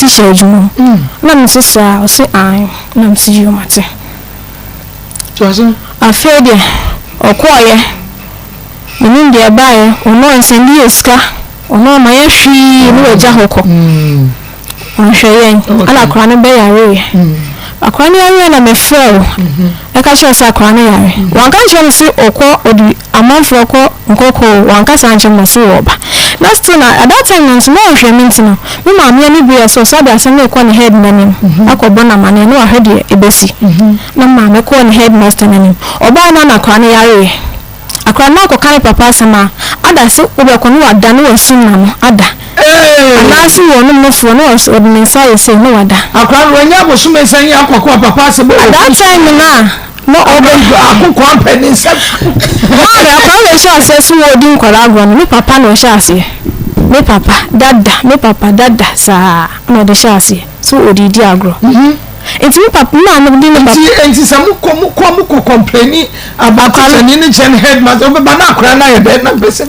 teacher jumo na me sisa o se an na me si you mate so afa de okoye menim de bae ono nsandi eska ono ma ya hwi no agya hokọ onhweyen ala kra no be yare akra no yare na me frɛ e ka sure say akra no yare wan ka sure say okọ odi amanfo okọ nkoko wan ka san chem so oba na still na at that time no small hwe minti no me ma me ni bi so da asem na ekọ ne head na nim akọbọ na mane no ahede ebesi na ma me kọ ne headmaster na nim oba na akra no yare akra na ko kan papa sama ada se obekọ no wada no wasun na no ada anasi wonu mfo no so odin sai say no wada akra wanya bosume san ya akọkọ papa se bo that time na no obe akọkọ ampeni se mara akra le sha se su odin kwara agro no papa no sha se me papa dada sa no de sha se so odidi agro enti papa na no di no papa enti samu ko complain about the gen headmaster oba na akra na ye be na bese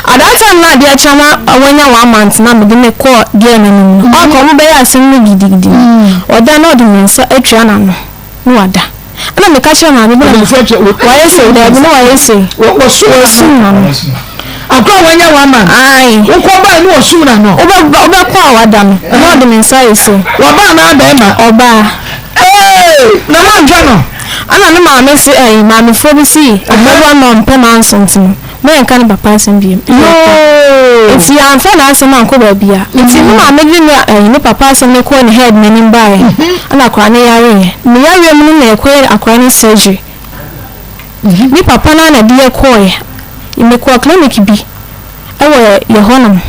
adata na dia chama awanya 1 month na me de me call dia na no akọ mo be ya sin ni gidigidi oda na odi mensa atwa na no no wada ana me ka chama me be wa yese da bi no wa yese wo so na no akọ wanya 1 month ai wo ko ba ni wo su na no oba kwa awada no no odi mensa yese wa ba na da ma oba na ma dwa no ana no ma me se ma me fo bi si oba no mpe man something me kan papa sem bi enti ya fa na asem anko ba bia enti ma me gi ni papa sem ne ko ne head me nim bae ana kwa ne yare me yare mu ne ko akwa ne surgery ni papa na die ko ye me ko clinic bi ewe ye honam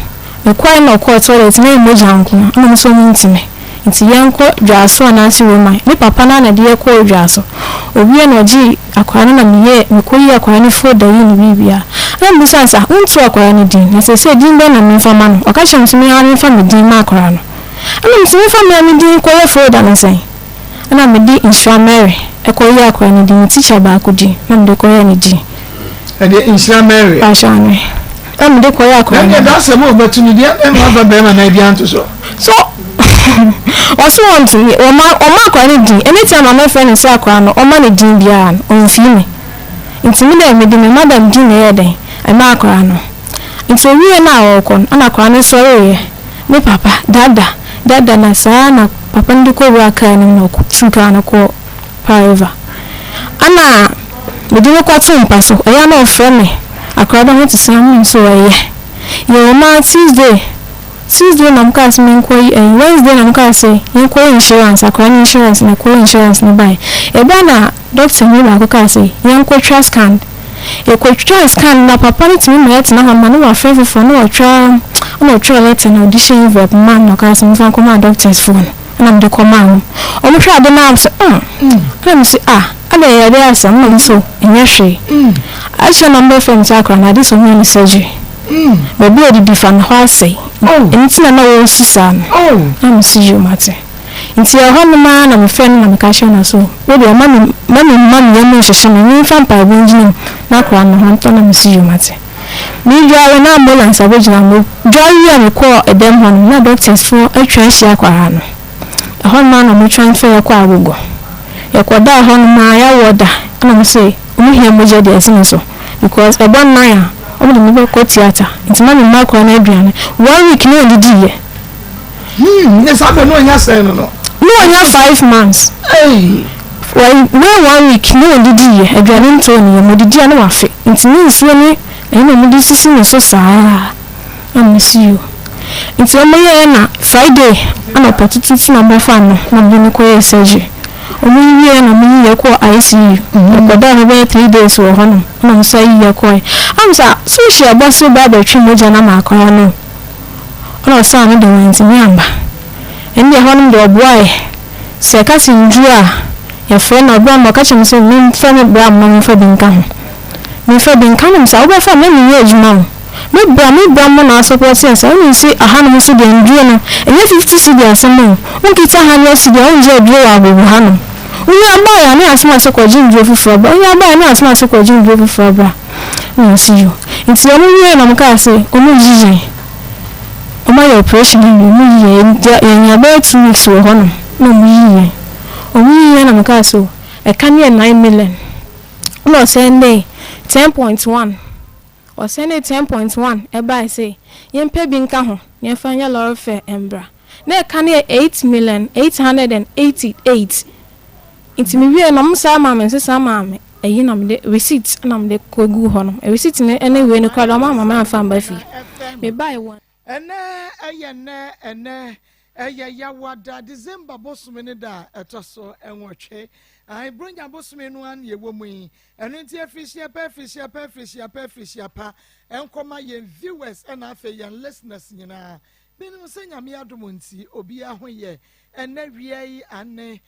me ko na ko toilet na mo janko na so mu ntime nti yanko dwaso na asi roma ni papa na die ko dwaso obi na oji akwa na me ko yi akwa ne fo da yi ni bibia na musansa untu akwa ne din na se din be na me fama no o ka chem so me ha me fama din ma akwa no ana me se fama me din ko ye fo da no sai ana me di insha Mary e ko yi akwa ne din teacher ba ko din na me de ko ye ne din e de insha Mary ashane na me de ko yi akwa ne da se mo betu ni dia e ma ba be ma na dia nto so also want me o ma akwa ne din anytime my friend say akwa no o ma ne din bia on fi me ntimi na me de me madam din na ye den ai ma akwa no ntimi na o kon ana akwa ne sorry ye me papa dada na sana papa ndiko wa kan no ko tuka na ko paiva ana me de ko tun paso eya na o fe me akwa da ho tsam so ye yo ma Tuesday na mka se men koyi Wednesday na mka se yen koyi insurance akwa ni insurance na koyi insurance na buy e ba na doctor ni ba ko ka se yen ko try scan e ko try scan na papa ni timi ma yet na ha ma no wa friend for no try let na audition rep man no ka se mfa ko ma doctor's phone na me ko ma o mo try de na so na me se ala ya de asam no so enye hwe acha number from akwa na this one ni surgery baby odi bi fan ho asai enti na wo sisa am see you mate enti ya ho ma na me friend na me ka she na so we be mami ya me hwehwe me fan pa bi njini na kwa na ho na me see you mate mi jwa na ambulance abojina mo jwa ya me ko edem ho na doctors for atwa hia kwa ha no ho ma na mo transfer ya kwa agogo ya kwa da ho ma ya woda na mo say mo hia mo je de asin so because e bon na ya omo me go ko theater nti ma me ma ko na aduane 1 week ni odidi ye ne sabe no nya say no nya 5 months well 1 week ni odidi ye aduane nto ni ye modidi na wafe nti ni nsuo ni e na modidi sisi ni so saa am see you nti omo ye na Friday ana potutu na ba fa no na bi ni ko ye surgery omo ye na mo ye ko ICU ko da no be 3 days wo hono na mo say ye ko am sa so she abosu ba ba twi moja na ma akwa no ona sa no de wanti ni amba ende hono de oboy se ka sinjua ya friend obo ma ka chim so mi fa me bra ma mi fa binka ho mi fa binka no sa obo fa me ni ye juma me bra mo na support yes I mean see aha no so de nduo no enye 50 cedi asemo unkita ha no cedi o nje duro wa bo ha no unya ba ya na asema se ko jinjuro fufura ba unya ba ya na asema se ko jinjuro fufura ba na see you nti omo wie na mka se omo jije ọma yɛ operation yi mu yɛ about 2 weeks wɔ hɔ no na ɔmu yie na meka so ɛka ne 9 million na ɔsɛn 10.1 ɔsɛn 10.1 ɛbaa sɛ yɛmpɛ bi nka ho yɛmfa nyɛ lɔre fɛ embra na ɛka ne 8,888 nti me wie na mo saa maame sesa maame ɛyi na me receipt na me ko gu hɔ no receipt ne ɛne we ne kwa da mama afa mba fi me buy one ene yawada December bosome ne da etoso enwotwe ai bronya bosome no an ye wo mu yi eno nti afisia pa enkoma ye viewers na afa ye listeners nyina binim se nyame adom nti obi ahoye ene wie yi ane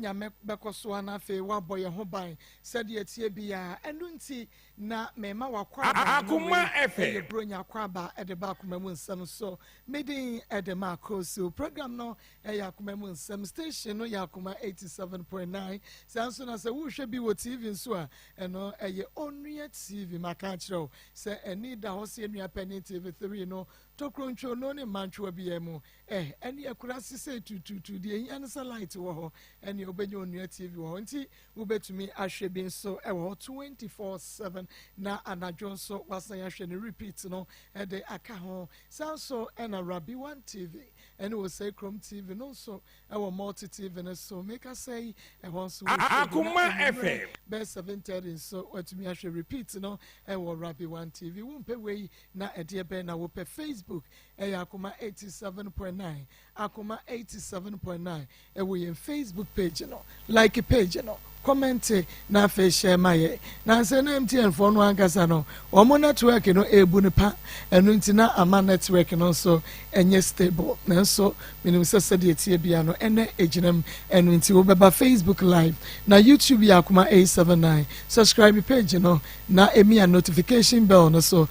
nyame bekoso anafe waboye ho ban sede etie bia enu nti na mema wakwa Akoma FM bronya kwaba edeba Akoma mu nsam so medin Maa Akos program no Akoma mu nsam station no Akoma 87.9 sanso na se wo hwe bi wo TV nso a eno onua TV maka kiro se eni da ho se enua pani TV 3 no tokroncho no ne manchwa bia mu eni akura sise tututu de yen sa light wo ho eni obenya onua TV wo ho nti wo betumi ahwe bi nso wo 24/7 na anajo nso wasan ahwe ne repeat no de aka ho sanso ena Rabi 1 TV eni wo say Chrome TV no so wo multi TV no so make us say nso Akoma FM be 7:30 so watumi ahwe repeat no wo Rabi 1 TV wo mpe we na ede be na wo pe Facebook Akoma 87.9 Akoma 87.9 wo yen Facebook page no like page no comment na fe share my na se na MTN for no ankasa no omo network no ebu ne pa enu nti na ama network no so enye stable na so minim se de tie bia no ene eginam enu nti wo beba Facebook live na YouTube Akoma 879 subscribe page no na emi a notification bell no so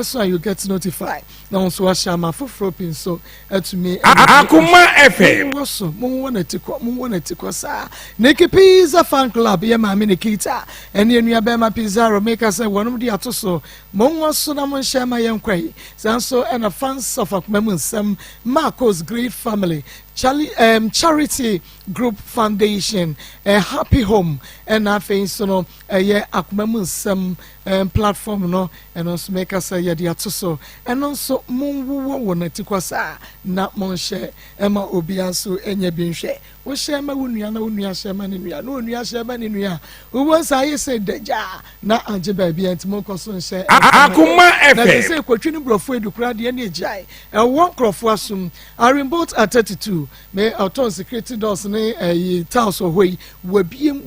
so you get notified na so share ma foforo pin so atumi Akoma FM wo so mo wona tiko sa Nikki Pizza fan club ye ma me Nikita ene enua be ma Pizarro make us say wonum di atoso mo nwoso na mo share ma yenkwai sanso and fans of Akoma mu nsam Maa Akos great family charity group foundation happy home and afei so no Akoma mu nsam platform no and also make us say the atoso and also monwo wona tikwasa na mon share ema obiaso enye bi nhwe wo share ma wonua na wonua share ma ne nua na wonua share ma ne nua wo say say deja na anje ba bia ntimo koso share Akoma FM na say kwatwi ne brofo edukura de ne ejai won krofo asum Arimboat at 32 me auto security doors ne taos ohoi wabiem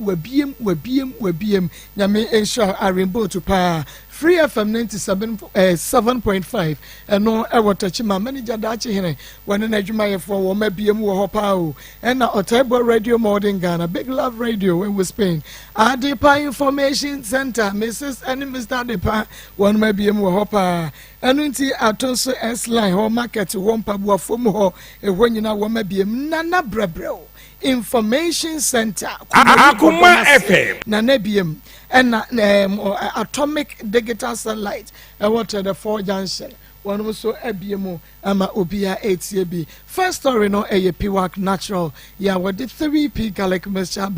nyame ensure Arimboat pa Free FM 97.5 eno ewotachi ma manager dachi hene when na adwuma yefo wo mabiem wo hopa o ena Otaibo Radio Modern Ghana Big Love Radio in Spain Adepa Information Center Mrs. and Mr. Adepa one mabiem wo hopa eno nti atonso S line ho market wo mpabu afom ho ehwo nyina wo mabiem nana brebreo Information Center Akoma FM na nebiem and atomic digital satellite water the 4 junction one also ebiemo ama obia ATB first story no Piwak natural ya with the 3P garlic mixture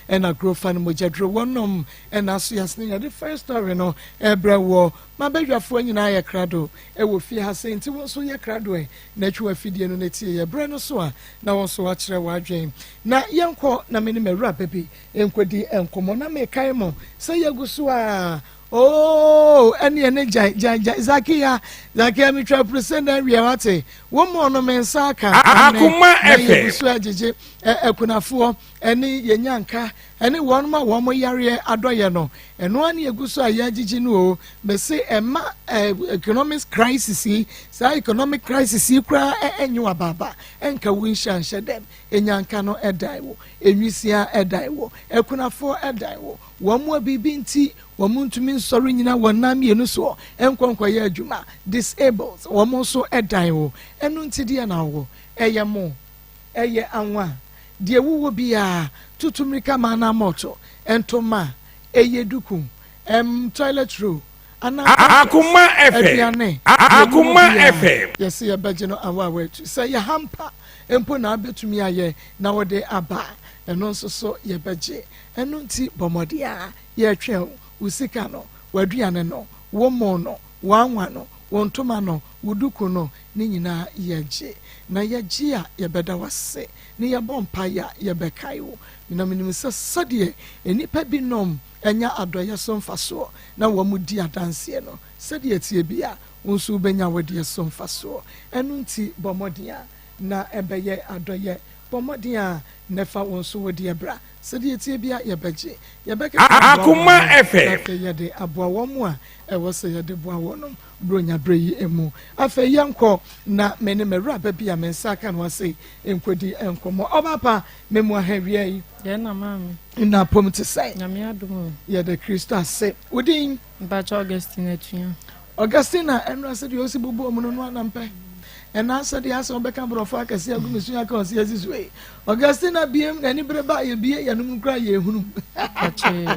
and a grow fan mojadro one and as yasne the first story no ebra wo mabedwafo nyina ya krado wo fi ha senti won so ya krado na twa fidie no netie ya bre no so a na won so akire wadwen na yenko na me ne mawura baby enkwadi enkomo na me kai mo say yaguso a oh ene jai Zakia mi try present and reality one more no men saka Akoma FM so ajeje ekunafo ene yenyanka ene won ma wo mo yare adoye no eno an yeguso ayagigi no o me say ema economic crisis sa economic crisis kura enyu ababa enka winshan shedem enyanka no edai wo enwisia edai wo ekunafo edai wo wo mo bibi nti wo muntumi nsori nyina wonam yenu so enkonkwaye adwuma disabled wo mo so edai wo enu nti dia na wo eye mo eye anwa die wuwo bia tutumrika mana moto entoma eye duku toilet roll Akoma FM. Akoma FM. Yes, ya beje no awa tu. Say ya hampa empo na abetumi aye na wode aba. Eno nso so ya beje. Eno nti bomodia ya twen usika no, waduane no, womo no, wanwa no, wontoma no, wuduku no, ni nyina yeje. Na yeje a yebeda wase. Ni yebompa ya yebekaiwo. Mina minimisa sadie enipa binom enya adoye so mfaso na wamudi adanse no sadie tie bia wonsu benya wode so mfaso enu nti bomodia na ebeye adoye bomodia nefa wonsu wode bra sadie tie bia yebeje yebeka Akoma FM yede aboa womu a ewo se yede boa wonom bronya breyi emu afa yanko na mene mewra ba bia mensa ka no se enkodi enkomo obapa memu ahawie yi na mami na pom te sai nyame adom ye de Kristo ase udin bacha Augustine atuya Augustina enra se de osi bubu omuno no anampe ena se de ase obeka brofo akase agumesu aka osi azizwe Augustina biem na ni breba ye bie ya num kra ye hunu bache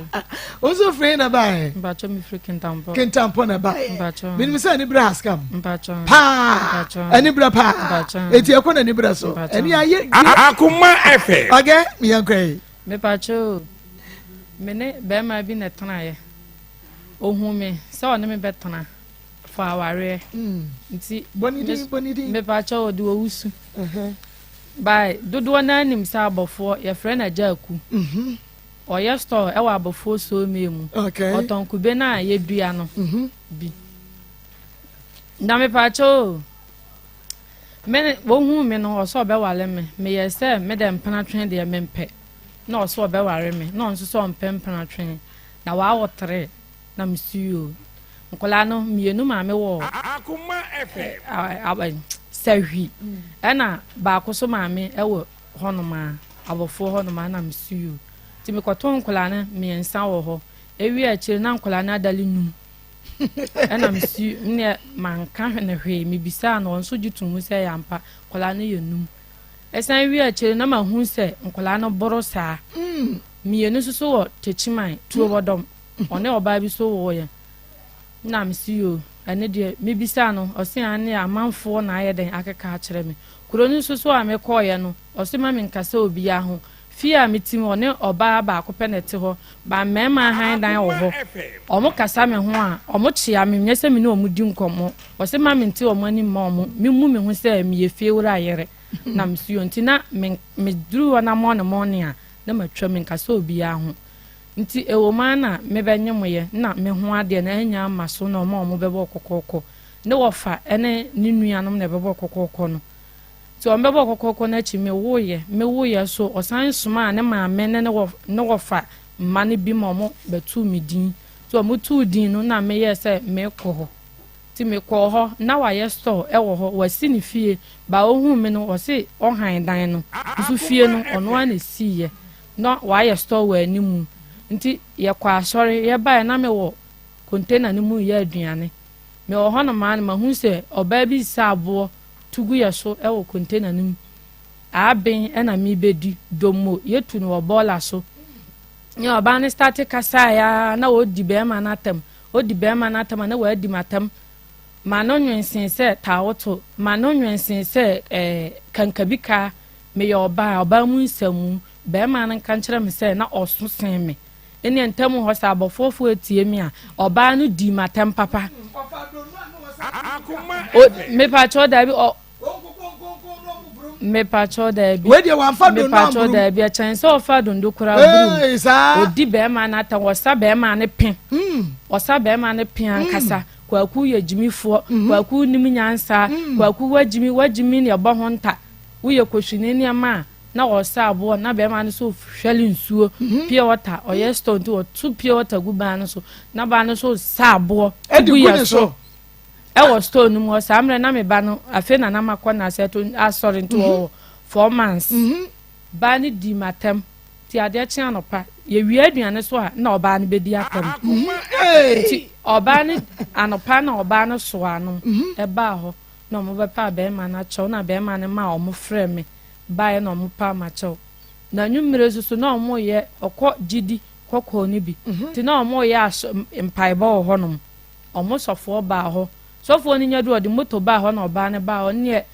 oso free na bae bacha mi free kentampo na bae bacha minim se ni bra askam bacha pa ani bra pa bacha eti ekona ni bra so eni aye Akoma FM. okay mi yankrai me bacha mene be ma bi na tana ye ohun me se one me betana for aware nti bonidi me bacha odi owusu by dodo na anim sa abofo ye friend ajaku oye store e wa abofo so memu okay otonkube na ye dua no bi na me bacha me wo hu me no so be wale me ye se me dem pana twen de me mpe na oso be ware me na onso so mpempana twen na wa wotre na msuo nkola no mienu ma me wo Akoma FM. sahi ena ba ko so ma me ewo honoma abofo honoma na msuo ti me koton nkola na me nsa wo ho ewi a chire na nkola na adali num ena msuo ne manka hwene hwe me bisa na onso gitun se yampa nkola na yenum esan wi a chire na ma hu se nkola na boro saa mienu so wo techiman tuo bodom one oba bi so wo ye na msuo ene de me bisa no ose ane amanfo na ayeden akeka akere me kuroni so a me koye no ose ma me nkasa obi ya ho fi a metim one oba ba akopene te ho ba mema han dan wo ho omo kasa me ho a omo chia me nyese me na omo di nkomo ose ma me nti omo ani ma omo me mu me ho se me ye fie wura ayere na msuo nti na me duru na mo ne a na matwa me nkasa obi ya ho nti ewoma na me benye moye na me ho ade na anya maso na omo bebo kokoko ne wofa ene ni nuanom na bebo kokoko no so mbebo kokoko na chi me woye so osan suma ne ma me ne wofa mane bi momo betu medin so mo tu din no na me ye se me ko ho ti me ko ho na wa ye store e wo ho wasi ni fie ba ohun me no wose ohan dan no su fie no ono ana siye no wa ye store wa animu nti ye kwa asori ye ba na me wo container ni mu ye aduane me wo ho no ma na ma hu se oba bi sa abo tugu ye so e wo container ni aben e na mi bedi domo ye tu no bola so ye oba ni start kasa ya na wo di be ma na tam odi be ma na tam na wo adi matam ma no nwensin se tawoto ma no nwensin se kankabika me ye oba mu nsamu be ma na kankere me se na oso sen me eni entamu ho sa abofofo etie mi a oba no di matam papa me pa cho da bi me pa cho da bi we dey wan fa do me pa cho da bi a chan so fa do ndo kura buru odi be ma na ta wo sa be ma ne pen osa be ma ne pen ankasa kwaku ye jimifo kwaku nim nyansa kwaku wajimi ne bo ho nta wo ye kwhwini ne ma na osa abo na be ma ne so hwele nsuo pure water oye stone to two pure water gu ba no so na ba no so sa abo gu ye so e wo stone mu osa amre na me ba no afi na na makọ na se to asori to 4 months ba ni di matem ti ade chi anopa ye wi aduane so a na oba ne bedi atam ti oba ni anopa na oba no so anu e ba ho na mo be pa be ma na cho na be ma ne ma o mo frɛ me ba na mo pa ma cho na nwumire susu na omo ye okọ gidi kokọ ni bi ti na omo ye empaiba ho no sofo ba ho sofo ni nya do de moto ba ho na oba ne ba ho ne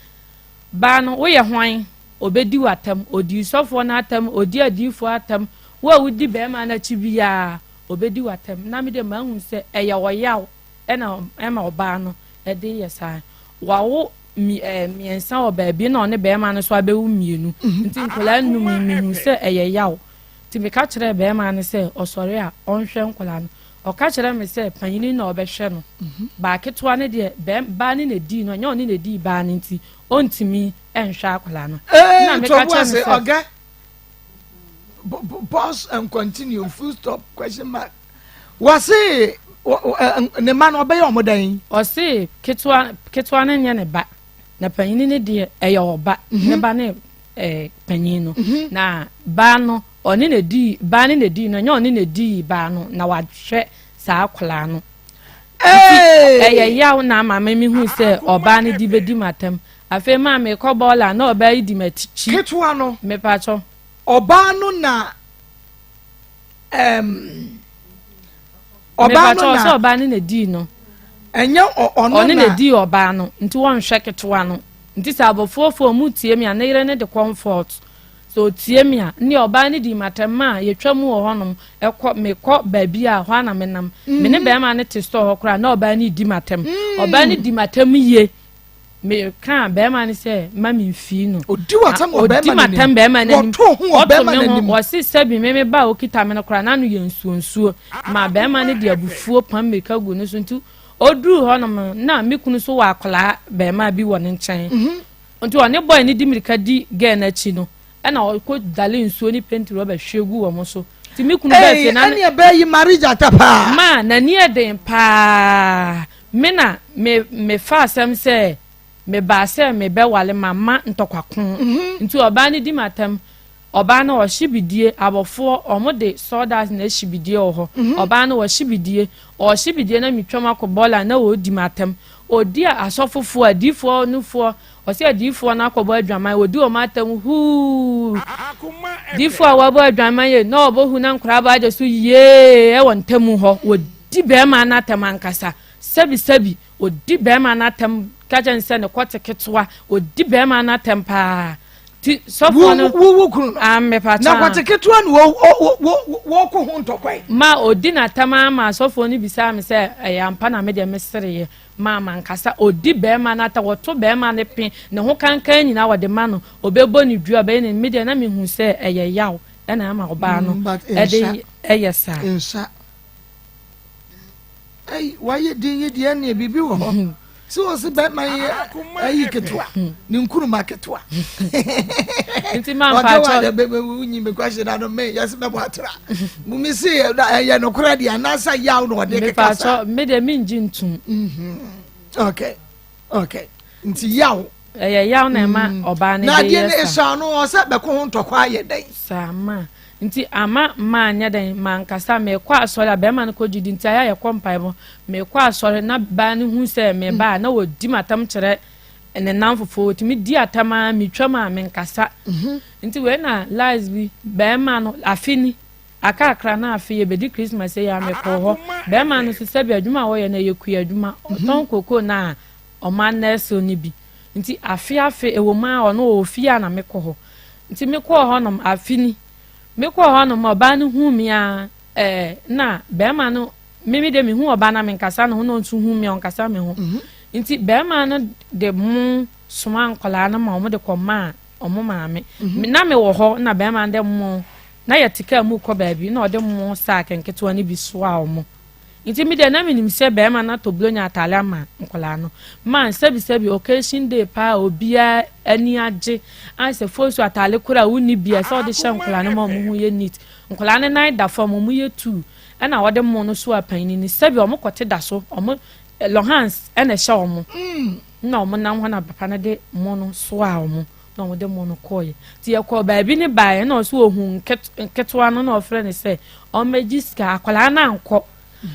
ba no wo ye hwan obedi watam odi sofo na atam odi adifo atam wo wudi be ma na chi bia obedi watam na me de ma hu se eye wo yaw ena ema oba no e de yesa wawo miensa oba bi na one be ma no so abewu mienu nti nkola nnu mi hu se eye yaw ti me ka kire be ma no se osore a onhwe nkola no o ka kire me se panyini na obehwe no ba ketwa ne de ba ni na di no nya oni na di ba ni nti ontimi enhwe akola no na me ka kire me se oga pause and continue full stop question mark was it ne man obey omodan o se ketwa ne nya ne ba na panyini ne de eye oba ne ba ne panyino na ba no oni na di ba ni na di no nya oni na di ba no na wahwe sa akola no yaw na mama mi hu se oba ni di bedi matem afi ma me ko bola na oba yi di matichi ketwa no me pa cho oba no na oba no na so oba ni na di no enye ono oni na di oba no nti won hwe ketwa no nti sa abofofo mu tie mi anire ne de comfort so tie mi a ni oba ni di matem a yetwa mu wo honom me ko ba bi a ho na menam me ne be ma ne te store ho kra na oba ni di matem oba ni di matem ye me kan be ma ne se mami fi no odi watam oba ma ne ni wo si sabi me ba okita me no kra na no ye nsuonsuo ma be ma ne di abufuo pam me ka gu no so nti oduru honom na me kunu so wa akola be ma bi wo ne nchen nti one boy ni di mirika di ge na chi no na ko dale nsuo ni pentiro ba hwegu wo mo so ti me kunu ba se na na be yi marriage atapa ma na ni eden pa me na me fa asem se me ba se me be wale mama ntokwakom nti oba ni di matam oba na o hibidie abofo omode sodas na hibidie ho oba na o hibidie na mitwam akobola na o di matam odi asofofo adifo nufo o se adifo na akobo adwaman odi o matam hu difo awabo adwaman ye na obohu na nkura ba de so ye e wontamu ho odi be ma na tamankasa sabi odi be ma na tam kajan se ne kwate ketwa odi be ma na tempa ti sofo no wo kunu me pa na kwate ketwa no wo ko hu ntokwai ma odi na tama ma sofo ni bisa me se ampa na me de mesere ye ma mankasa odi be ma na ta woto be ma ne pin ne ho kankan nyina wode ma no obebo ni dua be ne me de na me hu se yaw na ma oba no e de yesa insa why din ye de na bibi wo so se be my ayi ketwa ni nkuru maketwa nti ma pa cho be unyi me kwashe na no me yes me boatra mu mi se ya no kura dia na sa yaw no de kekasa me pa cho me de minji ntum okay nti yaw yaw na ma oba ne de yes na de ne sha no o se be ko ho ntokwa ye den sama nti ama ma anya den mankasa me kwa asore be ma no ko jidi nti aya ye kompai bo me kwa asore na ba ne hu se me ba na wodi matam kire ene namfofo ti me di atama me twama me nkasa nti we na lies bi be ma no afini akakra na afi ye be di Christmas ya me ko ho be ma no se sabi adwuma wo ye na ye ku adwuma ton koko na o ma na so ni bi nti afi ewo ma ono ofia na me ko ho nti me ko ho no afini me ko ho no oba ne hu mi a na be ma no mimi de me hu oba na me nkasa no no ntu hu mi onkasa me ho nti be ma no de mu suma nkola na ma mo de ko ma omo ma me na me wo ho na be ma de mu na ya tika mu ko ba bi na o de mu sa kenketo ani bi so a omo nti mi de na me nim se be ma na to blonya atale ma nkola no man sabi occasion day pa obia ani age an se fosu atale kura woni bia se o de hye nkola no ma mu hu ye neat nkola ne nine da form mu ye 2 na o de mu no so apanini ni sabi o mo kote da so o mo lohans na hye o mo na o mo nam ho na papa na de mu no so a o mo na o de mu no koye ti ye ko ba bi ne ba na o so ohun ketwa no na o frɛ ne se o magiska akola na anko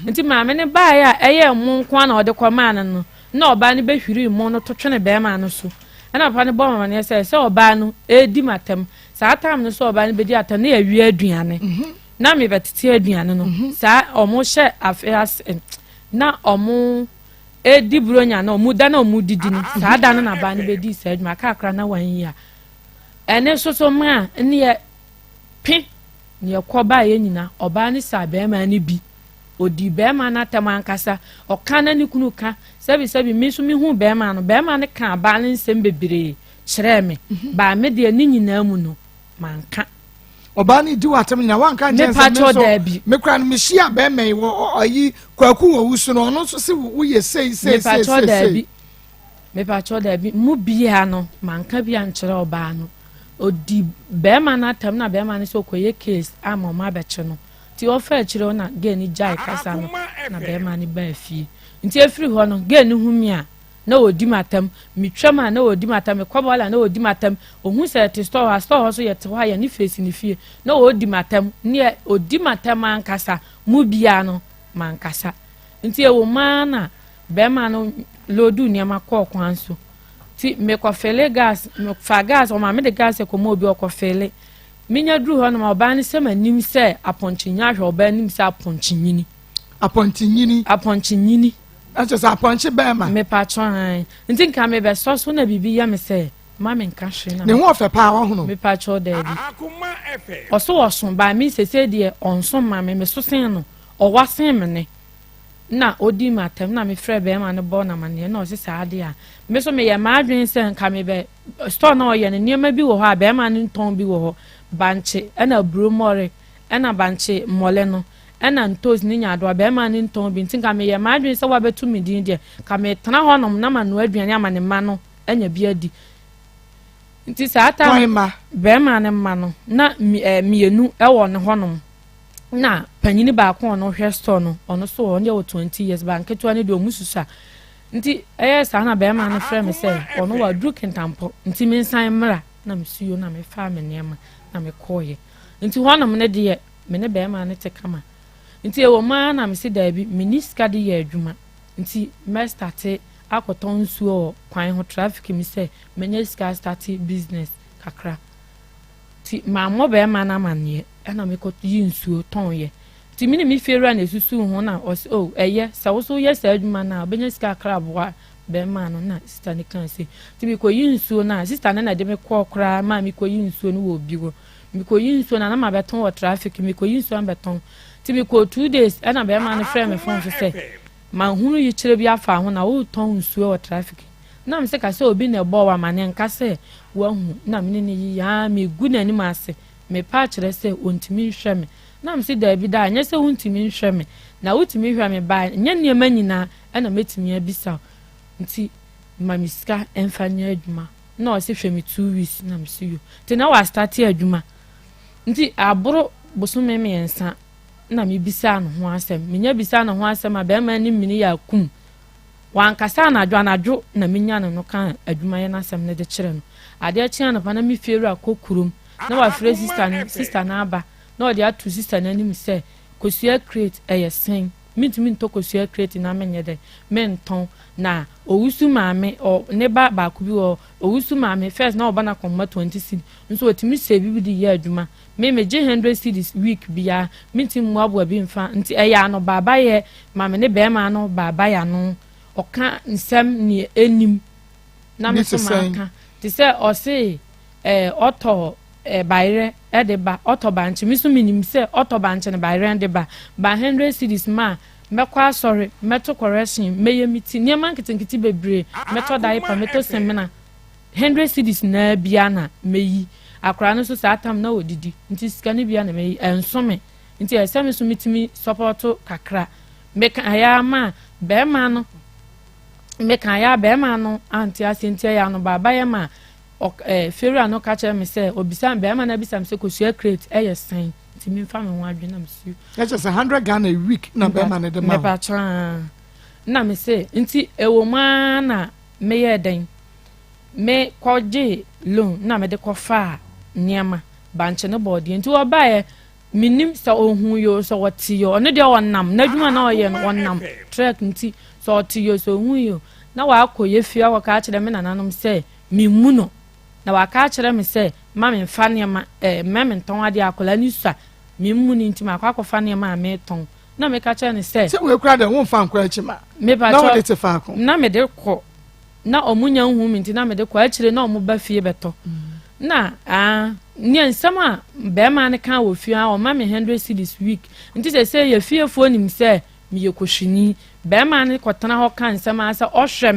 nti maame ne ba ya eye mu nko na o de ko ma no na oba ne behwiri mu no to twene be ma no so na pa ne bo mama ne se oba no edi matem sa atam no so oba ne bedi atam na ya wi aduane na me betete aduane no sa omo hye afias na omo edi bronya na omu da na omu didi ni saa da na ba ne bedi saa adwuma kakra na wan yi a ene so ma ne ye pe ne yakoba ye nyina oba ne sa be ma ne bi odi be ma na tam ankasa okana ne kunu ka sebi mi so mi hu be ma ne ka ba ne nsem bebere kyerɛ me ba me de ni nyina mu no manka oba ni di watam na wanka njense me kra no me hia be me wo ayi kwaku wo wusu no no so se wo ye sei me pa cho da bi mu bia no manka bia nkyerɛ oba no odi be ma na tam na be ma ne so koye case ama ma be che no ti ofa kyerɛ na ge ni jai kasa no na be ma ne ba fie nti efiri ho no ge ni hu mi a na odi matam mitwama na odi matam kwabala na odi matam ohun se te store so ye te ho ya ni face ni fie na odi matam ne odi matam ankasa mu bia no mankasa nti e wo ma na be ma no lodu ni ma ko kwan so ti me ko fele gas me fa gas o ma me de gas ko mo obi o ko fele minya dru ho no ma ba ni se manim se aponchinya hwe oba nim se aponchinyini acho sa ponche be ma me patron nti nka me be so na bibi ya me se ma me nka hwe na ne ho ofe pa ho no me patron da bi Akoma FM oso ba mi se de onso ma me so sen no o wasen me ne na odi matem na me frɛ be ma ne bo na ma ne na o se sa ade a me so me ya ma adwen se nka me be store na o ye ne niema bi wo ho a be ma ne nton bi wo ho banche na bromore na banche mole no ena ntos ni nya do be ma ni nton bi ntinka me ye ma adwen se wa betu mi din de ka me tena ho nom na ma no aduane ama ne ma no enya bi adi nti sa ata be ma ne ma no na mienu e wo ne ho nom na panyini ba ko no hwe store no ono so on ye 20 years ba nketo ne de omususa nti sa na be ma ne frɛ me se ono wa dru kentampo nti me nsan mra na me suyo na me fa me nema na me koye nti ho nom ne de me ne be ma ne te kama nti ewo ma na me se da bi miniska de ye adwuma nti me start akoton nsuo kwan ho traffic mi se menye ska start business kakra ti ma mo be ma na mane na me ko yi nsuo ton ye ti mini mi fera na esusu ho na eye sa wo so ye sa adwuma na benye ska kra boa be ma no na sister ni kan se ti mi ko yi nsuo na sister na de me ko kra ma mi ko yi nsuo no wo bi go mi ko yi nsuo na ma beton wo traffic mi ko yi nsuo an beton ti mi ko 2 days na be ma ne frɛ me phone se ma hunu yi kyerɛ bi afa ho na wo ton nsuo wo traffic na me se ka se obi na bo wa ma ne nka se wo hu na me ne yi ya me gu na ni ma se me pa kyerɛ se ontimi hwɛ me na me se da bi da anya se ontimi hwɛ me na wotimi hwɛ me ba nya ne ma nyina na metimi abisa nti ma miska emfa nya adwuma na o se hwɛ me 2 weeks na me se yo ti na wa start adwuma nti aboro bosome me ensa na me bisa no ho asem menya bisa no ho asem a be ma ni mini ya kum wan kasa na adwo na menya no kan adwuma ye na asem ne de kyerɛ no ade akyi na pa na me fieru akokurum na wa frɛ sister na aba na o de atu sister na nim sɛ kosua crate sen mitimi nto kosua crate na menye de menton na owusu maame o ne ba ku bi o owusu maame first na oba na komma 20 cedi nso otimi se bibi di ye adwuma me je 100 cedis week bia mitim mu abo bi mfa nti eya no baba ye maame ne be ma no baba ya no oka nsem ni enim na me so maka ti se o se oto bayre de ba oto banche mi so minim se oto banche ne bayre de ba 100 cedis ma mekwa sorry meto correction meye miti niam nkitinkiti bebre meto diaper meto semina 100 cedis na bia na meyi akra no so satam na odidi nti sika ne bia na meyi ensome nti esame so mitimi support kakra meka aya ma be ma no meka aya be ma no anti asentia ya no baba ya ma fera no ka kire me se obisa be ma na bisa me se kosua crate sen ti mi fa me ho adwena msu just 100 Ghana a week na be ma ne de ma me pa twa na me se nti ewo ma na me ye den me koje loan na me de ko fa niema banche no body nti oba ye minim sa ohun yo so wati yo ne de wonam na dwuma na oye no wonam track nti so wati yo so ohun yo na wa akoye fia wa ka kire me nananom se mimu no na wa ka kire me se ma me mfa niema me nton ade akola ni sa mimu ni nti ma akwa fa niema me ton na me ka che ne say se we kura de won fa nkwa chima me ba na we de fa ko na me de ko na omunya hu mi nti na me de ko akire na omu ba fie beto na nye nsama be ma ne kan wo fie o ma me 100 cedis week nti se ye fie fo nim se me ye kohwini be ma ne kotena ho kan nsama asa ohwe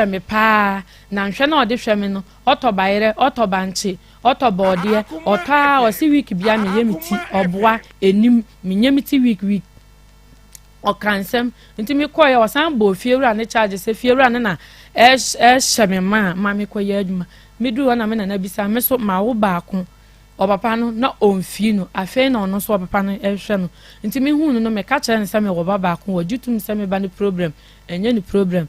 me pa na nhwe na ode hwe me no otobayere otobanche otobode ota o si week bia me yemiti oboa enim me yemiti week o kansem nti me koye o san bo fie wura ne charge se fie wura ne na hwe me ma me koye adwuma me du na me na bisa me so ma wo baako o papa no na onfie no afi na ono so o papa no hwe no nti me hu no me ka kire ne se me wo baako wo jutum se me ba ne problem enye ne problem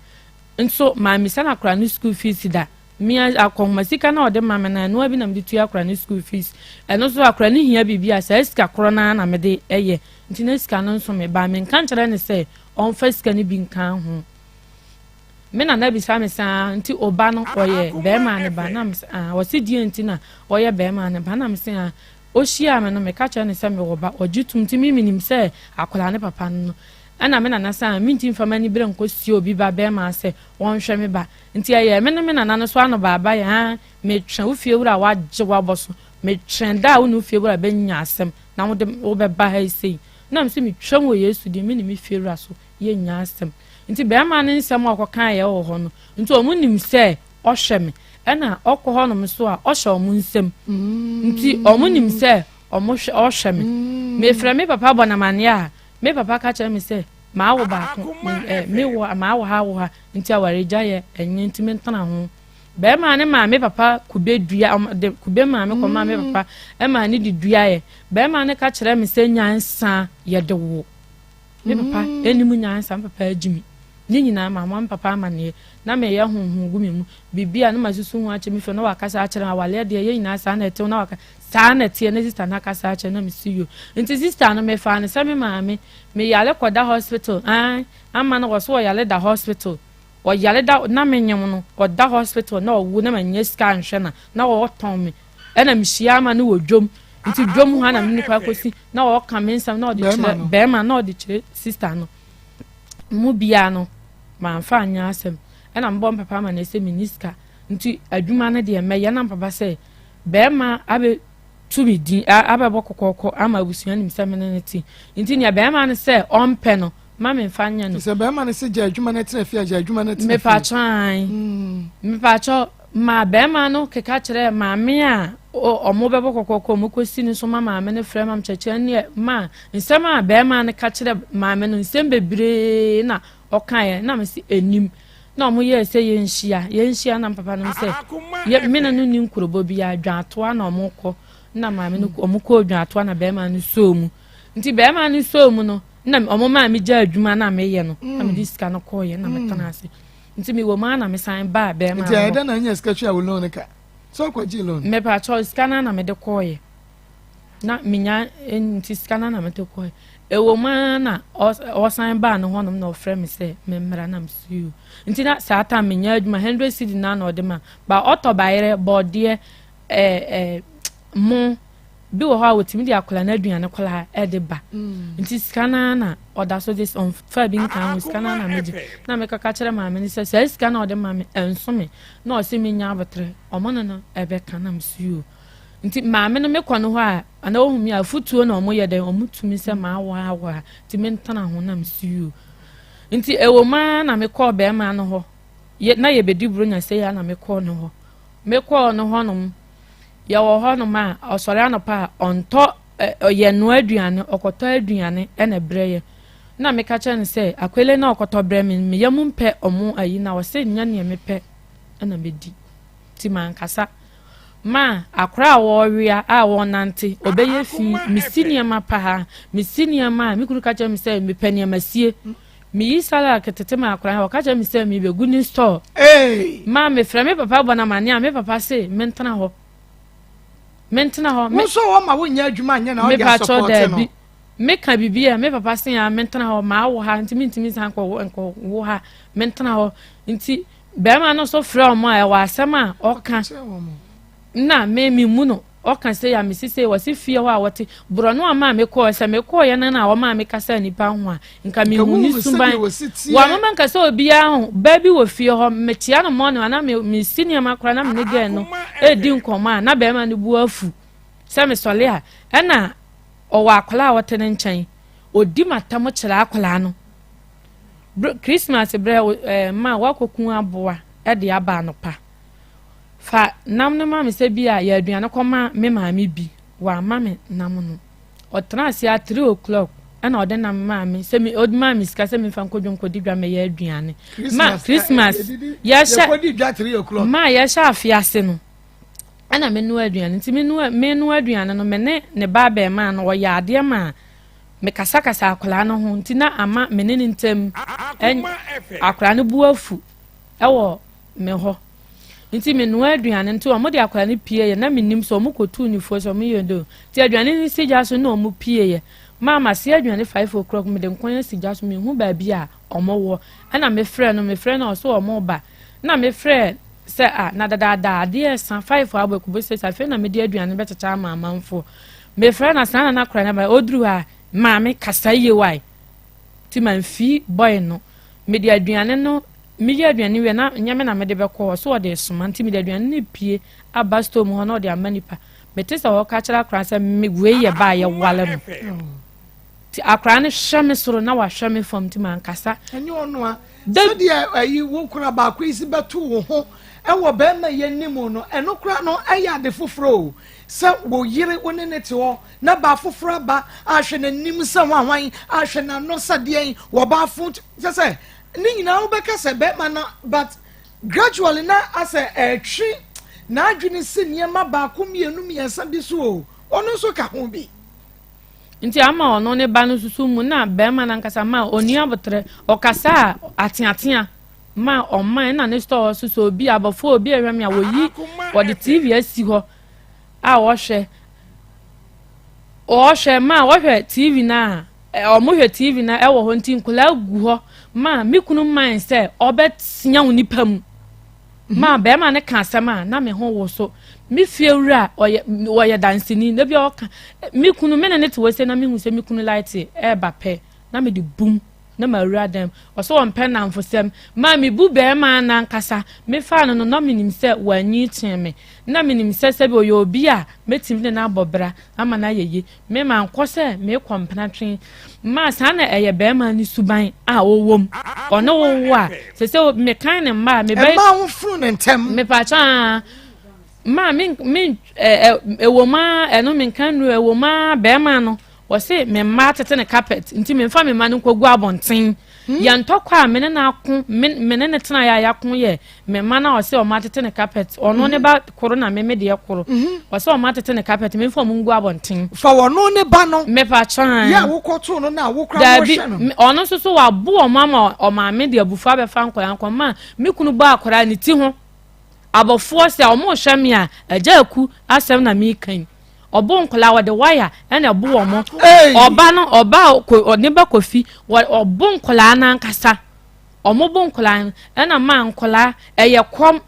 nso ma mi sana akra ni school fees da mi akoma sika na ode ma me na no abi na me tu akra ni school fees eno so akra ni hia bibia sa sika kro na me de eye nti na sika no nso me ba me kan kire ne se on fa sika ni bi nkan ho me na bi sa me sa nti oba no oye be ma ne ba na me o si die nti na oye be ma ne ba na me se o hia me no me ka kire ne se me wo ba ojutum nti mi nim se akra ne papa no ana me na sa minti mfama ni bere nko si obi ba be ma se won hwe me ba nti aye me na no so ano baba ya me twa wo fie wura wa je wa boso me twen da wo no fie wura be nya asem na wo be ba ha sei na me se me twa wo Yesu di me ni me fie wura so ye nya asem nti be ma ne nsem akokan ye wo ho no nti o mu nim se o hwe me ana okọ ho no me so a o hwe o mu nsem nti o mu nim se o mu hwe me me fra me papa bonamane a me papa ka kire me say ma wo ba ko me wo ma wo ha nti aware jaye enye nti me ntana ho be ma ne ma me papa kube dua de kube ma me ko ma me papa e ma ne di dua ye be ma ne ka kire me say nyansa ye de wo me papa enimu nyansa papa ajimi ni nyina ma papa ma ne na me ye honhon gu me mu bibia no ma susu hu ache me fe no wakasa akire awale de ye nyina sa na ete na waka sa na tie na sister na kasa akire na me see you nti sister no me fa ne se me ma me yale koda hospital ama no wo so yale da hospital o yale da na me nyem no koda hospital na owu na manye scan hwe na wo ton me na me hia ma no wo dwom nti dwom ha na me ni kwa kosi na wo ka me nsam na o de kire be ma na o de kire sister no mu bia no ma mfa anya asem na mbom papa ma na ese miniska nti adwuma na de me ya na papa se be ma abe tumi din abe bokokoko ama busua nim se me ne ti nti nya be ma ne se ompe no ma me mfa anya no se be ma ne se je adwuma na tena fi aje adwuma na tena me pa chan me pa cho ma be ma no keka kire ma me a omo be bokokoko mo kosi ni so ma me ne frɛ ma mcheche ne ma nsɛm a be ma ne ka kire ma me no nsɛm bebre na okaye na me si enim na omo ye se ye nhia na papa no se ye me na no ni nkurobo bi adwato na omo kɔ na ma me no omo kɔ adwato na be ma no so mu nti be ma no so mu no na omo ma me gya adwuma na me ye no na me diska no kɔ ye na me tana ase nti me wo ma na me san ba be ma nti ayeda na nya ska twa wo loan ka so kwa ji loan me pa cho scanner na me de kɔ ye na minya nti scanner na me de kɔ ye ewo ma na o san ba no honom na o frɛ me sɛ me mmra na msiu nti na saata minya adwuma 100 cedi na na ode ma ba otobayere bode mo bi wo ha wotimi di akola na aduane kola de ba nti scanner na oda so this on fa bi nkan scanner na meji na me kaka kire ma me ni sɛ scanner ode ma me enso me na o se minya abotre o mo no ebe kana msiu nti maame no me kwano ho a ana ohun mi afutuo na omo ye den omutumi se ma awa ti me ntana ho na msiu nti ewo ma na me call be ma no ho ye na ye bedi buru nya se ya na me call no ho no ye wo ho no ma osore anopa onto ye no aduane okoto aduane na breye na me ka chen se akwele na okoto bre me ye mu mpe omo ayi na wo se nya ne me pe na me di ti man kasa ma akra awowia a wonante obeye fi misinia mapa ha misinia ma mikuru ka chem se me pania masie mi yisala ketete ma akra ha ka chem se me be guni store ma me fra me papa bona mane a me papa se mentana ho me so wo ma wo nya adwuma anya na o dia support no me ka bibia me papa se ya mentana ho ma wo ha ntimi san ko wo ha mentana ho nti be ma no so fra mo a wa asema o ka na me mi mu no o kan say ya misise wo se fie ho a wote bro no ama me ko se me ko ye na o ma me kasa nipa ho a nka me hu ni suban wa mama nka se obi a ho ba bi wo fie ho me tia no mo na me senior makora na me ge no e di nkoma na be ma ne bu afu se me sole a na o wa akola wote ne nchen odi matam kira akola no Christmas bre ma wakokun aboa e de aba no pa fa nam no ma me se bia ya aduane koma me ma me bi wa ma me nam no o transi at 3 o'clock na o de nam ma me se me od ma me ska se me fa nkodwon kodi dwa me ya aduane ma Christmas ya sha kodi dwa 3 o'clock ma ya sha afiase no ana me nu aduane nti me nu aduane no me ne ba ba ma no wo ya ade ma me kasa akola no ho nti na ama me ne ntem akola no buafu ewo me ho nti me no aduane nti o mo de akola no pie ye na me nim so mo kotu ni fo so me yendo ti aduane ni sija so na o mo pie ye mama si aduane 5 o'clock me de nkonya sija so me hu ba bia o mo wo ana me frɛ no so o mo ba na me frɛ se na dada de san 5 abo ko bo se sa fe na me de aduane betata ma amanfo me frɛ na sana na akora na ba odru ha maame kasa ye wai ti manfi boy no me de aduane no me de aduane we na nyame na me de bekọ so o de soma nti me de aduane ne pie abasto mu ho na o de amanipa betesa wo ka kira akra se me we ye ba ye wale no ti akra ne hweme soro na wa hweme fom ti man kasa enye ono a so de ayi wo kura ba kwa isi beto wo ho ewo be ma ye nimu no eno kura no aya de foforo se wo yire woni ne te ho na ba foforo ba ahwe na nim se hwanwan ahwe na no sade wo ba fu se ni nyina wo be ka se be ma na but gradually na ase etwi na adwene se niema ba ko mienu miensa bi so ono so ka ho bi nti ama ono ne ba no susu mu na be ma na nkasa ma oni abotre okasa atiatia ma o man na ne store susu obi abofo obi ehwam ya woyi wo de TV asi ho a wo hwe ma wo hwe TV na o mo hwe TV na e wo ho nti nkula gu ho ma mikunu man se obetinya unipa mu ma be ma ne ka asema na me ho wo so mi fiewura oye dansini na bi o ka mikunu me ne te wo se na mi hu se mikunu light e ba pe na me di boom na ma wura dem o so won pen na mfosem ma mi bu be ma na nkasa me fa no no minim se wanyi tieme na minim se be oyo obi a metim ne na abobra ama na yeye me ma nkose me kompana twen ma sa na eye be ma ni suban a wowom ono wo a se me kan ne ma me be ma wo fru ne ntem me pa cha ma min ewo ma eno min kan ru ewo ma be ma no wo se me ma tete ne carpet nti me fa me ma no kogu abonten ya ntokwa me ne na ako me ne tena ya ko ye me ma na wo se o ma tete ne carpet ono ne ba corona me de koro wo se o ma tete ne carpet me fa mu ngu abonten fa wono ne ba no me pa chan ya wo koto no na wo kra wo hye no ono so wa bo o ma me de abufu abefa nkola ma me kunu ba akora ne ti ho abofo se o mo hwe me a agya aku asem na me kan obo nkola wo de wire na bo wo mo oba no oba ko ne ba kofi obo nkola na nkasa omo bo nkola na ma nkola eye kom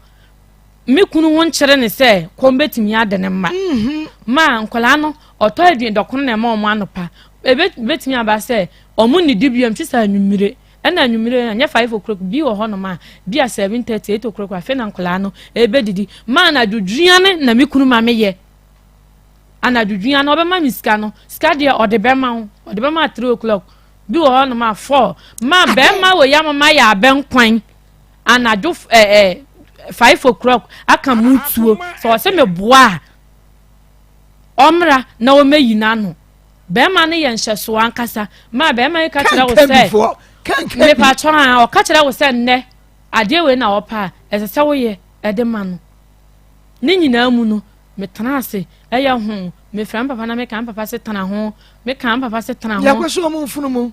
me kunu won kire ne se kom betimi ade ne ma nkola no oto adwen dokono na ma omo anopa betimi aba se omo ni dibiam ti sa nwumire na nwumire anya 5 o'clock bi wo ho no ma bi a 7:30 8 o'clock afa na nkola no didi ma na dudruane na me kunu ma me ye ana dudua na obema miska no ska de odebema 3 o'clock bi wo no ma 4 ma bema wo ya mama ya abenkwan ana do 5 o'clock aka mutuo so se me boa omra na o meyi na no bema ne ye nhyeso ankasa ma bema ka kira wo se me pa twa o ka kira wo se nne ade we na opa esese wo ye edema no ni nyina mu no me transe eya ho me fram papa na me kan papa se tana ho me kan papa se tana ho ya kwaso mo mfunu mo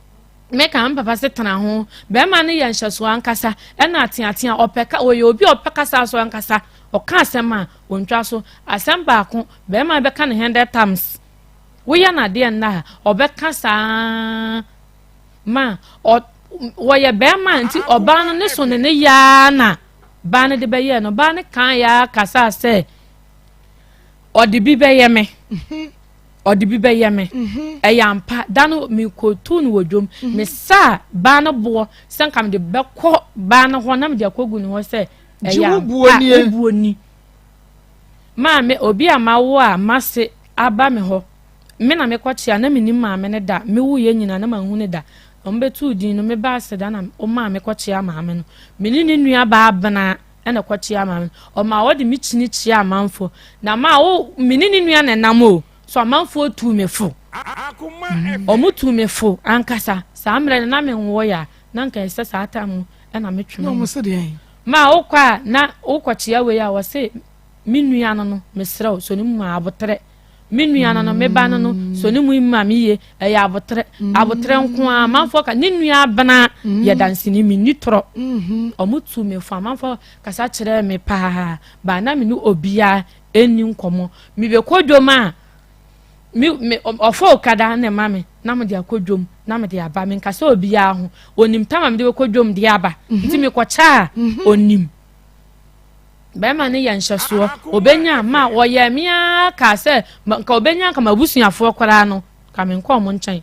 me kan papa se tana ho be ma ne ya nhyeso ankasa e na ateatea opeka oye obi opeka sa so ankasa o ka asema ontwa so asem ba ko be ma be ka ne 100 times wo ya na de na obeka sa ma wo ye be ma nti oba no ne so ne ya na ba ne de be ye no ba ne kan ya kasa se odi bi be ye me odi bi be ye me eyampa dano mi ko tu no wodwom me sa ba no bo sankam de bekọ ba no ho na me de akogu ni ho se buoni ma me obi amawo a mase aba me ho me na me kwachi na me nim ma me ne da me wu ye nyina na ma hu ne da ombetu din no me ba se da na o ma me kwachi ama me no me ni nua ba abana na kwachi ama me o ma wo de mi chini chi amanfo na ma wo me ni nua na nam o so amanfo tu me fo o mu tu me fo ankasa sa amre na me wo ya na nka ese sa atamu na me twem no mo se de ma wo kwa na wo kwachi ya we ya wo se me nua no me srew so ni mu abotre me nua no me ba no so ni mu ma me ye ya abotre nko a manfo ka ni nua bana ya dansi ni mi ni tro omutu me fa manfo kasa kire me pa ba na me ni obia eni nkomo mi be kodwoma mi ofo kada na ma me na me de akodwom na me de aba me kasa obia ho onim tama me de kodwom de aba nti me kwacha onim bema ne yanhyeso obenya ma woye mia ka se ka obenya ka mabusuafo kwara no ka me nko mo nchen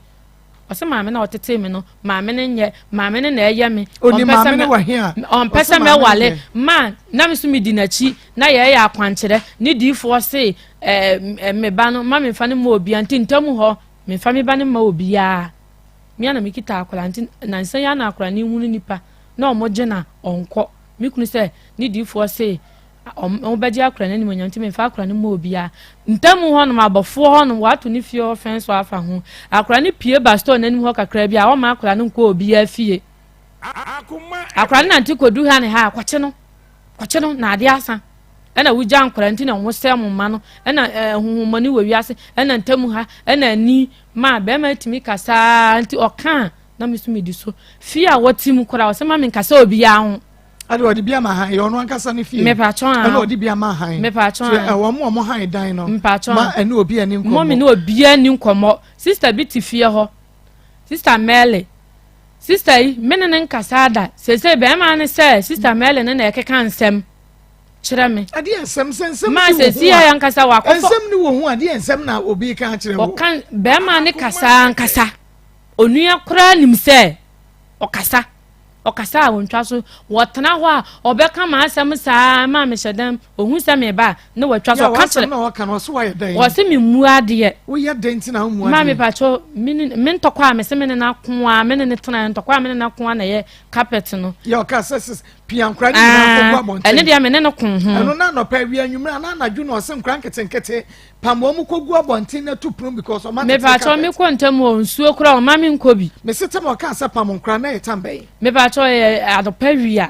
ose maame na otete me no maame ne nye maame ne na eye me on pesa me wale ma na me sumi dinachi na ye ya akwankere ni difo se me ba no ma me fa ne mo obi anti ntamu ho me fa me ba ne ma obi a me na me kita akwara anti na nsan ya na akwara ni hunu nipa na omoje na onko me kunu se ni difo se obaji akra na ni monyam ti me fa akra ni mo obia ntamu ho no abofo ho no wato ni fie offense afa ho akra ni pie ba store na ni ho kakra bia o ma akra ni nko obia fie akra ni nanti kodu ha ne ha kwache no na ade asa ena wuja ankra nti na ho sem ma no ena huhumo ni we wiase ena ntamu ha ena ni ma be ma timi kasa nti oka na misumi di so fie a wotim kora o se ma me kasa obia ho ade odi bia ma han ye ono ankasa ne fie me patron ade odi bia ma han me patron wo mo han dan no ma ene obi ani nkomo mo me ne obi ani nkomo sister bi ti fie ho sister Mele sister yi me ne nkasa da se be ma ne se sister Mele ne na ekeka nsem kire me ade ensem ma se si ya nkasa wa kofo ensem ni wo hu ade ensem na obi ka kire wo o kan be ma ne kasa nkasa onua kura nim se okasa wontwa so wotena ho a obeka ma asem saa ma me hyedam ohun se me ba na watwa so ka kire na waka no so wa yedan wo se me mu ade wo yedan ti na mu ade ma me pacho me ntokwa me se me ne na ko a me ne tena ntokwa me ne na ko na ye carpet no ya okasa piankra ni na ko abonte ene dia me ne ko ho eno na no pa wi anwumra na anaju no se nkran ketenkete pamo mu kogu abonte na tuprum because o ma me pacho me ko ntem o nsuo kura o ma me nkobi me sitem o ka sa pamo nkran na yetambe me pacho adopa wi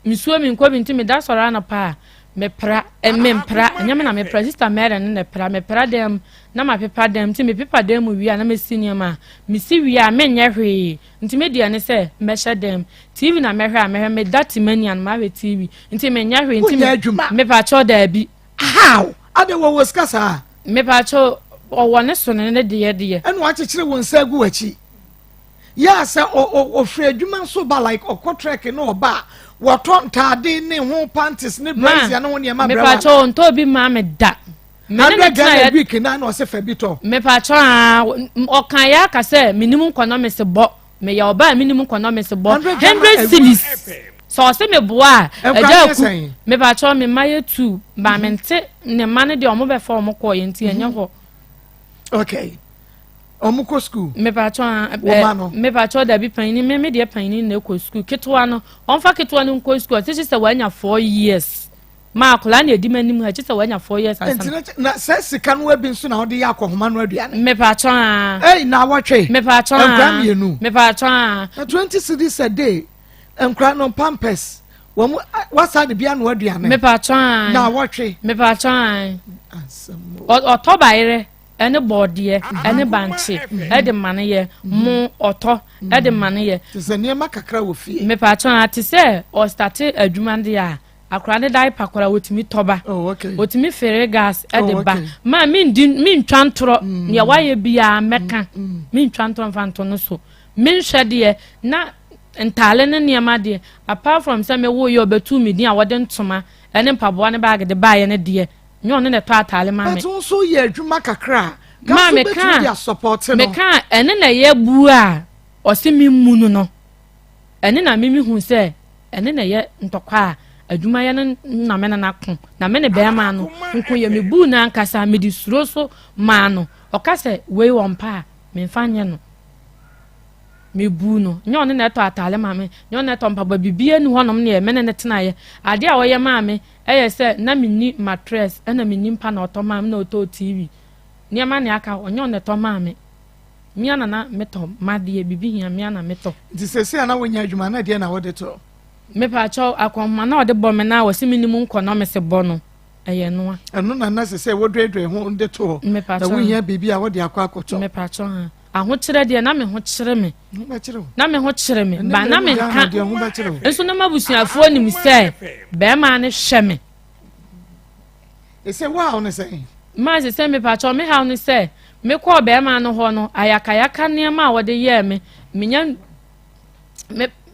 nsuo me nkobi nti me da sora na pa me pra empra nyame na me pra sister Mary ne pra me pra dem na ma pepa dem ti me pepa dem wi na me senior ma me si wi a me nya hwe nti me dia ne se me hye dem TV na me hwe a me that many and ma we TV nti me nya hwe nti me pa cho da bi how ade wo skasa me pa cho o wone so ne de enu a chekire won sa gu achi ya se o fre adwuma so ba like okotrek no ba woton tade ne ho panties ne brazier no ne ma bra me pa cho nto bi ma me da me ne na week na no se fa bi to me pa cho o kan ya ka se minimum economics bo me ya oba minimum economics bo 100 cedis so se me boa aja ku me pa cho me maye 2 ba me nte ne ma ne de o mo be fa o mo ko ye nti enye ho okay omuko school me pa cho da bi panini me de panini na ko school ketwa no onfa ketwa no ko school ti se wanya 4 years ma akola na edi manim ha ti se wanya 4 years asana na se sika no abi nso na ho de yakohoma no aduane me pa cho na watwe me pa cho me pa cho 20 cedis a day enkra no pampers wasa de bia no aduane me pa cho na watwe me pa cho o to baire ene body ene banche de mane ye mu oto de mane ye tse ma kakra wo fie me pa chon ati se o start adwuma de a akra ne dai pakora wotimi toba wotimi fere gas de ba ma min twantro ne waye bia meka min twantro mfanto no so min hwede na ntale ne niam de apart from say me wo ye obetu mi din a wode ntoma ene mpaboa ne bag de ba ye ne de nyo ne to atale ma me but so ye adwuma kakra ma me kan support no me kan ene na ye bu a o se mi mu no ene na me hu se ene na ye ntokwa adwuma ye na me na ko na me ne be ma no nko ye me bu na nkasa me di suro so ma no o ka se we won pa me mfanye no me bu no nyo ne to atale ma me nyo ne to mpa ba bibie ni honom ne me ne tena ye ade a wo ye ma me eye se na me ni mattress na me ni mpa na oto ma me na oto TV ni ma ne aka onyo ne to ma me miana na meto madie bibi hia miana meto disese na wonya adwuma na de na wode to me pa cho akoma na ode bo me na wo se minimu nko na me se bo no eye no eno na sese wodredre ho de to na wonya bibi a wode akwa akoto me pa cho aho kire de na me ho kire me na me ho kire me ba na me ka enso na mabusuafo nim se be ma ne hwe me ese wa on se ma se me pa cho me ha on se me ko be ma no ho no ayakayaka ne ma wode ye me menya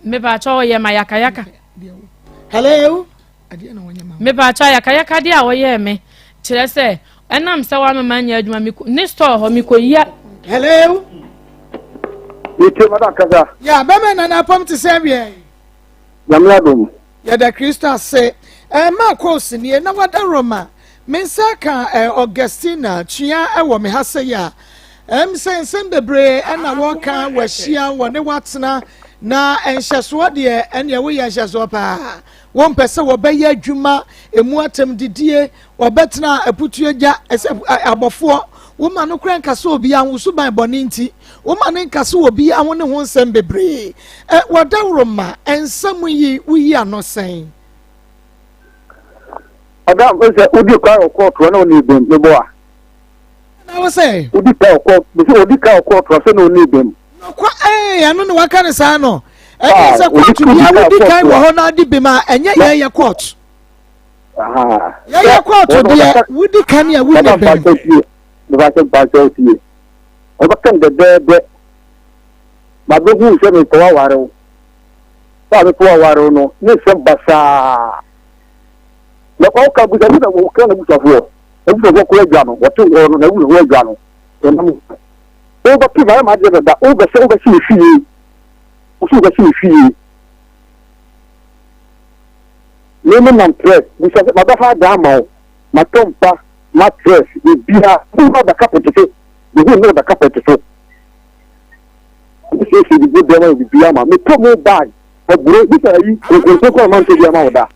me ba cho ye ma yakayaka hello ade na wonya ma me ba cho yakayaka de a wo ye me kire se enam se wa me manya adwuma me ni store ho me ko ya hello Ite madam kaza ya be me na pom te se wie Yamladum ya da Krista se Maa Akos ni na wada Roma mensaka Augustina tua ewo me hase ya sense bebre na woka wahia wone watena na enhyeso de ene wo ya nhyeso pa won pese wo be ya adwuma emu atem didie wo betena aputuagya abofo wo ma no kran kase obi anwusu ban bone nti wo ma no kase obi awone ho nsem bebre wada Roma ensam yi uyi anosen Adam ese udi ka okotro na oni bem me boa na wo say udi ka okotro me se udi ka okotro se na oni bem kwa anu no waka ne sa no se court bia udi kai wo ho na di bem a enye ye court ye court bia udi kan ya udi bem me ba se ba se tie o ba kan de ba do hu se me to ware ba me to ware no ni se basa na kwa ka buza na wo kana buza fo buza ko ya no wato no na wo ya no to na o ba ki ma de da o ba si fie o su ba si fie le me nan press buza ma ba fa da ma o ma tompa ma press e bia bu ba da kapete so bu no da kapete so buza si bi de ma bi bia ma me to mo bag o buru buza yi ko ma nte bia ma o da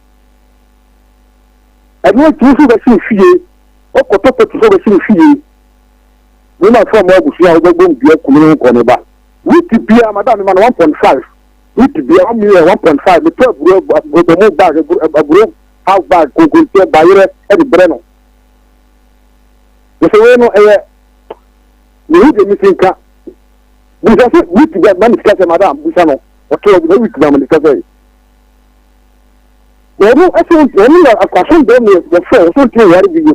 ẹni tí ó sì bẹ sí ìfìyè ọkọ̀ tó pẹ̀tù tó bẹ sí ìfìyè nínú àfọwọ́mọ́ ọ̀gùsùn àwọn gbogbo ń bí ẹkùnrin ní nǹkan níbà wíìtì bí i madam mi ma na 1.5 wíìtì bí i 1 million 1.5 mi tó àbúrò mú bag àbúrò house bag kòkò tí ẹ bàyẹrẹ ẹni bẹrẹ nù. ìṣòro inú ẹyẹ nìyí jẹ mi fi nka bùsà sí wíìtì bí i ẹgbẹ́ mi ti kẹsẹ̀ madam bùsà nù ọ̀tọ̀ ọ̀gbìn wíìtì bí i mi ti kẹsẹ̀ yìí. Wọ́n ẹ̀sìn ẹ̀mí àkàṣùn bẹ́ẹ̀ ni ẹ̀fọ́ ọ̀sùn tí ìyá rẹ̀ gbìyànjú.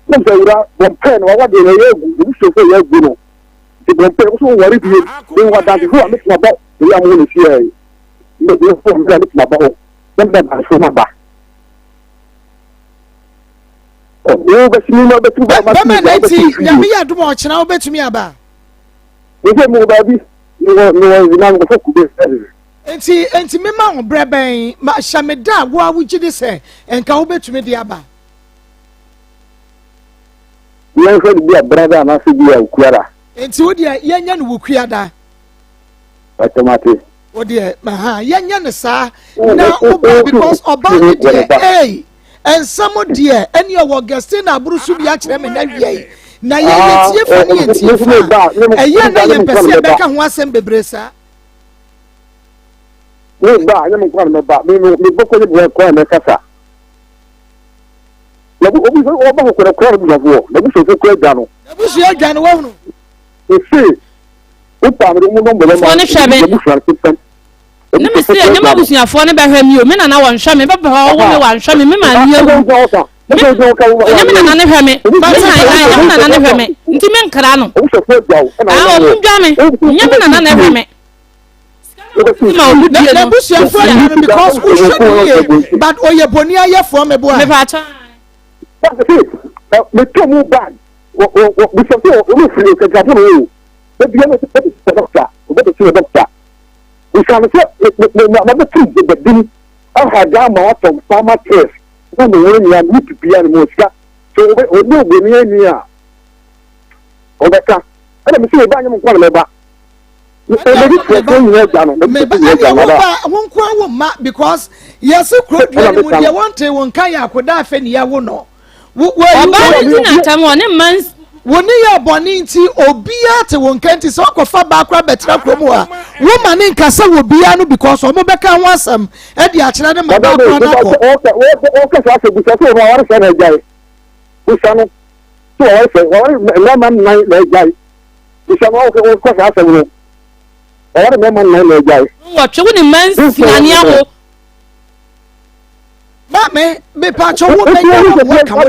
Wọ́n sọ ìrà wọ́n pẹ́ ní wọ́n wá dé ẹ̀yẹ ẹ̀gùn ìbí sọ̀fọ̀ ẹ̀yẹ ẹ̀gùn nù. Ìgbọ̀n pẹ́ ọ̀sùn wọ́n rí bìyẹn ní wọ́n dájú fún àmì tìǹbà bọ́ èyí àwọn olùsí ẹ̀ ilé ìgbé fún àmì tìǹbà bọ́ wọ́n bẹ̀ bá aṣọ máa bà. Wọ́n bẹ sí nínú ọbẹ̀ tí wọ́n bá ti bá ọbẹ̀ tí yàmi yà dùn ọ̀kyinà ọbẹ̀ tún mi àbá. Ìgbé mi bá bí ni wọ́n ìdíná ní kò kúbẹ̀ fẹ́ẹ́ enti mema ho breben ma shameda wo awugide se enka wo betumi de aba ye so de brother na se bi akuara enti wo de yenya no wukuada automate wo de yenya no sa na oba because oba de ensamo de eni owo Augustina aburusu bi a kire me na wie na ye tie fa ne tie fa eye na ye pese be ka ho asem bebresa me ba ya me kwa me ba me boko ni bo kwa me kasa la bu obi o ba ko kwa bu vo la bu so ko gwa no la bu so gwa no wo no e se o pa me mo no mo la ma ne me se ne ma busuafo ne ba hwa mi o me na na won hwa me ba ba wo me wan hwa me ma ni awu ne me na ne hwa me ba sai ne na ne hwa me nti me nkra no o so ko gwa o mu dwa me nya me na ne hwa me the bush your friend because we should be but oye boni aye for me boy me pa cha That's the thing. Me too move bad. We shall see we free the Japan. But the other the doctor, but the doctor. We shall say number 2 the din. I had down my from farmer test. When the one you need to be animals. So we no be near. Obeka. And me see ba nyam kwa leba. Because yes, you want to one kaya could die for near one. Woni ya boni nti obia te won kanti so kofa bakra betra kromo a woman nkasa wo bia no because omo beka ho asam e di a kire ne ma bakra na ko okay so ase busa so wa se na jai busa no so wa man na jai busa no ko ko sa ase no wa man na jai wo twe ni man sinani awo ba me pa cho wo me ya ka wo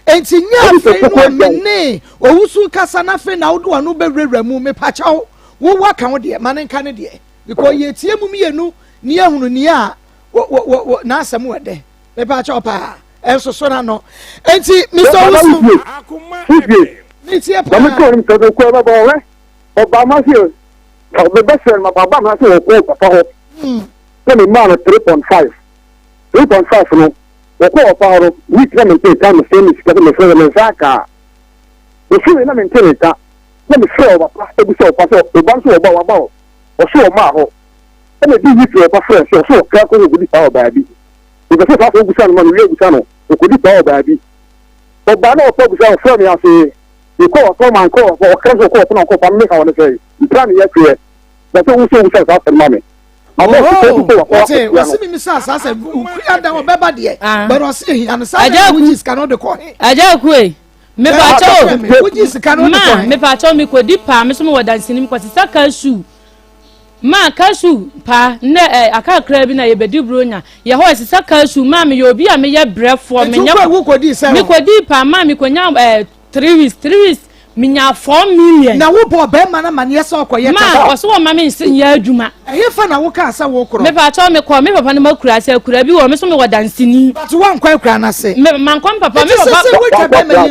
enti nya fe no mene owusu kasa na fe na wodo anu bewrewra mu me pacha wo waka wo de mane nka ne de because ye tie mu mienu ni ehunu ni a na asem we de me pacha pa enso so na no enti Mr. Owusu Akoma ni tie pa me ko ni to ko ba bo we Obama here the best ma baba ma se ko papa ho ko ni ma 3.5 no ko paro week na maintain time same is ka me fere me saka o su na maintain ta na me fere ba pa e bi so pa so o ban so ba wa ba o so ma ho e me di week pa fere so ka ko go di pa o ba bi o be so pa o gusa no ma no le gusa no o ko di pa o ba bi o ba na o pa gusa o fere me ase e ko o man ko o kra so ko na ko pa me ka wona say plan ye kre da so wo so gusa sa ma me wasi mi sa sa se ukuya da obeba de but o se and sa which is cannot the call aja ku e me pa cho which is cannot the call me pa cho me ko di pa me so me wadansini me ko sisa kashu ma kashu pa ne aka kra bi na ye bedi bronya ye ho sisa kashu ma me ye obi a me ye brefo me nya me ko di pa ma me ko nya 3 weeks minya 4 million na wo bo be mana mane yesa okoye ka ma so wo ma me nya adwuma ehye fa na wo ka asa wo kro me pa cho me ko me papa ne makura ase akura bi wo me so me wadansini but one kwa kura na se me man kon papa me papa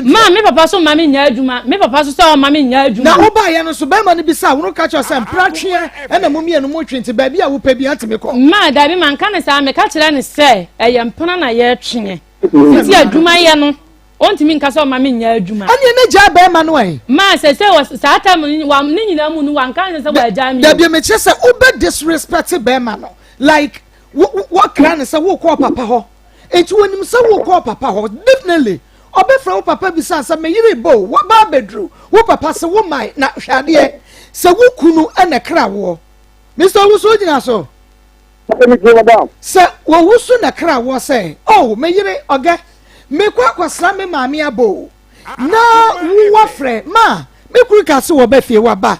ma me papa so ma me nya adwuma me papa so so ma me nya adwuma na wo ba ye no so be ma ne bi sa wo ka cho se mpratwe e na momie no mo twenti ba bi a wo pa bi atime ko ma da bi man kan sa me ka kire ne se eye mpona na ye twenye ti adwuma ye no onti min kasa o ma min nya adwuma anye ne ja be ma no en ma se sa ta wa ne nyina mu nu wan kan se wa ja mi da bi me che se obe disrespect be ma no like what can say wo call papa ho enti wonim se wo call papa ho definitely obe fra wo papa bi sa me yire bo wo ba bedru wo papa se wo mai na hwade se wo kunu ene kra wo Mr. Owusu gina so se wo wusu na kra wo say oh me yire oga me kwa sra me maami abo na wo frɛ ma me kuru ka se wo ba fie wa ba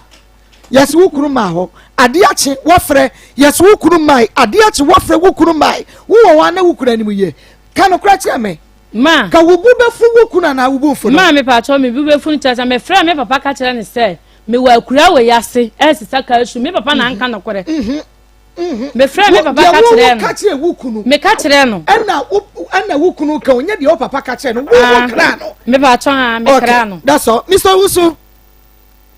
yes wo kuru ma ho ade ache wo frɛ yes wo kuru mai ade ache wo frɛ wo kuru mai wo wa na wo kuru anim ye ka no kra che me ma ka wo bu be fu wo kunu na wo bu fu no ma me pa cho me bu be fu ncha me frɛ me papa ka kire ne se me wa kura we yase sisa ka su me papa na anka no kore me frɛ me papa ka kire no ka kire wo kunu me ka kire no ana wo kunu ka onya de o papa ka kire no wo kra no me ba cho ha me kra no that's all Mr. Owusu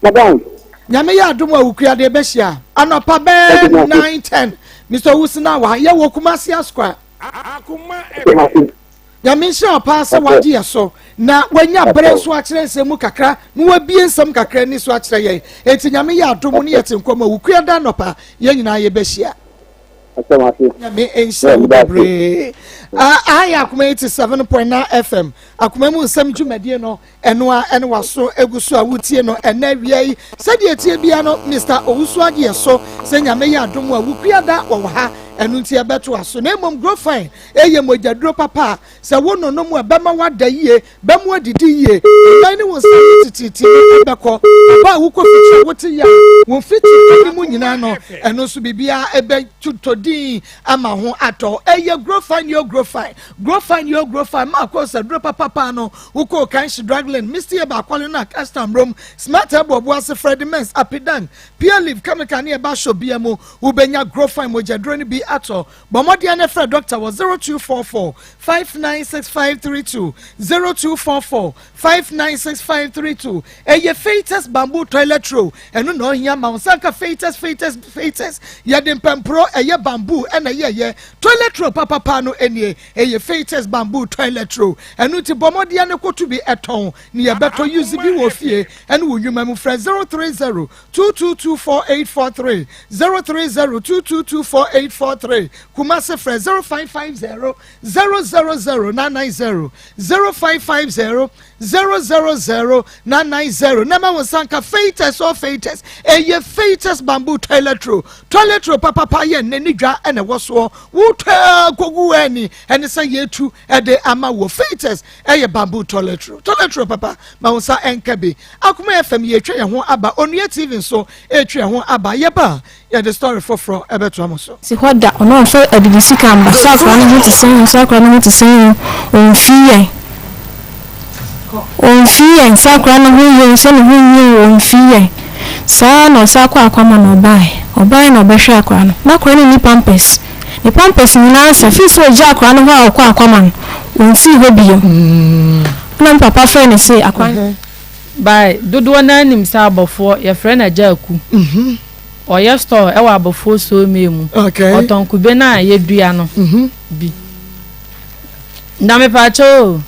madam nyame ya adom a wukua de be hia anopa be 9:10 Mr. Owusu na wa ye wo kuma sia square Akoma nyame hia pa se wagye ya so na wanya bere so akire nsemu kakra no wabie nsem kakra ni so akire ye enti nyame ya adom ne yete nkoma wukua da anopa ye nyina ye be hia nyame ense ubre Akoma 87.9 FM Akoma mu nsem dwumadie no eno a ene waso eguso a wutie no ena wiai sede etie bia no Mr. Owusu agye so se nyame ya adom a wukua da wo ha enu ntia beto aso na emom grow fine eye mojaduro papa se wono no mu abema wada yie bemu adidi yie na ni won sa tititi ebeko ba wo ko fichi wo ti ya wo fichi ni mu nyina no eno so bibia ebe tutodi ama ho ato eye grow fine your grow fine Maa Akos adro papa no wo ko kan shi dragland Mr. Eba kwale na custom room smart abo ase Freddy Mens apidan peer leaf chemical ne ba sho bia mo wo benya grow fine mo jadro ni bi ato bomodi ane Fred doctor was 0244 596532 0244 596532 eye Fetus bamboo toilet roll eno no hia ma sanka Fetus ya dem pempro eye bamboo ena ye toilet roll papa no enie eye Fetus bamboo toilet roll eno ti bomodi ane kotu bi eton ni ye beto use bi wo fie eno wo yuma mu fra 030 2224843 030 2224843 Kumase fra 0550 000 990 0550 000 Nama wasanka Fetus or Fetus eye Fetus bamboo toilet roll papa ye neni dwa ene woso wuta kogu eni ene sa yetu ede ama wo Fetus eye bamboo toilet roll papa ma wonsa enkabe Akoma FM ye twa ye ho aba onua TV so etwa ye ho aba ye ba ye the story for ebeto amoso si hoda ono so edisi kamba sakra no to say on fie sakra no hu se no hu on fie sa no sakwa Akoma no obai no behwe akwa no na kwa ni pampers ni na sa fi so ja akwa no ha Akoma no on si ho biyo na papa friend say akwa by dodo na nim sa abofo ye friend ajaku oye store e wa abofo so memu otonku be na ye dua no bi na me pa cho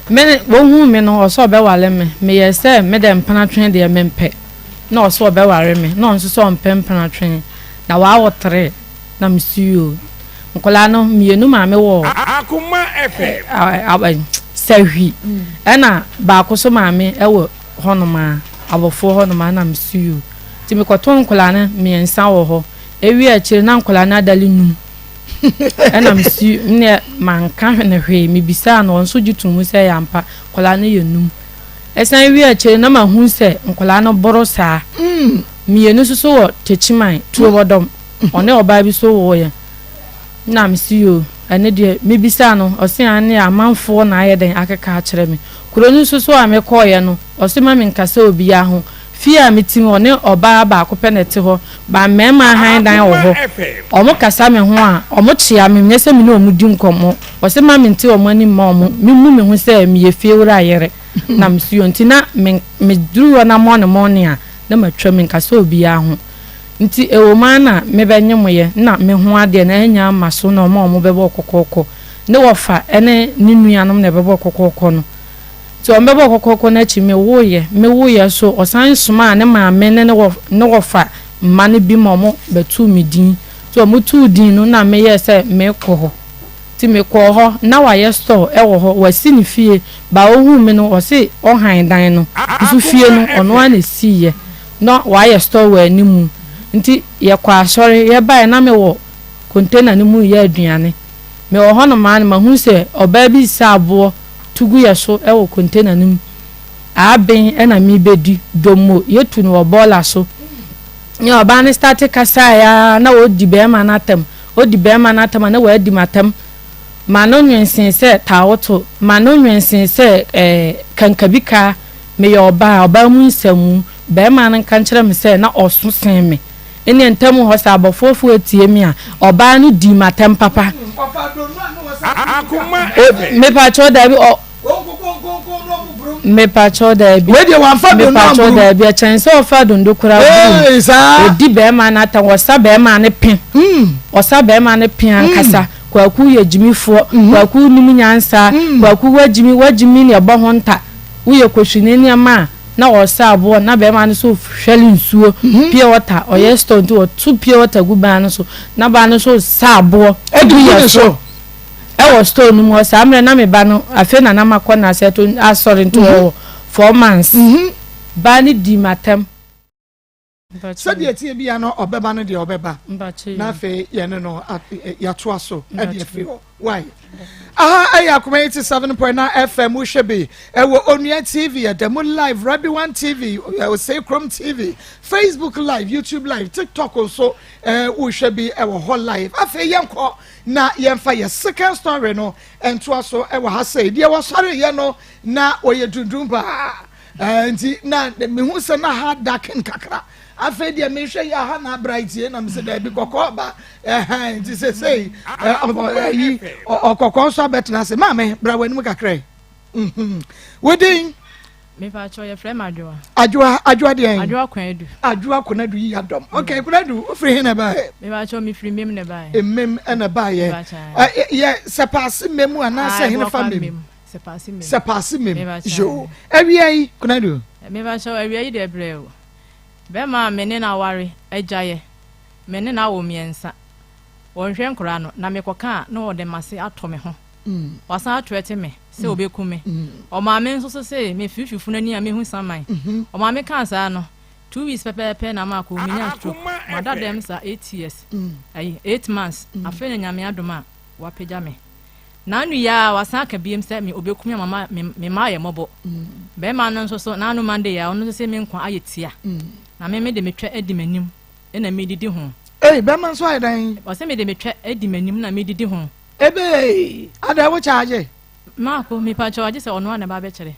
me wo hu me no oso be wale me ye say me dem panatwen de mempe na oso be ware me na onso so mpem panatwen na wa wotre na msuo nkola no mienu ma me wo Akoma FM aban sahwi ena ba ko so ma me e wo honoma abofo honoma na msuo ti me kwaton nkola na miensa wo ho ewi a kire na nkola na dali num ena msuo ne manka hwe na hwe me bisa na onso gitum se yampa nkola na yenum esan ewi a kire na ma hu se nkola na boro saa mienu so wo techiman tuo bodom one oba bi so wo ye na msuo ene de me bisa no osi ane amanfo na ayeden akeka a kire me kuronu so amekoye no osi ma me nkasa obi ya ho fia metim one oba ba akopɛ nete ho ba mema han dan wo ho omo kasa me ho a omo chia me nyese me no omudi nkomo osi ma me nte omo ani ma omo mimu me ho sɛ me ye fie wura ayere na msuo ntina me duru na morning a na matwa me nkasa obi ya ho nti ewoma na me benye moye na me ho ade na anya maso na omo bebo kokoko ne wofa ene ninuanom na bebo kokoko no so mbebo kokoko na chi me woye so osan suma ne maame ne wofa mane bi momo betu midin so mutu din no na me ye se me ko ti me ko ho na wa ye store e wo ho wasi ni fie ba ohu me no o se o han dan no su fie no ono ana siye no wa ye store wa animu nti ye kwa asori ye ba na me wo container ni mu ye aduane me wo ho no ma hu se oba bi sa abo tugu ya so e wo container nim aben e na mi bedi domo yetu no bola so ni oba ni start kasa ya na wo di be ma na tem na wo adi matem ma no nwensin se tawoto ma no nwensin se kankabika me yo oba mu nsamu be ma nan kan kire me se na oso sen me eni entam ho sa abofofo etie mi a oba no di matem papa Akoma me pa cho da bi me pa cho da bi we dey wan fa do pa cho da bi a chance of fa do kura bu odi be ma na ta wosa be ma ne pin osa be ma ne pin ankasa kwaku ye jimifo kwaku nimu nyansa kwaku wajimi ne bo ho nta wo ye kwhwini ne ma na osa abo na be ma ne so hweli nsuo pure water oye stone to two pure water gu ba no so na ba no so sa abo edu ye so e wo stone mu o sa amre na me ba no afi na na makọ na seto asori nto 4 months ba ni di matem said ye tie bia no obeba no de obeba na fe ye no ya to aso e de fe why Akoma 87.9 FM Ushebi ewo Onua TV Demo Live Rabi One TV say Chrome TV Facebook Live YouTube Live TikTok also Ushebi ewo whole live afa yenko na yemfa ye second story no ento aso ewo ha say de wo sori ye no na oye dundun ba nti na me hu se na ha daken kakra afa dia me hwe ya ha na bright ye na me se da bi kokko ba nti say okoko so betna se mame bra wanimu kakra wedin me fa cho ye frame adwa de adwa kwanadu adwa kwanadu yi adom okay kwanadu ofri he na ba me fa cho me free mem na ba mem na ba ye se pass mem ana se he na fa mem se pass mem jo awiai kwanadu me fa cho awiai de breo be ma me ne na ware agyaye me ne na wo miensa wonhwe nkora no na mekoka na wo de mase ato me ho wasan atwete me se obeku me o ma me nso so se me fififu na ni a me hu saman o ma me kan sa no 2 weeks pepe na ma ko minya stroke ma da dem sa 8 years 8 months afa na nyame adoma wa pagya me na anu ya wasan ka biem se me obeku me mama me ma ye mobo be ma no nso so na anu mande ya ono se me nkwa ayetia na me de metwa edi manim na me didi ho be man so adan o se me de metwa edi manim na me didi ho ebe ada wo charge ma ko me pa charge se ono na ba be kire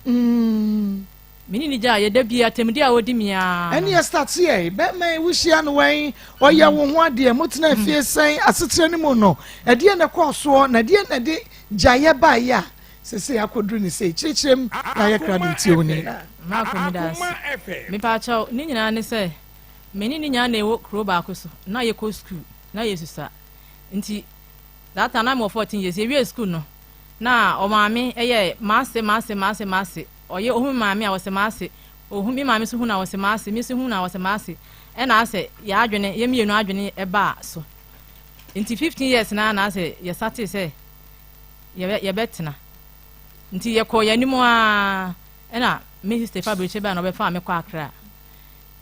mini ni ja ye da bia temdi a wodi mia eni ya start here be man wuhia no wen oya wo ho ade mutena fie sen asetre ni mu no ade na koso na de na de jaye ba ya sese akodru ni se chirechirem na ye krado ti oni ma ko mi das me pa cha ni nyina ne se meni ni nya na ewo kro ba akoso na ye ko school na ye susa nti that time I'm 14 years we school no na o maame eye maase oye ohun maame a wo se maase ohun mi maame so hu na wo se maase mi so hu na wo se maase e na ase ya adwene ye mienu adwene e ba so nti 15 years na ase ye sate se ye betena nti ye ko yanimu a e na me sister Fabrice ba no be fa me kwa akra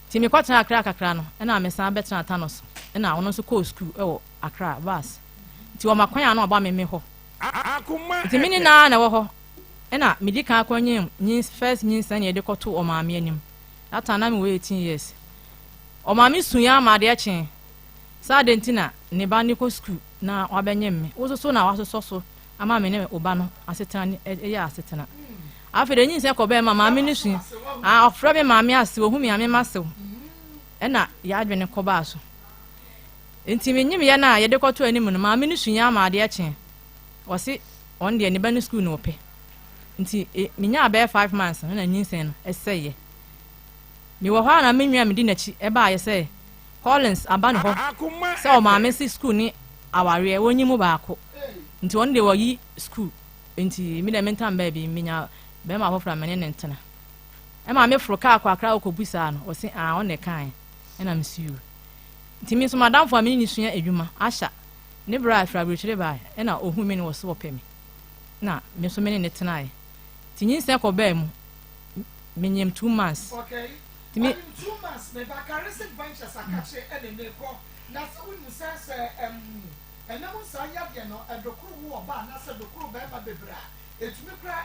ti me kwatena akra kakra no e na me san betena tanos e na wono so ko school e wo akra bas ti wo makwan na oba me ho ti mini na wo ho e na medika akwanye first nyinsa ne de koto o maame anim ata na me 18 years o maame suya ma de achen sa de ntina ne ba ni ko school na obenye me wo so na waso so ama me ne oba no asetana e ya asetana afede nyinsa ko be ma maame ni su ofra me maame ase wo hu me ame masew e na ya adwene ko ba so enti me nyim ya na ye de koto anim no maame ni suya ma de achen wose on de ne ba ni school no ope nti minya be 5 months na nyinsen no eseye mi wo ha na menwa me di nachi e ba ye se Collins aba no ho se o ma me si school ni aware wonyi mu baako nti on de wo yi school nti mi de mentam ba bi minya be ma hofra me ne ntena e ma me fro ka akwa okobusa no o se on ne kan e na msiu nti mi so madam fo me ni sua edwuma asha ne bra afra brechere ba e na ohu me ni wo so opemi na me so me ne tena e tinyin se ko ba mu menyem 2 months okay timi 2 months me ba caresic ventures akache ene me ko na se wonu se ene mo sa ya de no edokuru wo ba na se dokuru ba ba bebra etumi kra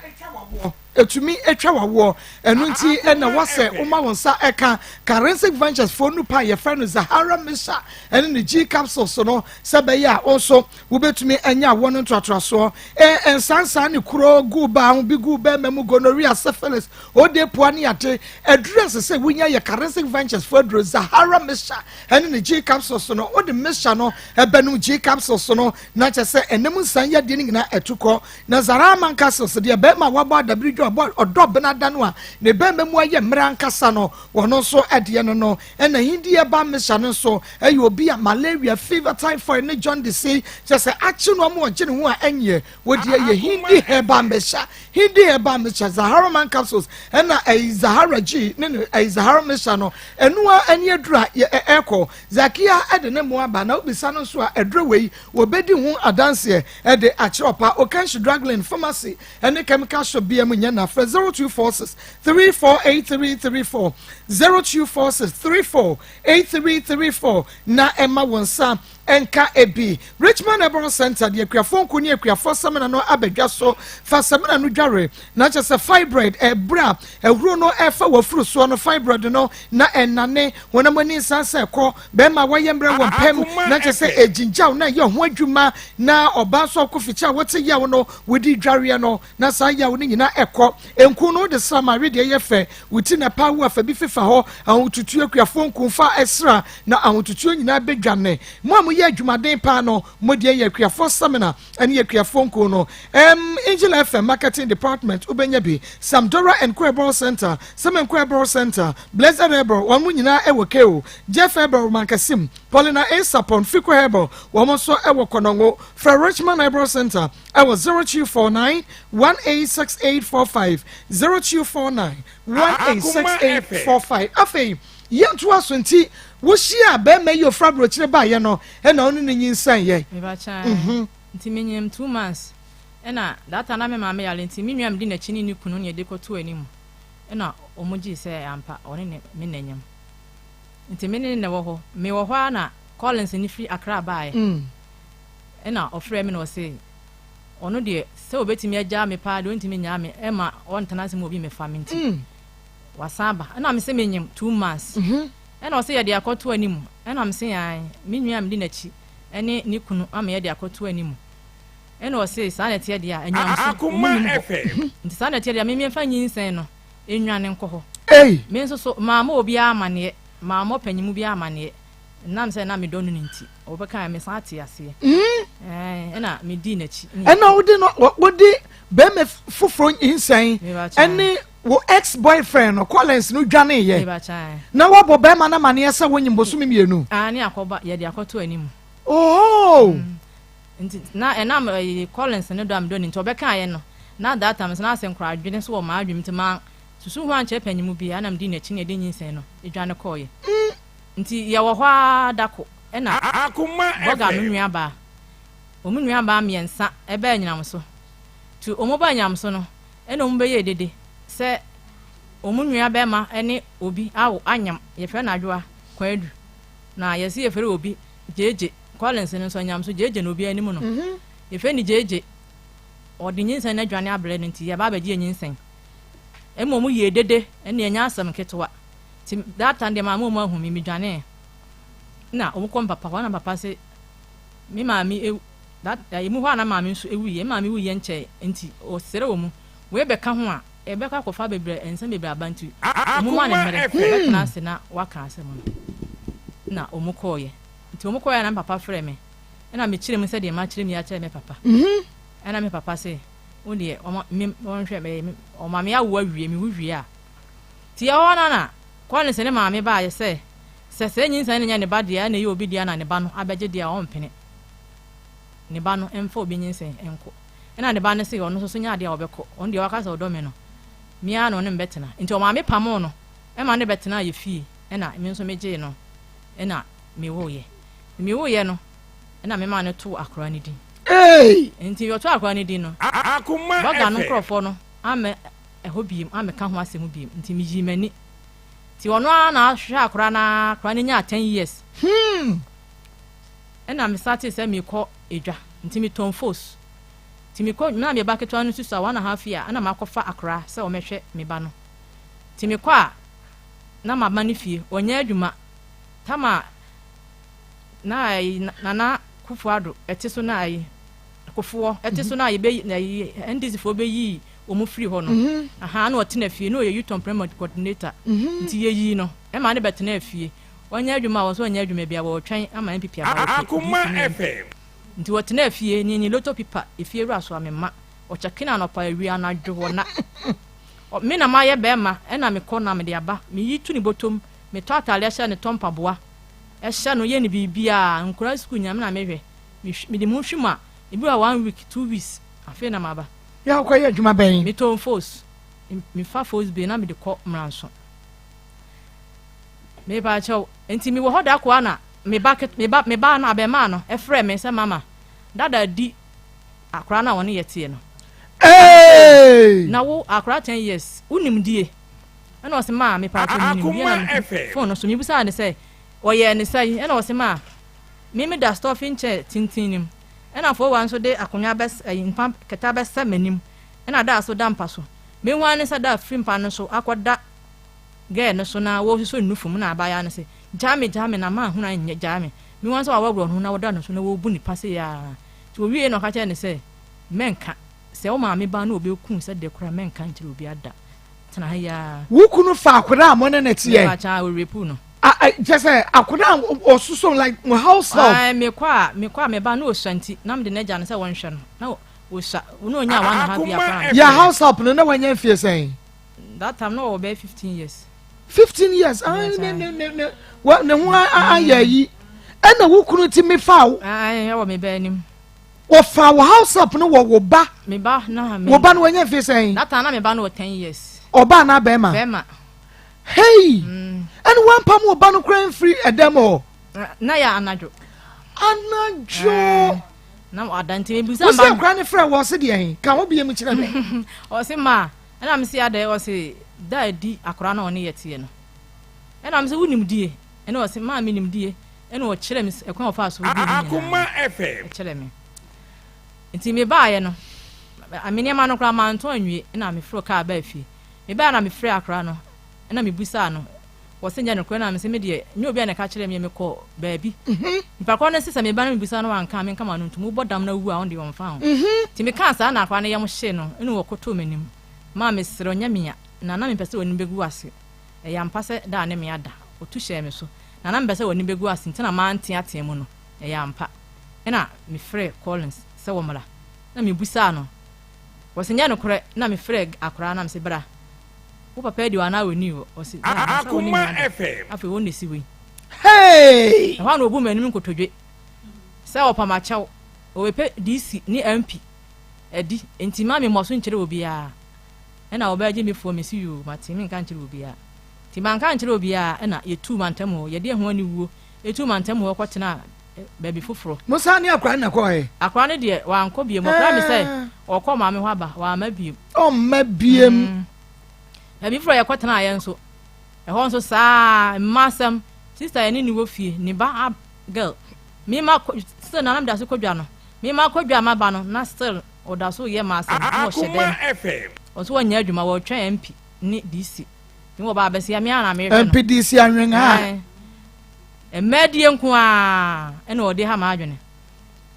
etwa wawo enu nti ena wase uma wonsa eka caresic ventures for nu pa ye friend Zahara Misha ene ne G capsule so no se be ya also wo betumi enya wono ntoatraso ensansa ne kuro gu ba ho bi gu ba memu gonorrhea syphilis o de poani ate address se wunya ye caresic ventures for Zahara Misha ene ne G capsule so no o de Misha no ebenu G capsule so no na che se enemu san ya de ngina etuko na Zahara Castle de be ma waba da bridge odo benada no a ne be memu aye mran kasa no wono so ede no na hindi e ba Misha no so e obi a malaria fever typhoid ne jaundice just achi no mo gye ne ho a enye wodi ye hindi e ba Misha Zahara man capsules na Zahara G ne Zahara Misha no enu a eni adura eko Zakia ede ne mo aba na obisa no so a edura wei obedi ho adanse e de achiropa o kan struggling pharmacy ene chemical shop bia mu nya na fra 0246 348334 0246 348334 na Emma Wonsa enka ebi Richmond Ebron Center de akuafo nko ne akuafo samena no abedwa so fa samena no dware na chese fibroid ebra ehuro no efa wafuru so no fibroid no na enane wonamani sanse ekọ be ma wayembre won pem na chese ejinjaw na ye ho adwuma na oba so akoficha wote ye no wodi dware no na sa ya wo nyina ekọ enku no de sama rede ye fe wuti na pa wo afa bi fefa ho ahotutu akuafo nko fa esra na ahotutu nyina bedwane mo ye adwumaden pa no modie ye akuafo samina ene ye akuafo nko no Angel FM marketing department ubenya bi Samdora and Quebro Center Sam Quebro Center Blessed Rebel wamu nyina ewo keo Jeff Rebel Mankasim Paulina A Sapon Fico Rebel wamo so ewo konongo fra Richmond Rebel Center ewo 0249 186845 0249 186845 afei yentu asonti wohia be me yo frabro kire ba ye no e na onu ni nsan ye me ba cha nti menyem 2 months ena data na me ma me yale nti menwam di na chini ni kunu ne de koto anim ena omoji se ampa one ne me nanyam nti me ne wo ho me wo ho na Collins ni free Accra ba ye ena ofre me no se ono de se obetimi agya me pa de ontimi nya me ema on tanase mo bi me fa me nti wasaba ena me se menyem 2 months ena o se ye de akoto anim ena me se yan menwam di na chi ene ni kunu ama ye de akoto anim ena o se sa na tie de a anyam so Akoma FM nti sa na tie de a me fa nyinsen no enwane nko ho me nso so maama obi amane maama panyimu bi amane nam se na me donu nti obeka me sa ate ase ena me di na chi ena wodi be me foforo insan ene wo ex boyfriend no Collins no dwane ye na wo be ma na mane ese wonyim bosumi mienu ani akoba ye de akoto anim nti na enam Collins ne do am do nti obeka ye no na that time na ase nkra adwene so wo ma adwem nti ma susu ho anche panyimu bi anam di na chi ne de nyinsen no edwane koye nti ye wo hwa dako ena Akoma boga no nua ba omu nua ba miensa ebe anyinam so tu omu ba anyam so no ena omu be ye dede se omu nua be ma ene obi awo anyam ye fe na adwoa kwadu na ye se ye fere obi jeje Collins no so anyam so jeje no obi anim no ye fe ni jeje odi nyinsen na dwane abre no nti ye ba di nyinsen emo mu ye dede ene enya asam ketwa ti that time ma mu ahu mi dwane na omu kom papa wana papa se mi maami that yemu ho na maami nso ewu ye maami wu ye nche nti o sere wo mu we be ka ho a e be ka kofa bebre ensa bebre abantu omu ma ne mere be na se na waka asem no na omu koye nti omu koye na papa frɛ me na me kire mu se de ma kire mi ya kire me papa na me papa se wo de o hwɛ me o maami awu awie mi wu wie a ti ya wana na kwa ne se ne maami ba ye se nyinsan ne nya ne ba dia na ye obi dia na ne ba no abeje dia o mpene ne ba no emfa obi nyinsan enko ena ne ba ne se ono so nya dia obeko on dia waka se odome no mia no ne mbetena nti o maame pamo no e ma ne betena ye fie ena me nso meje no ena me wo ye no ena me ma ne to akora ne din nti yo to akora ne din no Akoma boga no krofo no ame ehobiem ame ka ho asemu biem nti me yi mani ti ono na ahwe akora na akora ne nya 10 years ena me start say me ko edwa nti me ton force ti me ko na me ba ketwa no susa 1.5 year ana makofa akora say o mehwe me ba no ti me ko a na ma manifie onya adwuma tama na kufuado etiso na ayi kufuo etiso na ayi be ndisi fo be yi omu free ho no aha na ote na fie no ye youth employment coordinator nti ye yi no e ma ne betena fie onya adwuma wo so onya adwuma bia wo twen ama MPP aba Akoma FM nti wote na fie ni loto pipa efie ru aso amema o chekina no pa wi anadwo na me na ma ye be ma e na me ko na me de aba me yi tu ni botom me to atale hye ne tompa boa e hye no ye ni bibia nkura school nyam na me hwe me de mu hwima e bi wa 1 week 2 weeks afi na ma ba ya kwa ye adwuma ben me ton force me fa force be na me de ko mranso me ba chaw enti me wo hoda ko na me ba na be ma no e frɛ me se mama dada di akra na woni yete no say na wo akra 10 years unim die na o se ma me pa to unim die na phone no so mi busa ne say oye ne say na o se ma me da stuff in che tintinim na for wan so de akonya bes impam keta bes manim na da so da mpa so me wan ne sa da frimpa no so akoda ge no so na wo so nufum na aba ya ne se jame na ma hu na nya jame me wan so awagro no na wo da no so na wo bu ni pase ya ti wo wie no ka che ne se menka se o ma me ba na obeku se de kura menka ntire obi ada tena ha ya wo kunu fa akoda mo ne netie ba cha wo repu no just say akoda osuso like my house help me kwa me ba na oshanti na me de naja no se won hwe no na wo sha no nya wan ha bia pa ya house help no na wanya fie say that time no be 15 years 15 years ne wa ne ho ayayi ena wo kunu ti me fa wo ya wo me ba nim wo fa wo house help no wo ba me ba na me wo ba no wanya fie say that time na me ba no 10 years oba na be ma hey and one pam wo ba no crane free edemo na ya anajo na adanti me busa ba wo crane free wo se de hen ka wo bie mu kire me o se ma na me se ade o se da di akora na one yete no na me se wunim die na o se ma me nim die na o kire me ekwan ofa so bi ni Akoma FM kire me nti me ba ye no amene ma no kra ma nto anwie na me fro ka ba afie me ba na me frɛ akora no na me busa no wo se nya no kra na me se me de nyo bia na ka kire me kɔ baabi mpa kɔ no se me ba na me busa no wan ka me kama no ntumu bodam na wu a on de won fa ho ti me ka sa na akora no yam hye no ene wo koto manim ma me sero nya mia na me pese woni begu ase ya mpa se da ne me ada otu hye me so na me pese woni begu ase ntina ma antia atemu no ya mpa ena me frɛ Collins se wo mra na me busa no wo se nya no kra na me frɛ akora na me se bra wo papa di wana woni wo o se Akoma FM afi woni si we hey na wana obu manim nkotodwe se wo pa ma chaw o we pe DC ni MP edi enti ma me mo so nkire obi a ena wo ba je me fo me si you mati me nka nkire obi a ti man kan nkire obi a ena ye tu mantam ye de ho ani wuo ye tu mantam wo kwotena baby foforo musa ni akwa na ko he akwa ne de wa anko bie mo kra me say o ko ma me ho aba wa ma biem o ma biem baby foforo ye kwotena aye nso e ho nso saa masam sister ye ni wo fie ni ba girl me ma still na nam da so kodwa no me ma kodwa ma ba no na still o da so ye masam no Akoma FM o so nya adwuma wo twa MP ni DC ni wo ba besia me ana me hwe no MP DC anwen ha emedie nko a ena ode ha ma adwene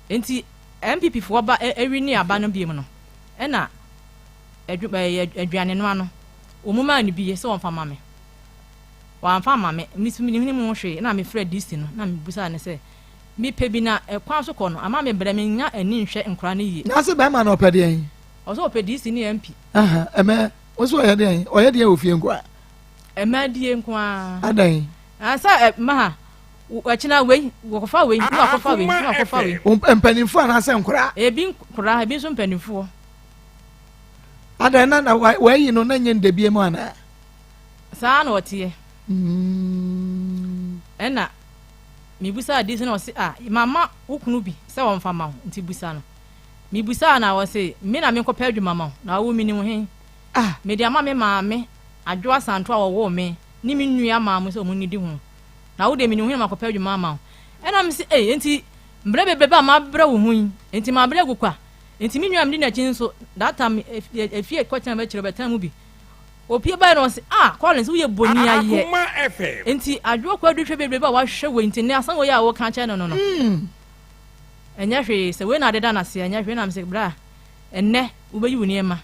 enti MPP fo ba ewi ni aba no biem no ena adwane no ano omuma ni biye se won fa ma me wan fa ma me ni mu hwe na me frɛ DC no na me busa ne se mi pe bi na ekwan so kɔ no ama me brɛ me nya ani nhwɛ nkora ne yie na se ba ma na opede en o so opede DC ni MP eme o so oyede en oyede en ofie nko a emedie nko a adan asa ma wachina wei wokofa wei ni wakofa wei ni wakofa wei empanimfo ana se nkora ebi nkora ebi so mpanimfo adan na wei no na nye ndebie mu ana saa na otie ena mi busa dis na o se mama ukunu bi se won fa ma nti busa no mi busa na o se me na me nkɔ pa adwuma ma na wo mi ni wo hen me dia ma me maame adwo asanto a wo me ni mi nua ma mo se mo ni di ho na wo de mi ni wo hen ma kɔ pa adwuma ma ena me se enti mbre bebe ba ma bra wo hu enti ma bra gukwa enti mi nua mi di na chin so that time efie kwatan ba kire betan mu bi opie ba no se Collins wo ye boni aye Akoma FM enti adwo kwa duhwe bebe ba wa hwe wo enti ne asan wo ya wo kan che no enya hwe se we na deda na se enya hwe na me se bra enne wo be yi woni ema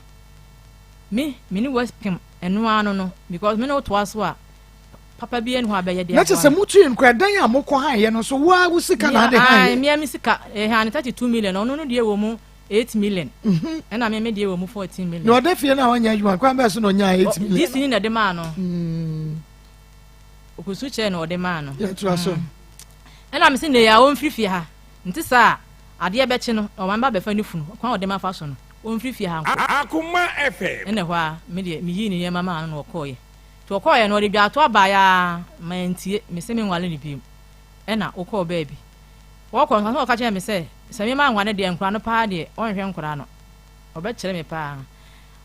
me ni was pim eno ano no because me no to aso a papa bi en ho abaye de na che se mutu en kwa dan ya mokɔ ha ye no so wa wo sika na de ha ye me sika ha 32 million ono no de wo mu 8 million ena me de wo mu 14 million no de fie na wanya adwuma kwa ba so no nya 8 million this ni na de ma no okusu che na o de ma no ya tu aso ena me se ne ya won frifie ha nti sa ade be che no o man ba be fa ni funu kwa o de ma fa so no won frifie ha nko Akoma FM ene ho a me de me yi ni yema ma no okoye to okoye no de dwa to aba ya ma ntie me se me nwale ni biem ena okọ baabi wo ko nso ka che me se me ma nwane de nkura no pa de onhwe nkura no obe kire me pa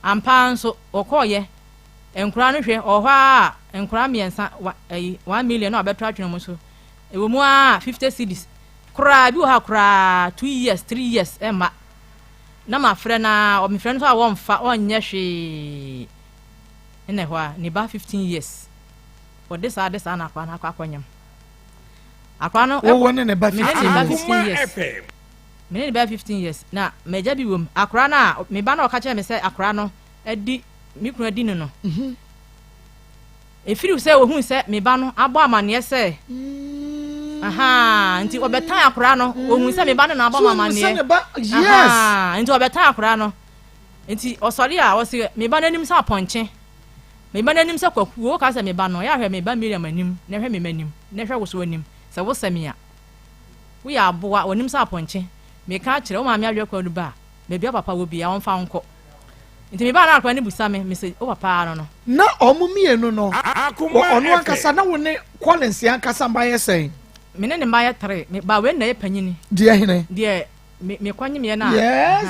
ampa nso okoye enkura no hwe ohwa enkura miensa 1 million na obeto atwene mo so ewo mu a 50 cedis kura bi ha kura 2 years 3 years emma na ma frɛ na o mi frɛ no so a wo mfa onye hwe ene hwa ni ba 15 years for this na akwanyam akwa no wo ne ba 15 years me ne ba 15 years na meja bi wom akra na me ba na o ka kye me say akra no adi mi kunu adi no efiri se wo hu se me ba no abo amane se aha nti obetan akra no wo hu se me ba no na abo amane yes nti obetan akra no nti osori a wo se me ba nanim sa ponche me ba nanim sa kwaku wo ka se me ba no ya hwe me ba Miriam anim na hwe me manim na hwe wo so anim se wo se me a wo ya aboa wonim sa ponche me ka kire wo ma me adwe kwa du ba me bia papa wo bia won fa nko nti me ba na akwa ne busa me se o papa no na omumienu no ono ankasa na woni Collins ankasa mba yesen me ne mba ye 3 me ba we na ye panyini die hene die me kwanye me na yes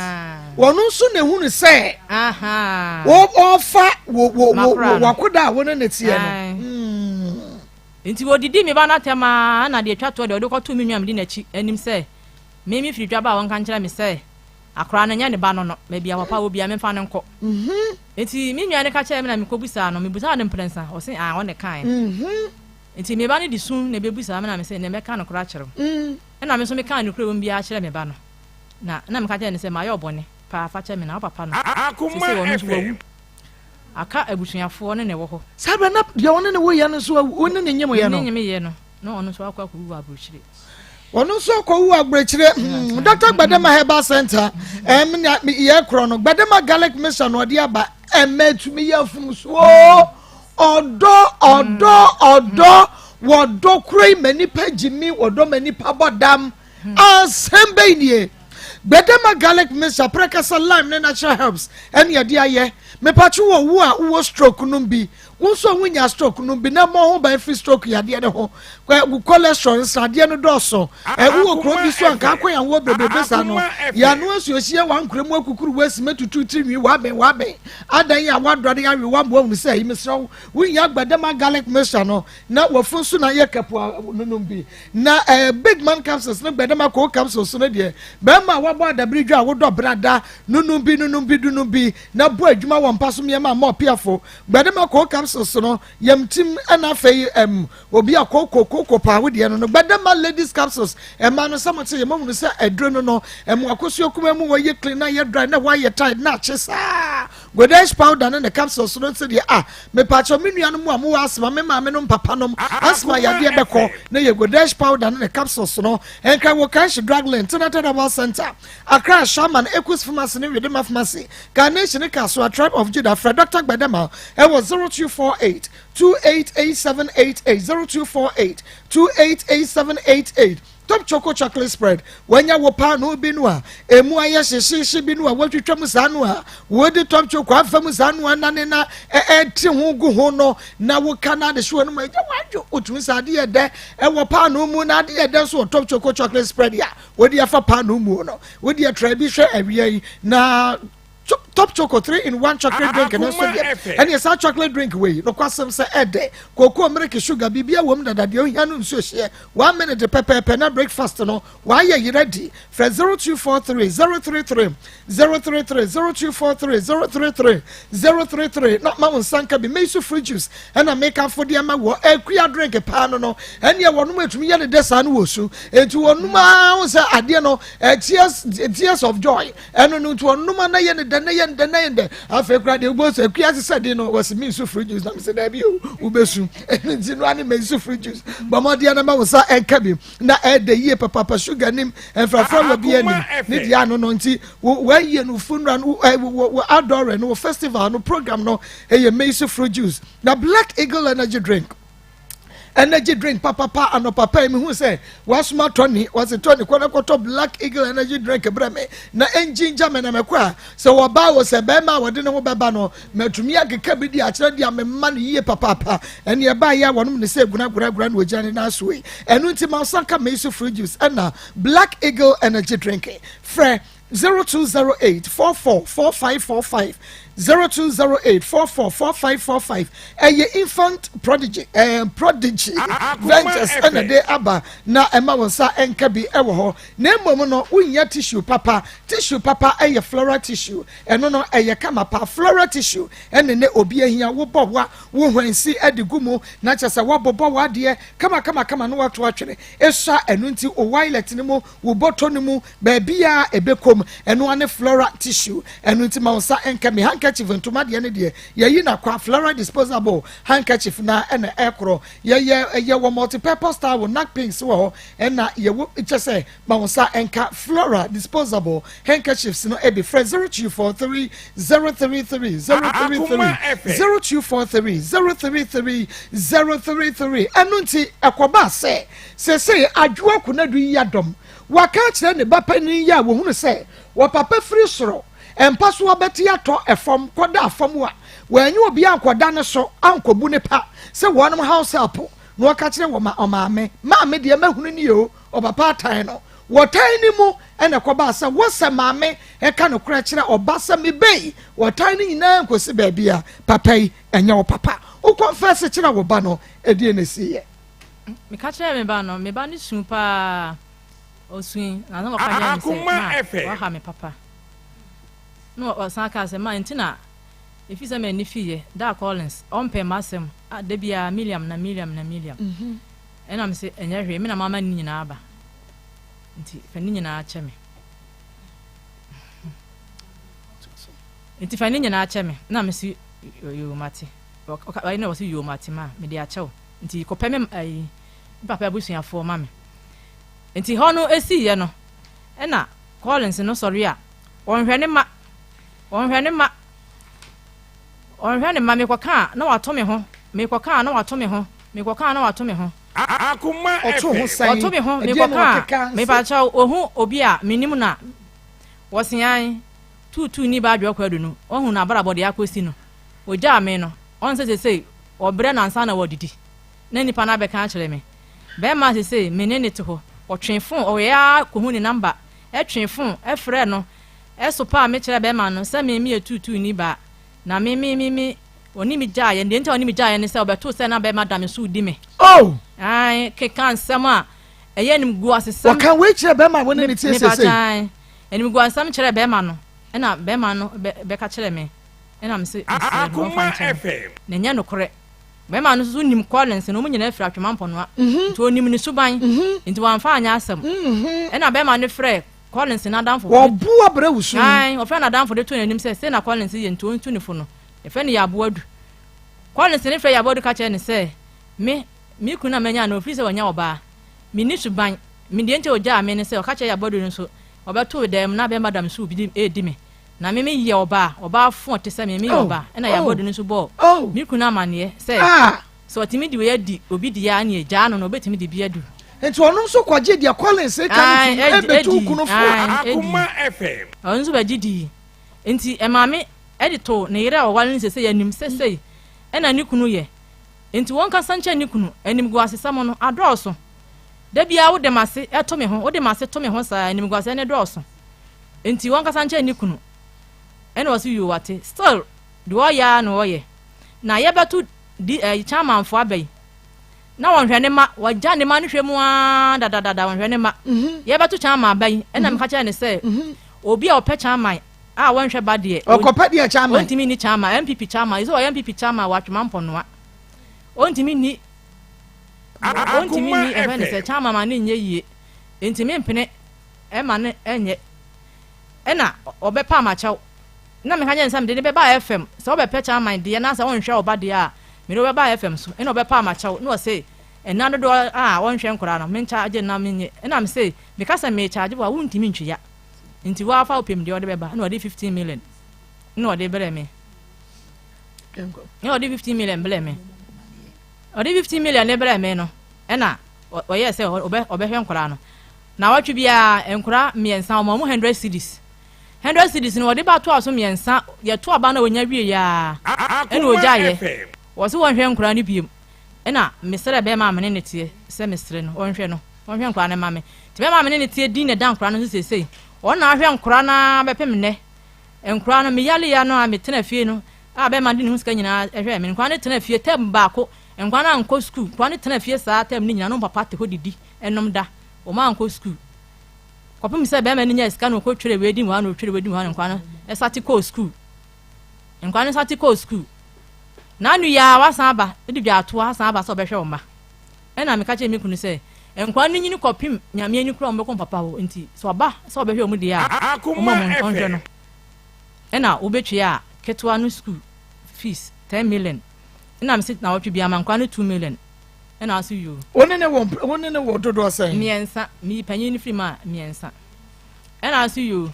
wono nso na hu ne se aha wo ofa wo wakoda wo ne tie no nti wo didi me ba na tema na de twato de o de koto me nwam di na chi anim se me firi dwa ba won kan kira me se akra na nya ne ba no no me bia papa wo bia me fa ne nko nti me nwa ne ka kira me na me kobusa no me busa ne mprensa o se won ne kan nti me ba ne di sun ne be busa me na me se ne me ka no kra kire na me so me kan no kra won bia kire me ba no na me ka kira ne se ma ye obone pa fa kire me na papa no Akoma FM aka abusuafo ne wo ho sabe na de won ne wo ye no so won ne nyem ye no nyem ye no no ono so akwa ku wa brochire wono so ko wu agbrekire Dr. Gbadema Herbal Center ye kro no Gbadema garlic mission no de aba emetumi ye fum so wodo kroi mani pagimi wodo mani pabodam asembe nie Gbadema garlic mission prekasa lime ne natural herbs en ye de aye me pachu wo a wo stroke no bi wonso wunya stroke no bi na mo ho ba free stroke ya de ho cholesterol sade no doso wo kro bi so anka akwa wo bebebe sa no ya no asuohie wan kremu akukuru wasime tutu trinwi wa ben adan ya wadode ya wi wa mo mu say imesro wunya Gbadema garlic mixture no na wofunso na ye kapo no bi na big man capsules no Gbadema ko capsules no de be ma wa bo adabridwa wo do brada nunum bi na bo adwuma wo mpaso me ma mo piafo Gbadema ko capsules no yamtim ana fei obi akoko pa wo de no Gbadema ladies capsules ma no samote ye mamu se edro no mo akosu okuma mu wo ye clean na ye dry na wa ye tight na chesa godash powder na capsules no se de me pacho menua no mu amu asma me ma me no papa no asma ya de beko na ye godash powder na capsules no enka wo cash drug lane Herbal Center Accra Shaman Equus Pharmacy ne Redeemer Pharmacy Carnation Castle Tribe of Judah Fred Dr. Gbadema was 0248 288788 0248 288788 Top choco chocolate spread when ya wo pa no bi no a emu aye hyehyehye bi no a watwitwam sa no a wo di top choco afam sa no na ne na ti ho gu ho no na wo kana de hwe no ma ja wadwo otun sa de de wo pa no mu na de de so top choco chocolate spread ya wo di afa pa no mu no wo di try bi hwe awie na Top Choco 3-in-1 chocolate drink and also and yes, chocolate drink way. No question say ede. Cocoa milk sugar bibia wom da de ohia so share. 1 minute the pepper na breakfast no. Why you ready? Fred 0243 033 033 0243 033 033. Not ma sanka be mesu free juice and I make up for the ama wo akuya drink a pan no. And ya wonu metumi ye de san wo su. Etu wonu ma say ade no tears of joy. And no to wonu ma na ye the afa kra de bo so akuya said no was me so free juice na me say da bi ubesu enti no ani me so free juice but mo dia na ma wo sa enka bi na de ye papa sugar nim enfrafra bi ani ne dia no no nti we ye no funeral no outdoor no festival no program no ye me so free juice na Black Eagle energy drink papa and papa me who say was my Tony was a Tony kwanakoto Black Eagle energy drink breme na engine jam na mekwa so oba wo se be ma wode ne ho beba no matumi akeka bi di a kire di amema no yie papa ene e ba ya wonom ne se guna no ojane na so yi enu nti ma sanka me so free juice na Black Eagle energy drink frɛ 0208 444545 0208444545 infant prodigy ventures and de aba na ema wonsa enka bi ewo ho na mmom no unya tissue papa eye floral tissue eno no eye kama pa floral tissue ene ne obi ahia wo bowa wo hwansi adigumu na chese wo bobo wa de kama no wato atwere esha enu nti o violet ni mu wo boto ni mu ba bia ebekom eno ane floral tissue enu nti ma wonsa enka mi handkerchief ntoma de ne de yeyi na kwa floral disposable handkerchief na ene ekro ye wo multi-purpose towel napkins wo ena ye wo chese ma wonsa enka floral disposable handkerchiefs no e be fresh 0243 033 0243 enu nti ekoba se adwo kunadu yadom waka kire ne bapani ya wo hunu se wo papa free soro empa so obeti ato efom koda afom a wanyu obi ankoda ne so ankobu ne pa se wonom house help no waka kire wo maame de mahunu ni o obapa tan no wotan ni mu ene koba se wo se maame e ka no kura kire obasa me bei wotan ni nyina nkosi ba bia papa yi enye wo papa wo confess kire wo ba no edie ne siye me ka kire me ba no me ba ni sun pa osun na no ka ya ni se wa ha me papa no osaka se ma ntina if you say me ni fiye da Collins on pay masem de bia Milliam na ena me se enye hwe me na mama ni nyina aba nti fa ni nyina ache me nti fa ni nyina ache me na me si yo mate wa ina wasi yo mate ma me de ache nti ko pe me ai papa abusuafo ma me nti hono esi ye no ena Collins no sorry a onhwe ne ma me kwaka na wato me ho Akoma oto ho sai wato me ho me kwaka me pa cha ohu obi a minim na wosian tutu ni ba adwo kwadu no ohu na barabo de akosi no oja me no on se obre na nsa na wodidi na nipa na be kan kire me be ma se menene te ho otwenfon oya kohu ni number etwenfon efre no esopa me kire be ma no se me tutu ni ba na me oni mi jaye ndente oni mi jaye ne se obeto se na be madam so di me oh ai ke kan sama eye nim gu asesam waka we kire be ma woni ne tie sese enim gu asam kire be ma no na be ma no be ka kire me na me se Akoma FM na nya no kore be ma no so nim Collins no mu nyina afira atwemampo no to onim ni suban nti wan fa anya asam na be ma no frɛ Collins na danfo wo bu abra wusu ai o frɛ na danfo de to nanim se na Collins ye nto ni fo no e frɛ ne yaboadu Collins ne frɛ yaboadu ka kire ne se me kuna menya no ofisi wanya oba me ni suban me de nte oja me ne se o ka kire yaboadu no so obeto dem na be madam so bi di me na me ye oba fo te se me ye oba na yaboadu no so bo me kuna mane se so otimi di we di obi di ya na eja no obetimi di bi adu enti onu so kwaje dia Collins e kan ebetu kunu fo Akoma FM onu so ba gidi enti e maame edito ne yere o wale se yanim se ena ni kunu ye enti won ka sanche ni kunu enim gu asesam no adroso da bia wo de mase eto me ho wo de mase to me ho sa enim gu ase ne droso enti won ka sanche ni kunu ena wasi you wate still do ya no ye na ye betu di chairman fo abai na won hwene ma waja ne ma no hwemu a da won hwene ma ye betu chairman abai ena me ka cha ne se obi a ope chairman a won hwe ba de okopa de chairman ontimi ni chairman MPP chairman iso MPP chairman wa twemampo no a ontimi ni even se chairman ma ni nye yie entimi mpene e ma ne enye ena obepa ma chaw na me hanya nsam de ne beba FM so obepa chairman de na sa won hwe oba de a me no beba FM so ena obepa ma chaw no say ena do a won hwe nkora no me ncha age na me nye ena me say me kasa me charge wa wontimi ntwiya nti wa fa opem de ode beba na ode 15 million na ode bere me na ode 15 million bere me ode 15 million ne bere me no ena oye se obe hwe nkora no na watwe bia nkora miensa o mu 100 cedis no ode ba to aso miensa ye to aba na onya wie ya ena ojaye wo se won hwe nkora no biem ena mesere be ma amene ne tie se mesere no won hwe nkora ne ma me ti be ma amene ne tie din ne dan nkora no sesei ona ahwe nkora na bepem ne enkura no me yale ya no a me tena fie no a be ma de ne hu sika nyina ehwe me nkwa ne tena fie tem ba ko enkwa na anko school nkwa ne tena fie saa tem ne nyina no papa te hodidi enom da o ma anko school kopim se be ma ne nya sika no ko twere we di mu ha no twere we di mu ha nkwa no esati ko school nkwa ne sati ko school na nu ya wasan aba e di ato wasan aba so be hwe o ma e na me ka che me kunu se enkwa ne nyini kopim nyame ani kura o me ko papa wo nti so ba so be hwe o mu de a o ma mo nkonhwe no e na obetwe a ketwa no school fees 10 million ina me sit na wotwe bia man kwa no 2 million ina aso yo woni ne wo dodo say miensa mi panyin ni frima miensa ina aso yo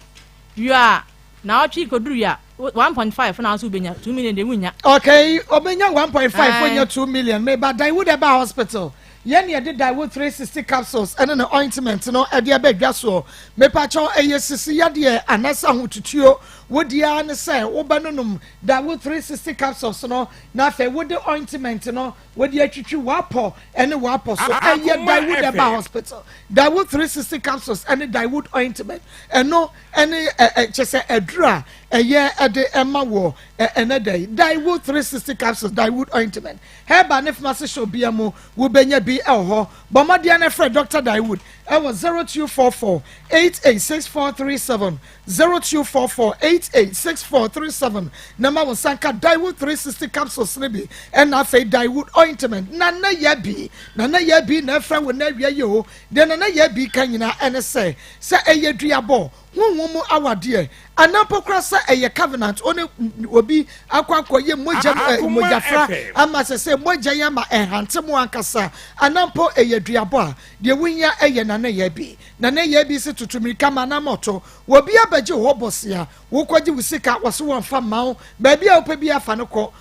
a na wotwe koduru ya 1.5 na aso benya 2 million de munya okay obenya 1.5 onya 2 million me but I would about hospital yen ye did with 360 capsules and an ointment no e de abedwa so me pa cho eyesisi ya de anasa hotutuo wodi ya ne say wo banonum da with 360 capsules no na fe wodi ointment no wodi atwitwi wapo ene wapo so eye Dawood about hospital da with 360 capsules and Dawood ointment eno ene chese edura eye ede ema wo ene day Dawood 360 capsules Dawood ointment heba ne famasi show bia mu wo benya bi elho bomadia na Fred Dr. Dawood I was 0244 886437 0244 886437 Nama was sanka Dawood 360 capsules nibi and na fe Dawood ointment nana yabi na fra wo na wiye yo de nana yabi kanyina ene say eye duabo wonwomu awade anapokra sa eye covenant one obi akwakoye mojafra ama se moja ya ma ehante mu ankasa anampo eye duabo a de winya eye nana yabi se tutumi kama na moto obi abaje ho bosia wo kwaji wusika waso wonfa mawo ba bia opa afa no ko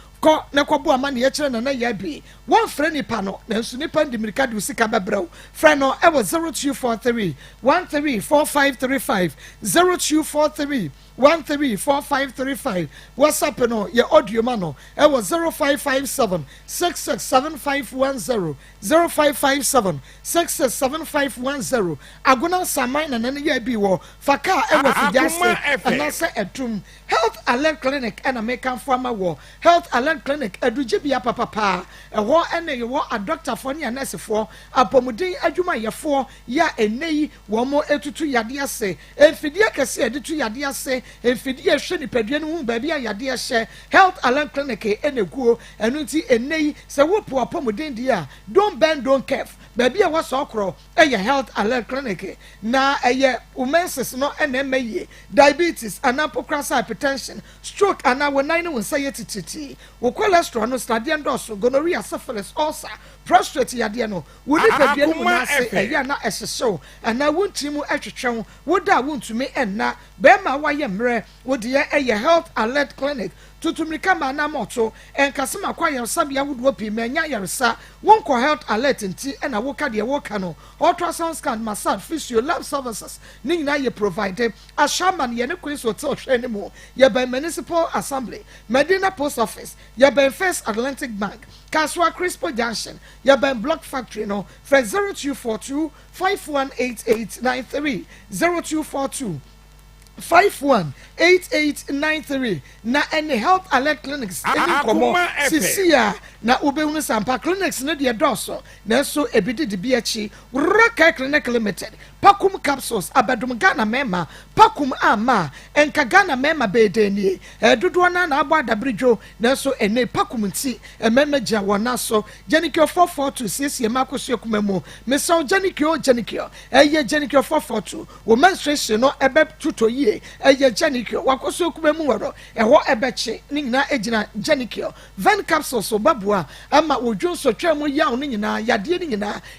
na kwabo amane ye kire na ya bi one friend nipa no na nsu nipa ndimirika de usika bebrɛw friend no e was 0243 134535 0243 134535 WhatsApp no ye audio mano e was 0557 667510 0557 667510 aguna samai na nane ya bi wo faka e was fidiase anase etum health alert clinic and American farmer wo health alert clinic eduje bia papa ewo ene yo a doctor for ne nurse for apomuden adwuma yefo ya enei wo mo etutu yade ase enfidie kese edetu yade ase enfidie hwe ni padua no hu ba bia yade hye health alert clinic eneguo enu nti enei se wo po apomuden dia don't bend don't curve ba bia wo so okro eye health alert clinic na eye umenses no ene meye diabetes anapokrasa hypertension stroke ana wonan no say tititi wo cholesterol no stadium dose gonorrhea syphilis ulcer prostate yade no wo ni padua no na se eye na ehyew ana wontimu atwetwen wo da wontumi enna be ma waye mre wo de eye health alert clinic tutumrika ma na moto enkasema kwa yensabia wudu opi menya yeresa wonko health alert nti na woka de woka no ultrasound scan massage physio lab services ni nyina ye provide ashaman ye ne Queen's Hotel hwene mu ye by municipal assembly Medina post office ye by First Atlantic Bank Kaswa Crispo Junction ye by block factory no for 0242 518893 0242 518893 na any health alert clinics any komo sisia na ubehunu sampa clinics ne de doso na so ebidi de biachi Roka Clinic Limited Pakum capsules abadum Ghana mema Pakum ama enka Ghana mema bedenie dodo na abo adabridwo na so ene Pakum nti ememagia wona so Jenikio 442 sisi makoso kumemu meso Jenikio eye Jenikio 442 wo menstruation no ebe tuto eye Jenikio wakoso kumemu woro eho ebeche ni nyina ejina Jenikio ven capsules obabua ama odwonso twemu yawo ni nyina yade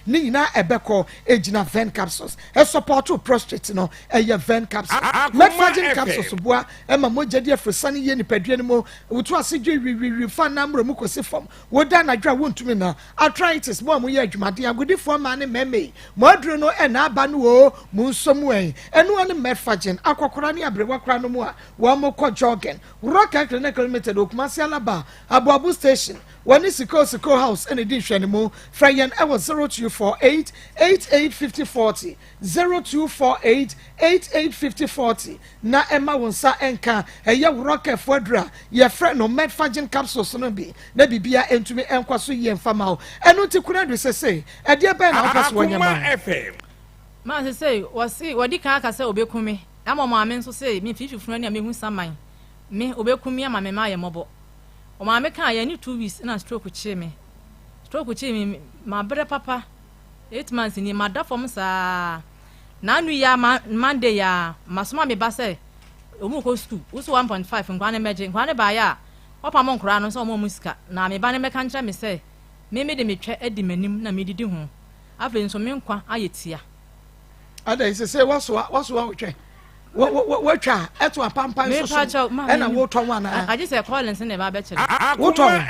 ni nyina ebeko ejina ven capsules e support to prostate no eye ven capsules metformin capsules bua ema mojade afrosane ye nipadua no mo wutu asedwe wi fa namro mu kosi fam woda na dwa wontumi na arthritis mo amu ye adwumade agodifo ma ne meme mo aduro no e na aba no o mu nsomu enu ane metformin akokora ne abrewa kora no mu a wo mo ko jogging Roka Clinic Limited Okumasi Alaba Abuabu Station wani siko house ene di hwene mu fra yen ewo 0248 885040 0248 885040 na ema wonsa enka eye rocket fodra ye fra no medfagin capsules no bi na bibia entumi enkwaso ye mfama o eno ti kuna do sese e de be na okaso wanyama ma sese wadi kan aka se obekumi ama maame nso se me fififunu na me hu saman me obekumi ama me ma ye mobo o maame kan ye ni 2 weeks na stroke chi me ma bre papa 8 months ni ma da fom sa na anu ya Monday ya masoma me ba se omu ko school uso 1.5 nkwane meje nkwane ba ya opa mo nkura no so omo musika na me ba ne meka ntra me se me de me twa edi manim na me didi ho afa nso me nkwa ayetia ada ise say waso wotwe wotwa eto apampan so na wotwa wana aje se Collins ne ba be kire wotwa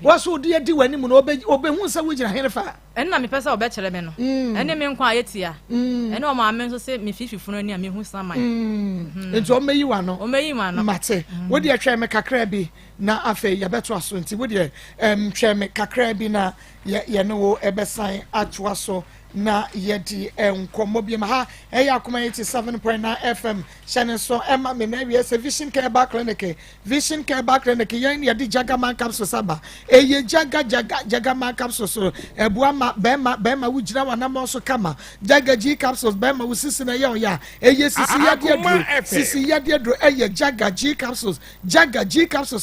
waso de edi wani mu no obehu se wogira herefa enna me pesa obe kire me no ene me nkwa ayetia ene o ma me nso se me fififunu ani a me hu saman ento o meyi wa no mate wo de atwa me kakra bi na afa ya beto aso nti wo de twa me kakra bi na ye no wo ebesan atwa so na yedi enkomo bi ma ha Akoma 87.9 FM channel so emma me na wi Vision Care Bar Clinic yen yedi Jagaman capsule saba eye Jagaman capsule so ebua ma bema wujira wana mo so kama Jaga G capsules bema wusisi na ya eye sisi yedi adro eye Jaga G capsules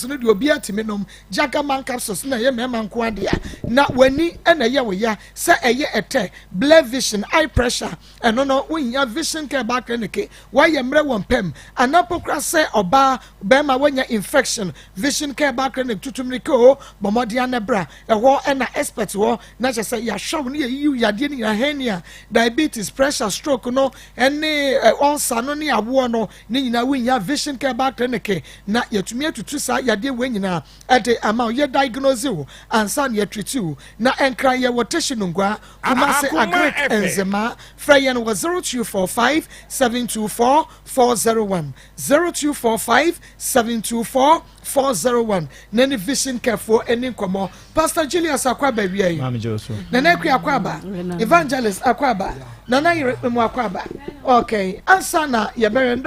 no de obi atiminom Jagaman capsules na ye mema nko ade na wani na ye wo ya se eye ete blood vision eye pressure eno no when ya Vision Care Bar Clinic why ye mre won pem anapokra se oba bema wanya infection Vision Care Bar Clinic tutumriko bomodi anabra eho na expert wo na che se ya show ni you ya de ni hernia diabetes pressure stroke no ene ulcer no ni awo no ni nyina wenya Vision Care Bar Clinic na yetumi atutu sa ya de wenyina ade ama ye diagnose wo ansa na treat you na enkra ye wotation ngwa kuma se agric enzema frayen was 0245 724 401 0245 724 401 nani Vision Care for any komo Pastor Julius Akwaba wiye Mama Joso nana ku Akwaba Evangelist Akwaba nana yire mu Akwaba okay ansa na ye bere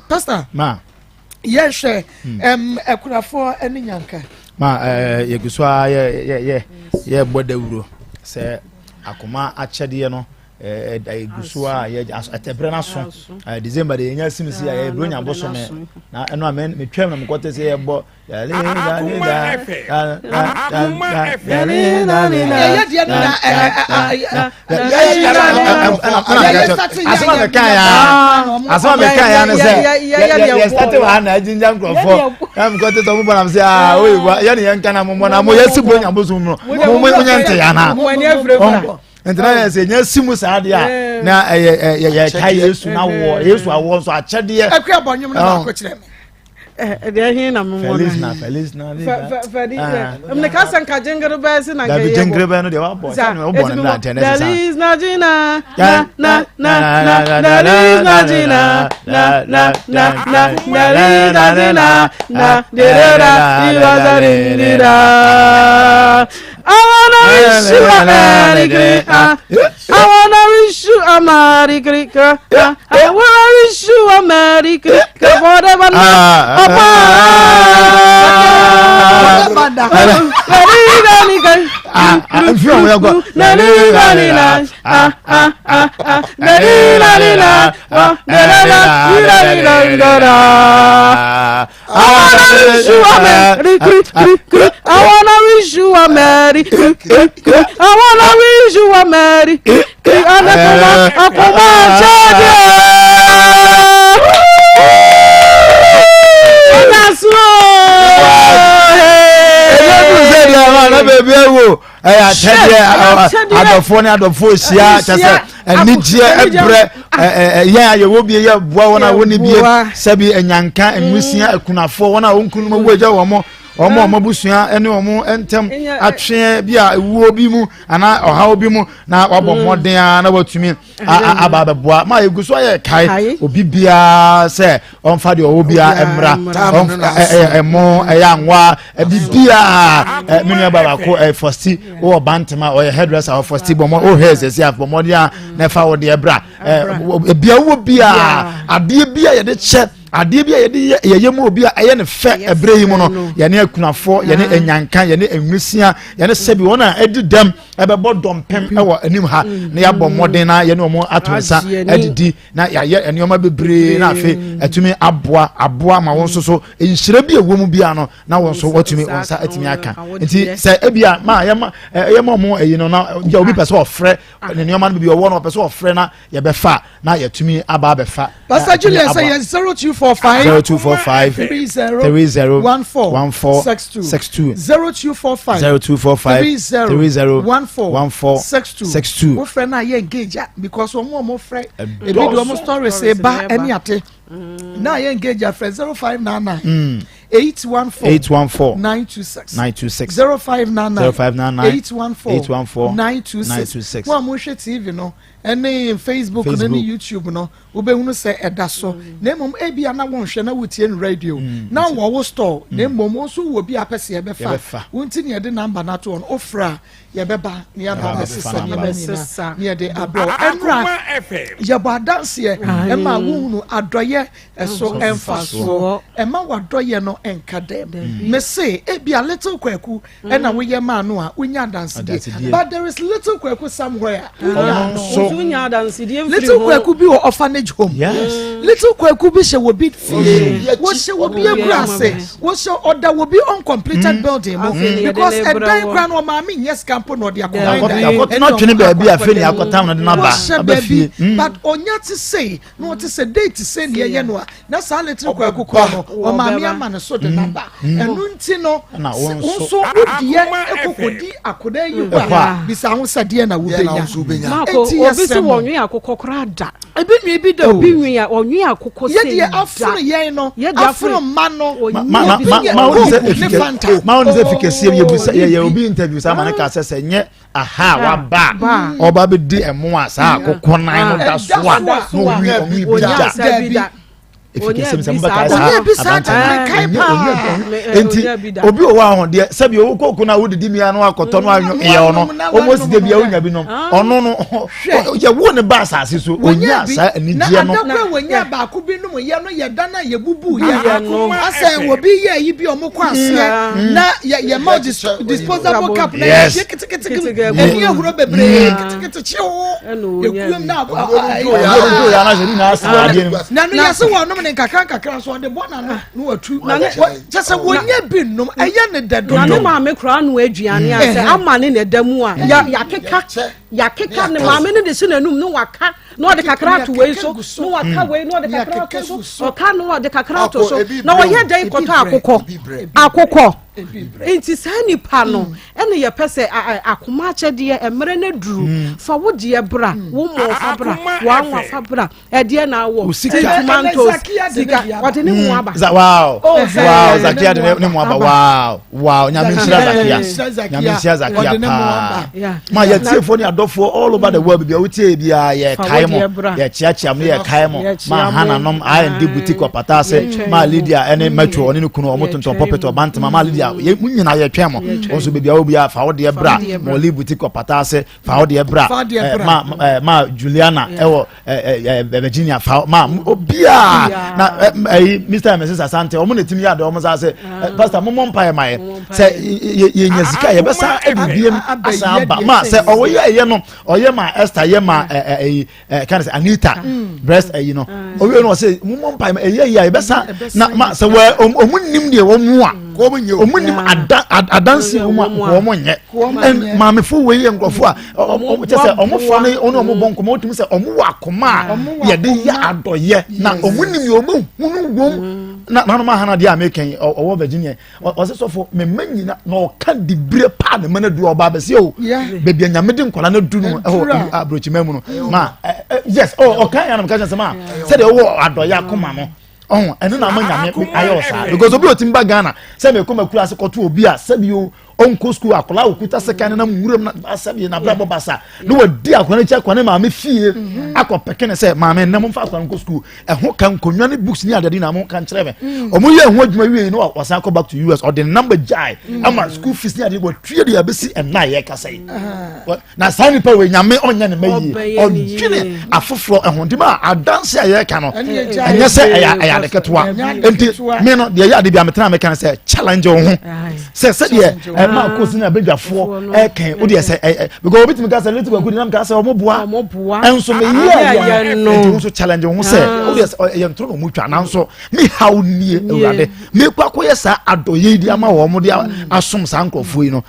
Pastor ma yehwe ekurafo ani nyanka ma yeguswa ye bodawuro se Akoma achede no gusua ye atebre na so December de nya simisi ya bro nya boso me na eno amen me twem na mkote se ye bo asama me kan ya ne se ye start wa na jinja nkrofo na mkote to mo na se we ya ne yan kana mo na mo yesi bro nya boso mo nya nte ya na entra se nya simu saade a na ye kai Yesu na wo Yesu awo so achede ye akwa bonyum na ko kire me de hin na mo Feliz na me ka san ka jengere ba se na ga ye jengere ba no de wa bo se no bo na antene sa Feliz na jina na Feliz na jina na Feliz na jina na de I wanna wish you a Merry Christmas. I wanna wish you a Merry Christmas. I wanna wish you a Merry Christmas. Whatever. I wanna wish you a Merry Christmas. I wanna wish you a Merry Christmas. Akoma adofo sia chase enije ebre ya ye wo bie ye boa wona woni bie sabi enyanka enmusia akunafo wona wonkunu mo waja wo mo omo busua ene omo entem atwe bia ewuo bi mu ana ohawo bi mu na wabɔ mmɔden na watumi aba beboa ma yeguso aye kai obi bia se onfa de owo bia emra emo eyanwa bibia menu baba ko fosti o bantama o hairdresser o fosti bomo o hair sesi afbomo dia na fa wo de ebra bia wo bia ade bia ye de che ade bia ye mu obi a ye ne fe ebre yi mu no ye ne akunafo ye ne enyanka ye ne enwusia ye ne sebi wona edidam ebebo dompem ewo anim ha na ya bɔ mmɔden na ye ne omo atonsa edidi na ya ye enioma bebre na afi atumi aboa ma won so enhyira bi ewo mu bia no na won so watumi onsa atumi aka nti se ebia ma ye ma mo eyi no na ya obi pese ofre ne enioma no bi owo no pese ofre na ye befa na ye tumi aba befa Pastor Julius say 0245 30 14 62 wo friend na ye engage because omo friend e be do omo story say ba any ate na ye engage a friend 0599 814 926 0599 814 926 wa mo hwe TV no any Facebook no any YouTube no wo be hunu say eda so na mom e bia na won hwe na wotie no radio na wo store na mom so wo bi apese ye befa wonti ne de number na to on ofra ye beba ne ya ba sesa ne de abro enra ye ba dance ye e ma wo hunu adoye eso emfaso e ma wadoye no enkadem me say e bia little kwaku e na wo ye ma no a unya dance dey but there is little kwaku somewhere little kwaku bi o orphanage home little kwaku bi she wo bi wo she wo bi agrase wo she order wo bi uncompleted building because a die ground o ma me yes camp no dey akọ not twene ba bia fe ni akotam no de na ba abafie but onya to say no to say date say ne ye no na sa little kwaku ko no o ma me ama no so de na ba enu nti no so odie ekokodi akoda yi ba bisa ho sade na wo benya obi se wonwe akokọ kra da ebi nwe bi da obi nwe ya onwe akokọ se ye afro yen no afro ma no ma on se fikese ye busa ye obi interview sa ma na ka se nye aha wa ba oba be di emo asa akokọ nan no da so a no wi bi da obi o wa ho de sabi o koku na wo didi mia no akoto no anyo ye ono almost de bia onya bi no ono no ye wo ne ba asase so onya asa anigye no na wonya ba ko bi no ye no ye dana ye bubu ye asa wo bi ye yi bi o mo kwa ase na ye ma disposable cup na ye kitikiti eni ehuro bebre kitikiti chiwo ekuem na ya na je ni na asa na no ye se wo no kakra so de bona no watu just wonya binum eye ne dedo na ma me kra no aduane ase amane ne damu a ya keka ne ma me ne de se nanum no waka no de kakra to we so no waka we no de kakra to so o ka no de kakra to so na wo ye dai koto akokọ enti sani pa no ene ye pese akoma chede emre na duru fa wo de bra wo mo fa bra wa nwa fa bra e de na wo tomato sika what ni mu aba wow zakia de ni mu aba wow nyamishira zakia pa ma ye tiefo ni adofo all over the world bia wotie bia ye kaimo ye chiachia mo ye kaimo ma hana nom I&D boutique opatase ma Lydia ene metro oni kunu omotonton puppet obantama ma Lydia ye munyina ye twemo onso bebia obia fa wo de bra mo li boutique opatase fa wo de bra ma Juliana ewo Virginia fa ma obia na Mr. and Mrs. Asante omo netimi ya de omo sa se pastor mo mpa ye maye se ye nyazika ye besa ebibiem asa ba ma se owo ye no oye ma Esther ye ma kind of Anita breast you know owe no say mo mpa ye ye besa na ma se we omunnim de wo mu a omunnim adansi wo mo nye en ma me fu we ye nkrofo a o se omo fo ne ono omo bonko mo tumi se omo wa akoma ye de ya adoye na omunnim ye omo hunu wom na no ma hana de American owo Virginia o se so fo me manyina na o ka dibre pa ne mana du oba be se o bebia nyamede nkola na du no abrochi mamu no ma yes o kan ya na ka se ma se de wo adoye akoma no oh and na manya me ayo sa because obi otimba Ghana say me come akura se koto obi a sabi o onko school akola okuta second na muram na sabi na brabo basa no wadi akona chi akona ma me fie akopeke ne say ma me na mo fa akona onko school ho kan konwa ne books ni adade na mo kan kire me omo ye ho adwuma wie no wasan go back to US or the number jai ama school fees ni adade wo tue de abesi and na ye ka say na sani pa we nyame onya ne mayi o twine afoforo ehonde ma adanse aye ka no enya say aya de ketwa enti me no de ya de bia metena me kan say challenge wo ho say de Maa Akos na bedwafo kan wo de say because obi timi ka say little good nam ka say omoboa enso me ye no so challenge wo say wo de ye ntro no mu twa na nso me how nie awurade me kwakoye sa adoye di ama wo mo de asom sa nkrofo yi no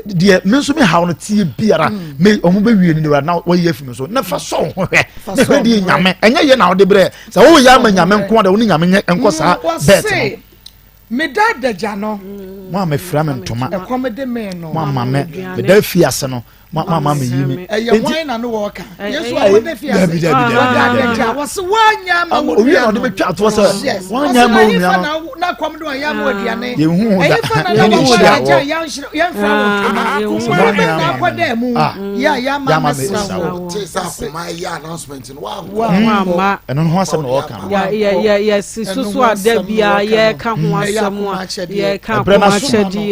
de me nso me how no tie biara me omo be wie ni na wo ye fimi so na fa so ho hwe na de nyame enye ye na wo de bre say wo ya ma nyame nko da wo ni nyame enko sa bet me dada jano mo me fra me ntoma e komede me no mo me da fiase no mama me yimi e ye wan na no wo ka yesu a wo da fiase dada ja wo se wanya ma wo wi no de betwa to so wanya ma wo na kom do ya ma odiane ye hu da e fa na wo ja yan fra wo kuma na kwada mu ya ma mesra wo tesa Akoma ya announcement no wa ma eno ho asem no wo ka ya susu ada bia ye ka ho asem a ye ka Akoma chedi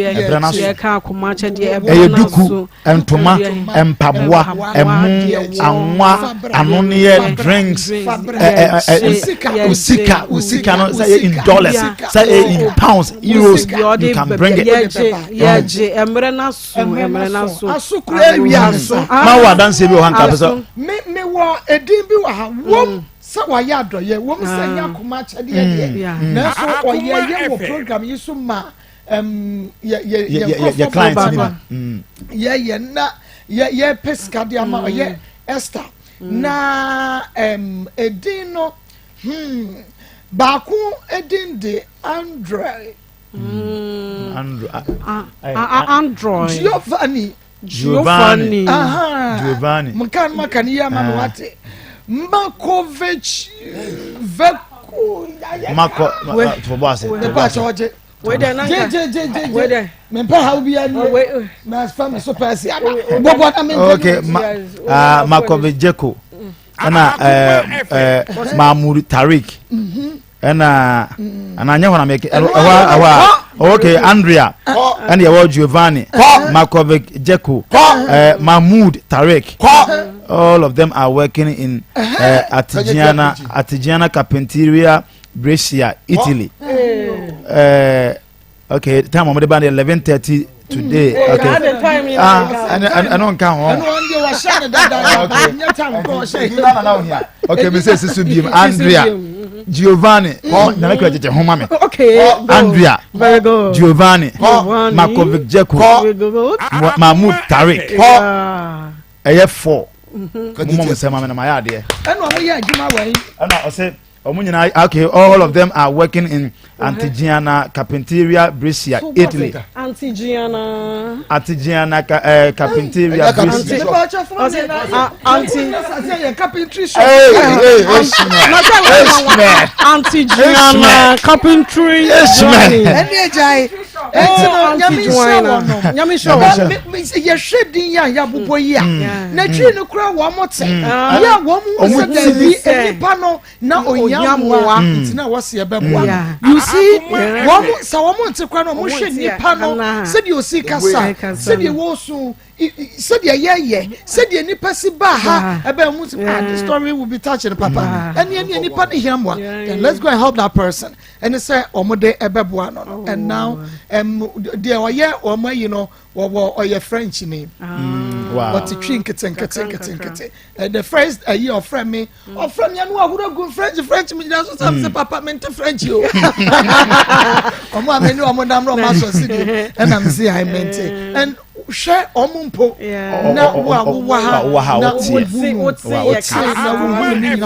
ye ka Akoma chedi e duku entoma empaboa emu anwa anoniye drinks usika no say in dollars say in pounds euros you can bring it ye emre na so asukura wiaso ma wa dance bi o han ka pesa me wo edin bi wa ha wom sa wa ya doye wom sa nya Akoma chede ye na so oye wo program yi so ma ye client ni ye na ye pesca de ama ye Esther na edin no baako edin de Android Giovanni mkan ya mama wate Makovic Veko Mako for boss the boss oje we dey na we dey me pa how bi ani na spam so pass bobo na me okay Makovic Jeko ana Mahmoud Tariq ana anya hona make okay Andrea and your Giovanni Makovic Jeko Mahmoud Tariq all of them are working in Artigiana Carpinteria Brescia Italy okay time on the band 11:30 today okay I don't count okay me say sisu bi Andrea Giovanni na make jeje homa me okay Andrea very good Giovanni Makovic Jeko Mahmoud Tariq eye 4 mo say mama na my ade and o ya adwuma wan and I say okay, all of them are working in Artigiana Carpinteria Brescia, Italy. Artigiana Carpinteria Brescia. Artigiana Carpinteria. Ntina wase ebeboa you see wo sa wo monte kwa no mo hwe nipa no se de osi kasa se de wo so se de ye se de nipa si ba ha ebe mu the story will be touching papa any nipa de hiamwa then let's go and help that person and say omode ebeboa no and now de oye omo yi no wo oye French name wow but to drink it the first year of friend me no ahuro go French me just say papa mente French yo omo ameni omo damro ma so sidi and am say I meant and share omumpo na wa ha na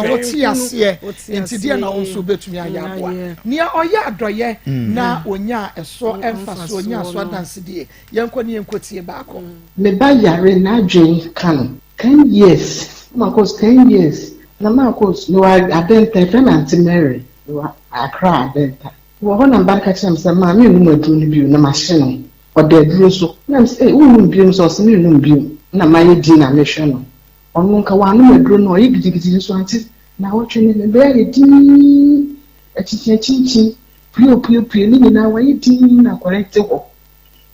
woti ase enti na onso betumi ayaboa nia oya adoye na onya eso emfa so onya so dance die yenko ne yenkotie baako me ba yare na dwen kan 10 years Maa Akos 10 years na Maa Akos no I didn't friend Auntie Mary Accra Delta. Wɔhɔ na mba ka kyerɛ m sɛ maame nnum aduro no bio na mahye no ɔda aduro so na m sɛ wonnum bio sɛ ɔsɛ mennum bio na mayɛ di na mehwɛ no ɔno nka wanom aduro no ɔyɛ gidigidi nso ante na wɔtwe ne bɛyɛ yɛ din akyinkyin pue ne nyinaa wɔyɛ din na akɔrɛ te hɔ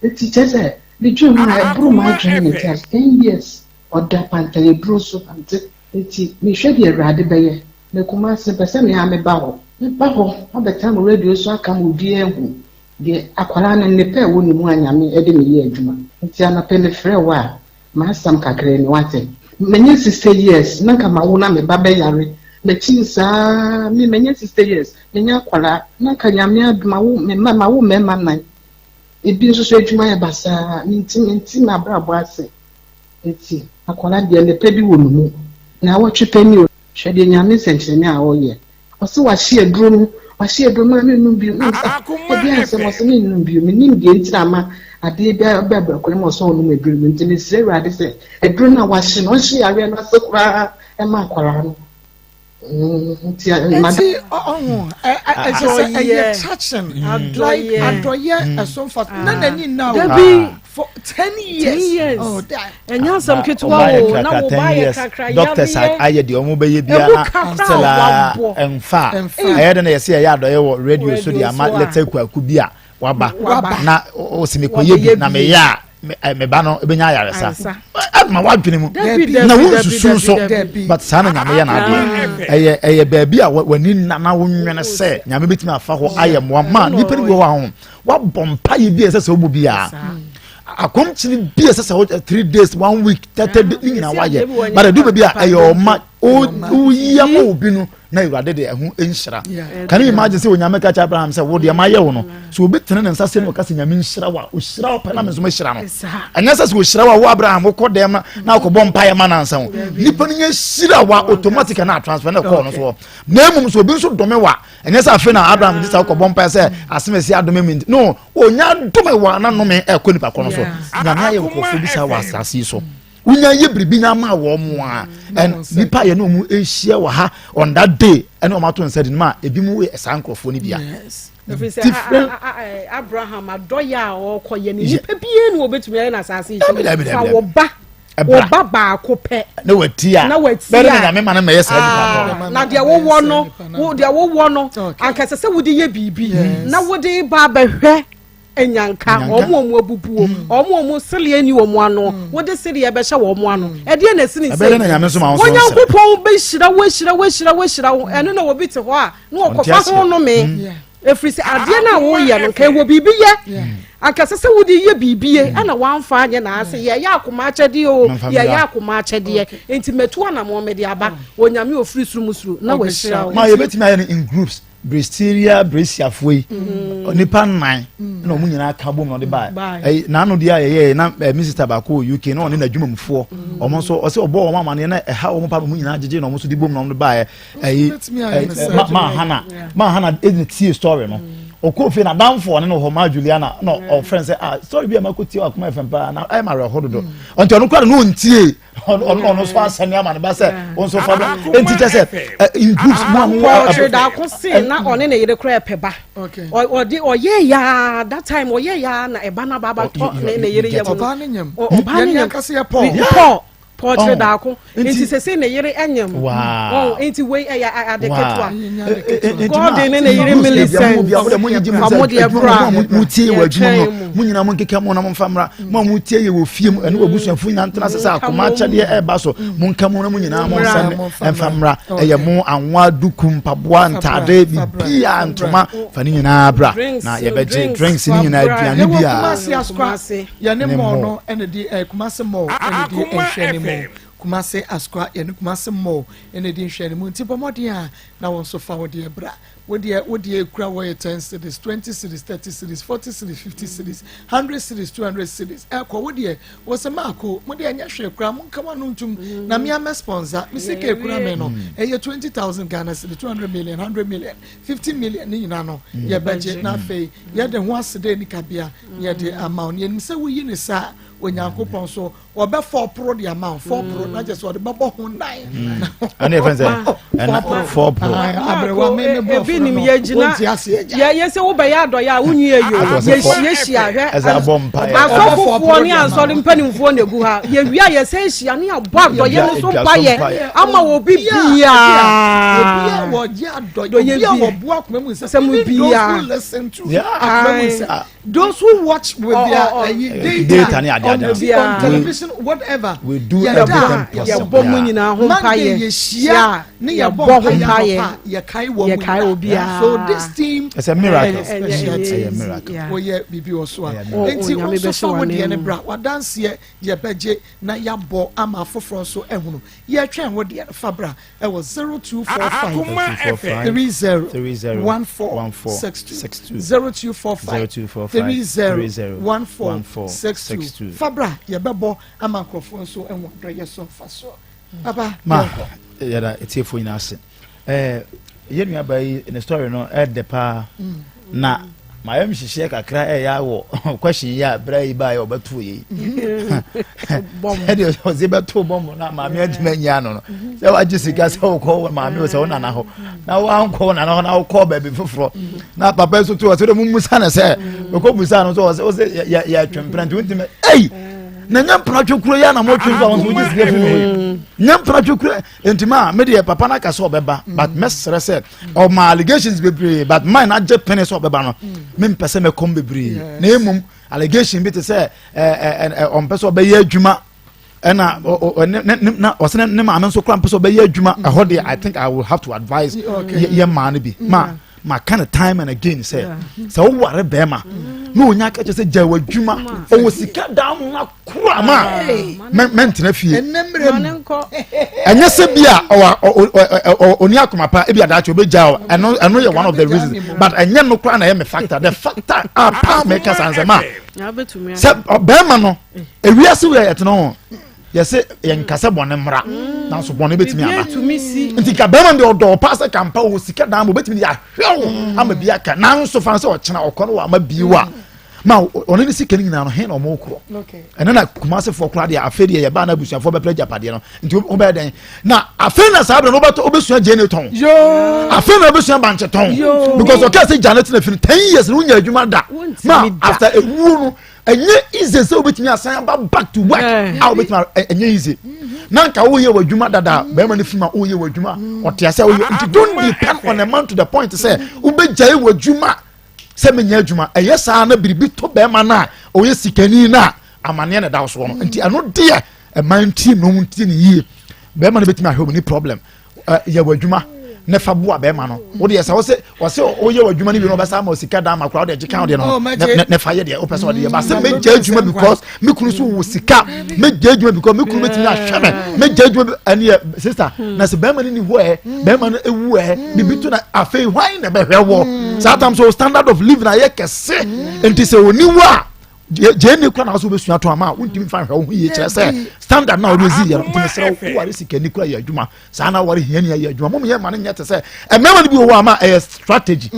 eti kyerɛ sɛ ne dwom a ɛboro ma adwene ne ti 10 years ɔda pantayɛ duro so ante eti mehwɛ deɛ Awurade bɛyɛ na kuma ase pɛ sɛ mea meba hɔ abɛta mo radio so aka mo bi ehu de akwara no ne pɛ wo ne mu anyame e de me yɛ adwuma nti anapɛ ne frɛ wa a ma asam kakra ni wate menye 60 years na nka ma wo na me ba bɛ yare na chi saa me menye 60 years menye akwara na nka nyame aduma wo me ma wo mema nan ebi nso so adwuma yɛ basa minti na brabo ase nti akwara de ne pɛ bi wo no mu na wɔtwe pɛ ni o hwɛ de nyame sɛnkyerɛne a wɔyɛ ɔsɛ wahye aduro mu a mennum bio ebi asɛm ɔsɛ mennum bio menim deɛ nti na ma adeɛ bi bɛbrɛ kwan mu ɔsɛ ɔnom aduro mu nti mesrɛ Awurade sɛ aduro no a wahye no ɔhye areɛ no ase koraa ɛma akwaraa no nti ɔho ɛyɛ touching adɔyɛ ɛsomfa na n'ani na for 10 years. Oh, that. And you some kids wow. Now 10 years. Doctors I the omo be bia still en fa. I had na say ya do radio so dia ma letter kwaku bia waba. Na osimikoye bi na me ya me ba no ebenya yaresa. Ma wadwene mu. Na wo susu so but sana nyame ya na ade. Eye ba bia wani na wonwene se nyame betimi afa ho ayemo ma nipa ni wo wa ho. Wa bompa ye bia se se obo bia. Akomchini bia sasa 3 days 1 week 30 days nyina waye but do bia ayo ma o yiyama obi no na Awurade de ehu enhyira can you imagine say onyame ka cha Abraham say wo de ma ye wo no so obi tene ne nsa se no ka se nyame nhyira wa o hyira wa pa na me so ma hyira no anya sa se o hyira wa wo Abraham ko dem na ko bom pa ye ma na nsa wo nipa no nya hyira wa automatic na transfer na call no so na emum so obi so dome wa anya sa afi na Abraham dis ko bom pa say asemesi adome mi no onya dome wa na no me e ko nipa ko no so nyame aye ko fo bi sa wa asase so unya ye bribi nya ma wo mo a and nipa ye no mu ehia wa ha on that day and o ma to said ma ebi mu we esankrofo ni bia yes Abraham adoya o koye ni nipa bie no obetumi na asase fa wo ba ba ko pe na watia bere na me ma na me yesa nipa na de wo wo no ankase se wodi ye bibi na wodi ba behwe enyanka omo abubuo omo selie ni omo ano wo de selie be hye wo omo ano e de na sini se onyankopon be hyira eno na wo bi te ho a na okofa ho no me efrisi ade na wo ye no kai wo bibi ye akase se wodi ye bibie ana wanfa anye na ase ye ya akoma akyede o ye ya akoma akyede enti metu ana mo me de aba onyame ofri suru musuru na wo hyira ma ye betimi aye in groups Bristeria Bresiafoi nipa 9 na omu nyina aka bom no de ba na no dia ye na minister ba ko UK na one na dwumamfo omo so o se obo o mama ne na eha omo pa mu nyina jeje na omo so di bom no de ba ma hana edit story no okofi na danfo ne no ho ma Juliana no o friend say story bi amakotie Akoma FM pa na ai ma re hododo onto no kwara no ntie ono so asane ama ne ba say on so fa enti te say in groups mo da ko sin na one ne yire kra peba o ye ya that time o ye ya na eba na baba to ne yire ye oba ne nyam kase ya portrait da ko enti se ne yire enyam enti we adeketwa god ne yire Millicent amode ebra mutie wadwuma mu nyina mo nkeka mo na mo famra mo mutie ye wo fiem ene obusuafo nyina ntena sese Akoma akyade e ba so mo nka mo na mo nyina mo nsan famra eye mo anwa dukum paboa ntade bibia ntoma fani nyina bra na ye beje drinks ni nyina aduane bia ya ne mo no ene di Kumase mo ene di enhwene Kumase askwa ye ne Kumase mo ene di enhwene mu nti bomodi a na won so fa wodi ebra wodi ekura wo 10 cities 20 cities 30 cities 40 cities 50 cities 100 cities 200 cities ekwa wodi wo se Maako mo de anya hwe ekura mo nkama no ntum na me am sponsor me se ke ekura me no eye 20,000 Ghana cedis 200 million 100 million 50 million ni nyina no ye budget na fe ye de ho asede ni kabia ye de amount ye se wo yi ni sa onyankopon so obe 4 pro the amount 4 pro na just what babo ho nine and even say and 4 pro abrewa me ebi nim ye gina ye se wo be ya do ya wunyi eyo ye hia hwe as a bomb asofo ni ansori mpanimfo na egu ha ye wi ye se hia ne abo ado ye no so pa ye ama wo bibia wo je ado ye bia wo bo akoma mu se bia listen to those who watch with their data on television whatever we do everything possible ya bomu nyina ho pa ye hia ne ya bo pa ye kai wo bia so this team it's a miracle it's a miracle wo ye bibi oso a enti so wo de ne bra wa dance ye beje na ya bo ama foforo so ehunu ye twen wo de fabra e was 0245 30 1462 0245 fabra ye bebo ama nkrofo so enwo dreye so faso baba ma yada etiefo ina ase ye nua bai in the story no the pa na ma yam hihye kakra ya wo question ya bra yi ba ya obeto yi bom e o ze beto bom na ma me adima nya no se wa jisika se wo ko ma me se wo na ho na wa nko na ho na wo ko ba bi foforo na papa so to wo se mu musa na se ko musa no so se ya twempra nti wonti me ei na nyampra twekuro ya na mo twemfa won so jisika fi nyampra twekuro entima me de papa na ka so obeba but mesre said all my allegations be brave but mine na je penny so obeba no me mpese me kom be brave na emum allegation be to say on person obeya adwuma na na osene ne ma so kra person obeya adwuma ho de I think I will have to advise ye man be ma kind of time and again say so ware be ma no onya ka say jawa adwuma o sika down na kura ma mentina fie enya se bia oni akoma pa e bia da che obeja eno ye one of the reasons but enya no kura na ye me factor the factor pa make us answer ma se be ma no ewiase we yet no yese yenkase bone mra na so bone betimi ama nti ka be ma de odo pass campa o sika dan mo betimi ya hwew ama bia ka na so fan se o chena okono wa ma biwa ma oni sika ni na no he no mo kro ena na kumase for kra de afede ye ba na busuan for be pleja pade no nti o be den na afede na sabre no beto obesuan jene ton yo afede na obesuan banche ton because o ka say Janet na fin 10 years no nya adwuma da ma after a wu no enye easy say obetimi asan back to work how obetimi enye easy nanka wo ye wadwuma dada be ma ne fima wo ye wadwuma o te ase wo nti don't depend on a man to the point say ubejai wadwuma se menya adwuma eyesa na biribi to be ma na o ye sikani na amane na da so no nti ano de e man team no nti ne yie be ma ne betimi ahwe ni problem ye wadwuma ne fa bo be ma no wo de yesa wo se o ye wadwuma ni bi no be sa ma sika da ma crowd de account de no ne fa ye de o person de ba se meja adwuma because me kunu so wo sika meja adwuma because me kunu betimi ahwe meja adwuma ani sister na se be ma ni ho be ma no ewu bibi to na afei hwan na be hwe wo sometimes so standard of living na ye kese enti se oni wa jeni kwa na so be sua to ama wontimi fa hwe wo ye kire se standard na o do zi ye ntimi se wo ware sika ni kwa ye adwuma sa na ware hia ni ye adwuma mo ye ma ne nyete se emema ni bi wo ama strategy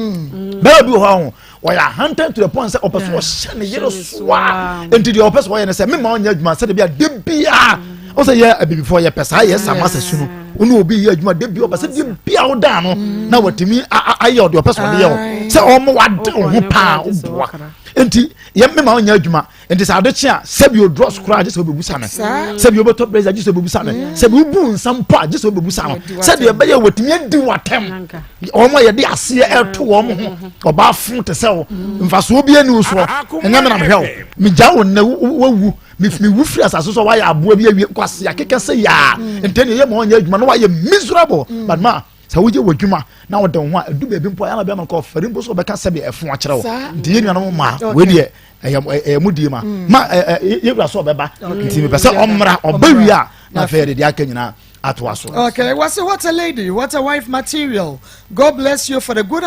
be bi wo ho ya hunter to the point say opeso wo hye ne yero swa enti de opeso wo ye ne se me ma onya adwuma se de bia o say ye before ye pesa ye sama se sunu onu obi ye adwuma de bia opeso de bia wo da no na watimi aye o de opeso de ye wo se o mo wade ho pa oboa enti ye me ma onya adwuma enti sa ade a sebi o draw scratch just obebusa ne sebi obeto blazer just obebusa ne sebi ubu nsam pa just obebusa no se de be ye watimi adi watem o mo ye de ase eto wo mo ho oba fun te se wo mfaso obi ani so enya me na hwe me ja wo na wawu me wu free asaso so wa ya aboa bi awie kwase akeke se ya enti ne ye ma onya adwuma no wa ye miserable but ma sa woje wadwuma na wo den ho adu be bi mpo ya na be ma ko fari mpo so be ka se be efo akere wo nti ye nuano ma we de mudie ma ye bra so beba nti me pese omra obawia na fere de aka nyina atwaso. Okay, what a lady, what a wife material. God bless you for the good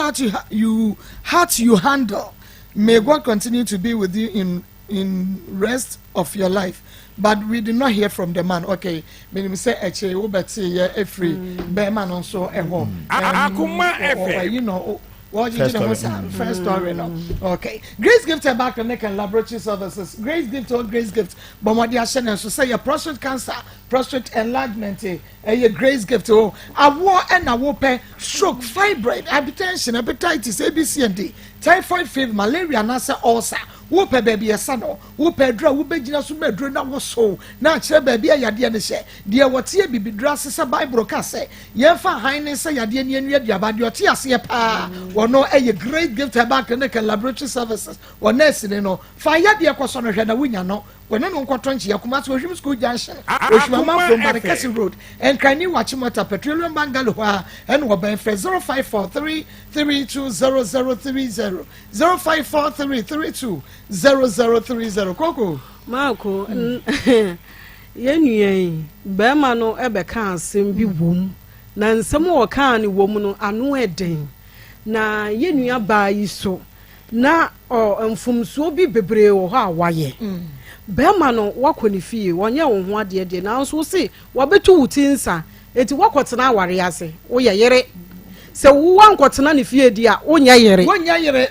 heart you handle. May God continue to be with you in rest of your life. But we did not hear from the man. Okay, me say actually we bet say every bear man also at home. Akoma FM. You know What you do first story no. Okay. Grace Gift back to Nick and Laboratory Services. Grace Gift or Grace Gift. But what they are saying so say your prostate cancer, prostate enlargement, your Grace Gift oh a war and a whoop stroke, fibroid, hypertension, hepatitis, ABC and D, typhoid fever, malaria, nasa ulcer. Whoop a baby a son, whoop a draw, whoop a genius, whoop a draw, was so. Now, chair baby, I dear the share. Dear, what's here be dresses a Bible case. Yefa highness, I dear near about your tears, ye pa. Or no, a great gift back and laboratory services. Or nursing, no. Fire dear question of the winner, no. When I'm on Quatronchi, Akoma to School Junction, which my mouth from Baracassi Road, and can you watch him at a petroleum bungalow and what by 0543 320030 0543 0030 Coco Marco Yen Bema no ebe kan asem bi wom na nsem wo kan ni wom no anu eden na yenua ba yi so na mfumsuo bi bebre wo ha waye Bema no wakoni fie wonye wo ho ade de na nso se wabetu wutinsa eti wakotena aware ase wo ye yere se wo ankotena ne fie di a wonya yere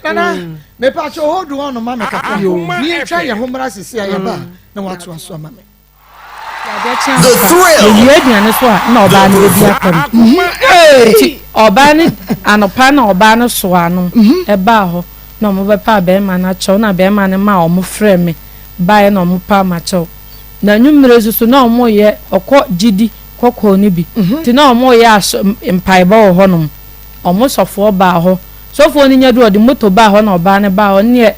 nana me pa cho hold on no mama kaka yo ni twa ye homra sisi ayaba na watu aso mama the thrill ye aduane so a na oba na ebi akam oba ni anopa na oba no so ano e ba ho na mo be pa be ma na cho na be ma ne ma o mo frɛ me ba na mo pa ma cho na nwumre susu na o mo ye okọ gidi kokọ ni bi ti na o mo ye empaiba ho honom omo sofo ba ho sofo ni nyadu odi moto ba ho na oba ne ba ho ne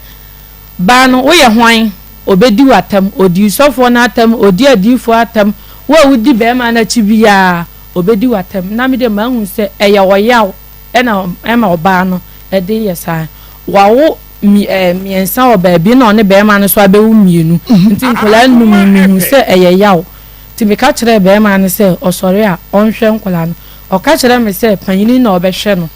ba no wo ye hwan obedi watam odi sofo na atam odi adifo atam wo wudi be ma na chibia obedi watam na me de ma hu se eye woyaw e na ema oba no e de yesa wawo miensa oba bi na one be ma no so abewu mienu nti nkola nnu mi se eye yaw ti me ka kire be ma no se osore a onhwe nkola no oka kire me se panyini na obehwe no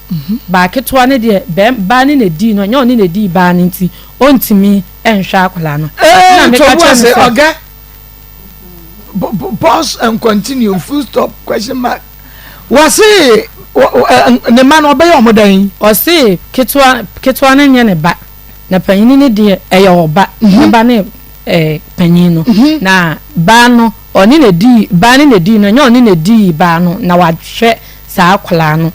ba ketwa ne de ba ni na di no nya oni na di ba ni nti ontimi enhwe akola no na me ka kire se oga pause and continue full stop question mark was it ne man obey omodan o se ketwa ne nye ne ba na panyini ne de eye oba ne ba ne panyino na ba no oni na di ba ni na di no nya oni na di ba no na wahwe sa akola no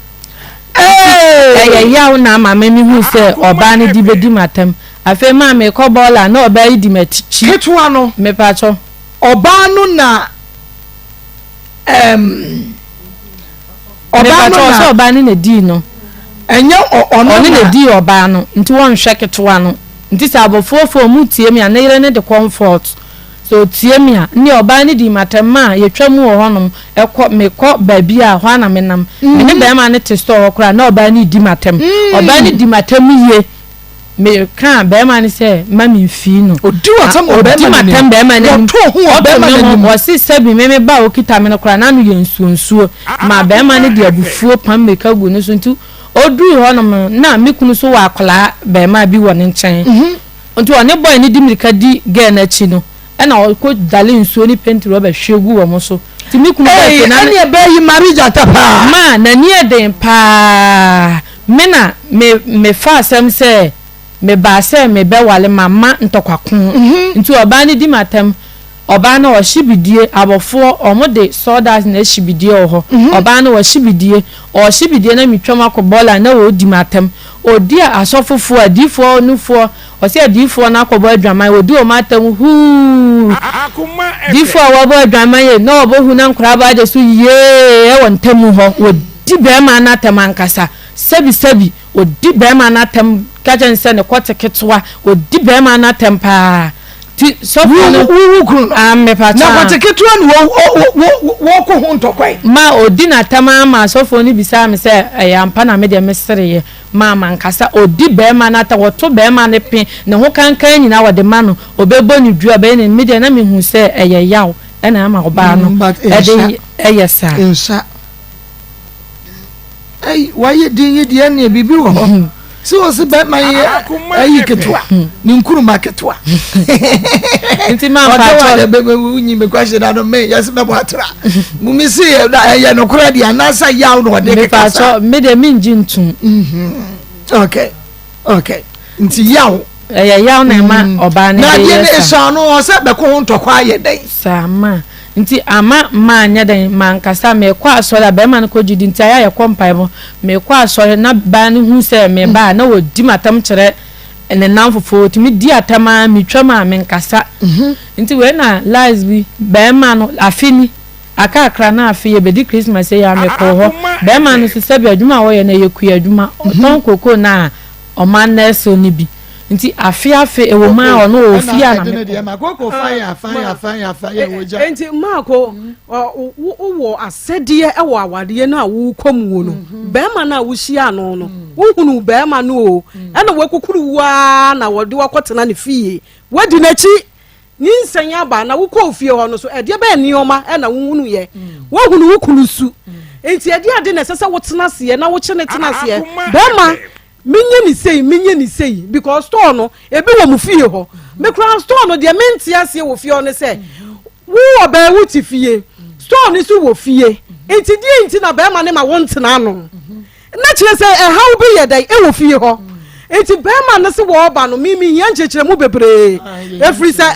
yaw na mama mi hu se oba ni di bedi matam afa ma me ko bola na oba yi di matichi ketwa no me pa cho oba no na oba no na oba ni na di no enye oni na di oba no nti won hwe ketwa no nti sa abofofo mu tie mi na yire ne de comfort so tie mi a ni oba ni di matama ye twamu wo honom ekọ me kọ baabi a hwa na menam me ne ba ma ne te store kora na oba ni di matam oba ni di matam ye me kan ba ma ne se mami fi no odi watam oba di matam ba ma ne to hu oba ma ne mo si sebi me ba okita me no kora na no ye nsuonsuo ma ba ma ne di abufuo pam me ka gu no so ntu odu honom na me kunu so wa akola ba ma bi wo ne nchen ntu one boy ni di mirika di ge na chi no na ko dale nsuo ni penti roba hwegu wo mo so ti mi kunu ba na ne be yi marriage atapa ma na ni eden pa me na me fa asem se me ba se me be wale mama ntokwakon nti oba ni di matam oba na wo hibidie abofo omode sodas na hibidie ho oba na wo hibidie o hibidie na mitwam akobola na wo di matam odi asofofo adifo nufo o se adifo na akobo adwaman odi o matam hu Akoma difo wo bo adwaman ye na obo hu na nkura ba de so ye e won tamu ho odi be ma na tamankasa sebi odi be ma na tam kaje nse ne kote ketwa odi be ma na tempa ti so wu me pa cha na kote ketwa ni wo ko hu ntokwai ma odi na tama ma so fo ni bisa me se ampa na me de mesere ye ma mankasa odi be ma na ta woto be ma ne pin ne ho kankan nyina wo de ma no obebo ni dua be ne me de na me hu se yaw e na ma oba no e de yesa insa ai waye din ye de ne bibi wo so se be ma ye ayi ketwa ni nkuru maketwa nti ma pa cho be unyi me kwashe da no me yes me boatra mumi si ye no kura dia na sa yaw no de pa cho me de minji ntum okay nti yaw yaw na ma oba ne na die ne so no se be ko ho ntokwa aye den sama nti ama ma anya den man kasa me kwa asore be ma no ko jidi nti aya ye kompai mo me kwa asore na ba ne hu se me ba na wodi matam kire ene namfofo timi di atama mitwama me nkasa nti we na lies bi be ma no afini akakra na afi ye bedi Christmas ya me ko ho be ma no se be adwuma wo ye na ye ku adwuma ton koko na o man na so ni bi nti afi ewo ma ono ofia na me makoko fire woja enti mako wo asede ewo awade na wo komu no be ma na wo hia no no wo hunu be ma no o ena wo kokuru wa na wo de wakotena ne fie wadi na chi ni nsanya ba na wo ko fie ho no so ede be nioma ena wo hunu ye wo hunu wo kulusu enti ade na sese wo tena se na wo chene tena se be ma minye ni sei because store no ebi wo mu fie ho me kran store no de menti ase wo fie no se wo oba wo ti fie store ni so wo fie enti die enti na be ma ne ma wo ntena no na kire se how be ye dai e wo fie ho enti be ma ne se wo oba no mimi hia nchekire mu bebre every say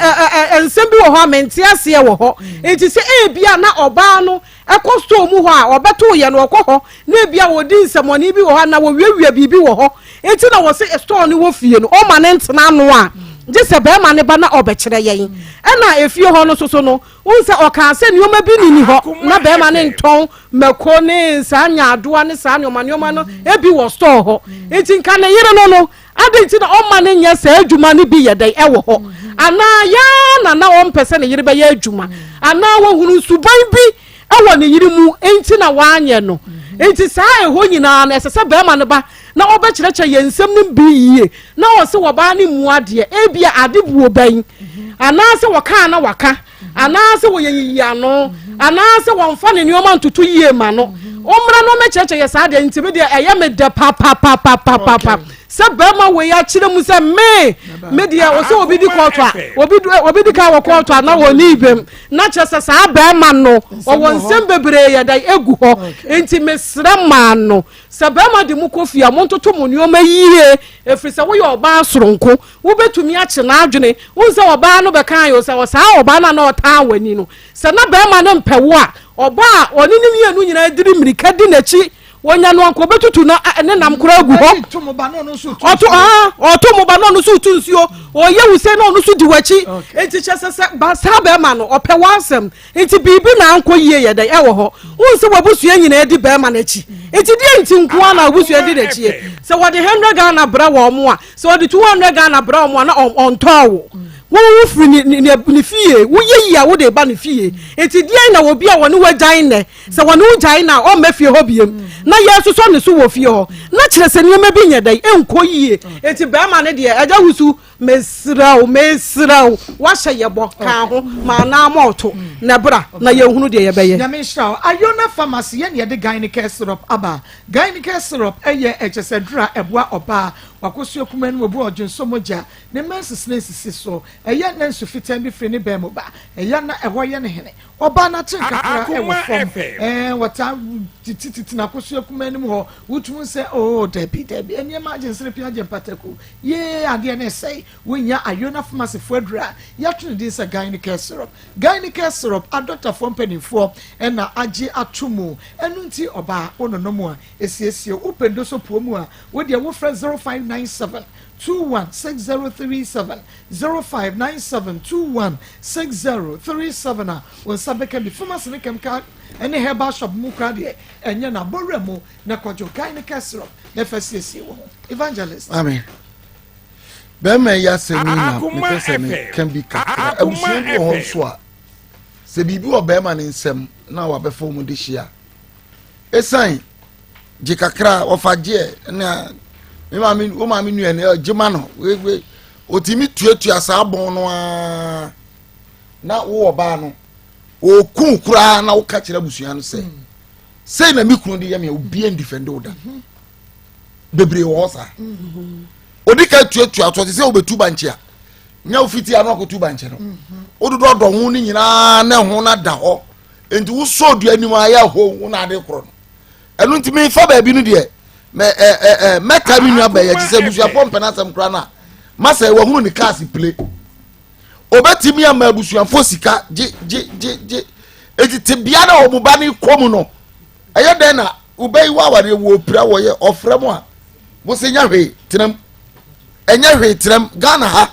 ensem bi wo ho menti ase wo ho enti se e bia na oba no ekosto mu ho a obeto ye no okọ ho na bia wodi nsemoni bi wo ha na wo wiewia bibi wo ho enti na wo se store ni wo fie no o ma ne ntena no a je se be ma ne ba na obekire yen e na efie ho no soso no unse oka se nioma bi ni ho na be ma ne nton mako ne sanya adoa ne sa nioma no e bi wo store ho enti nka ne yire no adenti na o ma ne nya se adwuma ne bi ye dai e wo ho ana ya na o mpese ne yire be ye adwuma ana wo hunu suban bi ewo ne yiri mu enti na wanye no enti saa eho nyina na esese be ma ne ba na obekyereche yensem ne bi yie na wo se wo ba ne mu ade e bia adebuo ban ana se wo ka na waka ana se wo yeyiya no ana se wo mfa ne nioma ntutu yie ma no omra no mekyereche ye saa de enti be de eye me de pa se bema we ya kire mu se me dia o se obi di court a obi di ka wo court a na woni ibem na kire se sa bema no o won sem bebre ya dai egu ho enti mesra ma no se bema di mu kofia mo ntoto mo nioma yie efri se wo ye oba soronko wo betumi a kye na adwene wo se oba no be kan yo se wo sa oba na na ota wani no se na bema no mpewo a oba oni nim ye no nyina diri mirika di na chi wonya no anko betutu na ne nam kura agu ho oto mo ba no no so tu nsuo oye wuse no so di wachi enti chesese ba sa be ma no ope wansem enti bibi na anko yie ye dai ewo ho wonse wabusu nyina edi be ma na chi enti die enti nko na wabusu edi na chi se wode 100 Ghana bra wo mo a se wode 200 Ghana bra wo mo na on towo wo firi ni fie wo yeyi a wo de ba ni fie enti die na wo bia woni wajan ne se woni wajan na o mafie ho biem na yesu so ne so wo fie ho na kire se nioma bi nya dai enko yie enti ba ma ne de aja husu mesrao wa hye yebo kan ho ma na amoto na bra na ye hunu de ye beye na me shao ayona pharmacy ye de gynecare syrup aba gynecare syrup eye echesedra eboa oba wakosu kumanu obu odwonso moja ne menses sisi so eye na nsu fitan bi firi ne ba mo ba eye na eho ye ne hene oba na tin kakra e wo fom wata tititi na kosu kumanu ho wutum se oh debi eni emergency pia je pataku ye ade na sei wonya ayona pharmacy fodra ya tune this gynecare syrup a doctor for penifo na age atomu enu nti oba ononomu a esiesie upendo so pomu a wo de wo fra 0597 216037 0597 216037 a won sabeka bi pharmacy ne kemka ene herbal shop mu kra de enye na boremu na kwajo gynecare syrup na fasiesie wo evangelist amen bema ya semina mepese me can be kakra abusuo ho so a se bibi wo bema ne nsem na wa befo mu de hia esan je kakra ofaje na me ma me nu ene jima no we otimi tuatua sa bon no a na wo oba no o kun kura na wo ka kire abusuo no se na mi kunu de ya me obi en defend oda bebre wo sa odika tuatua to se obetu banche nya ofiti ano akotu banche no ododo do hu ni nyina na hu na da ho enti wo so du anim aya ho wo na ade kro no enu ntimi fa ba bi no de meka mi nua ba ye ti se busuafo mpenasem kra na masa we hunu ni cars play obetimi ama busuafo sika je etiti bia na obuba ni komu no eye den na ubei wa ware wo pira wo ye ofrem a wo se nya hwe tinam enya hwe tinam Ghana ha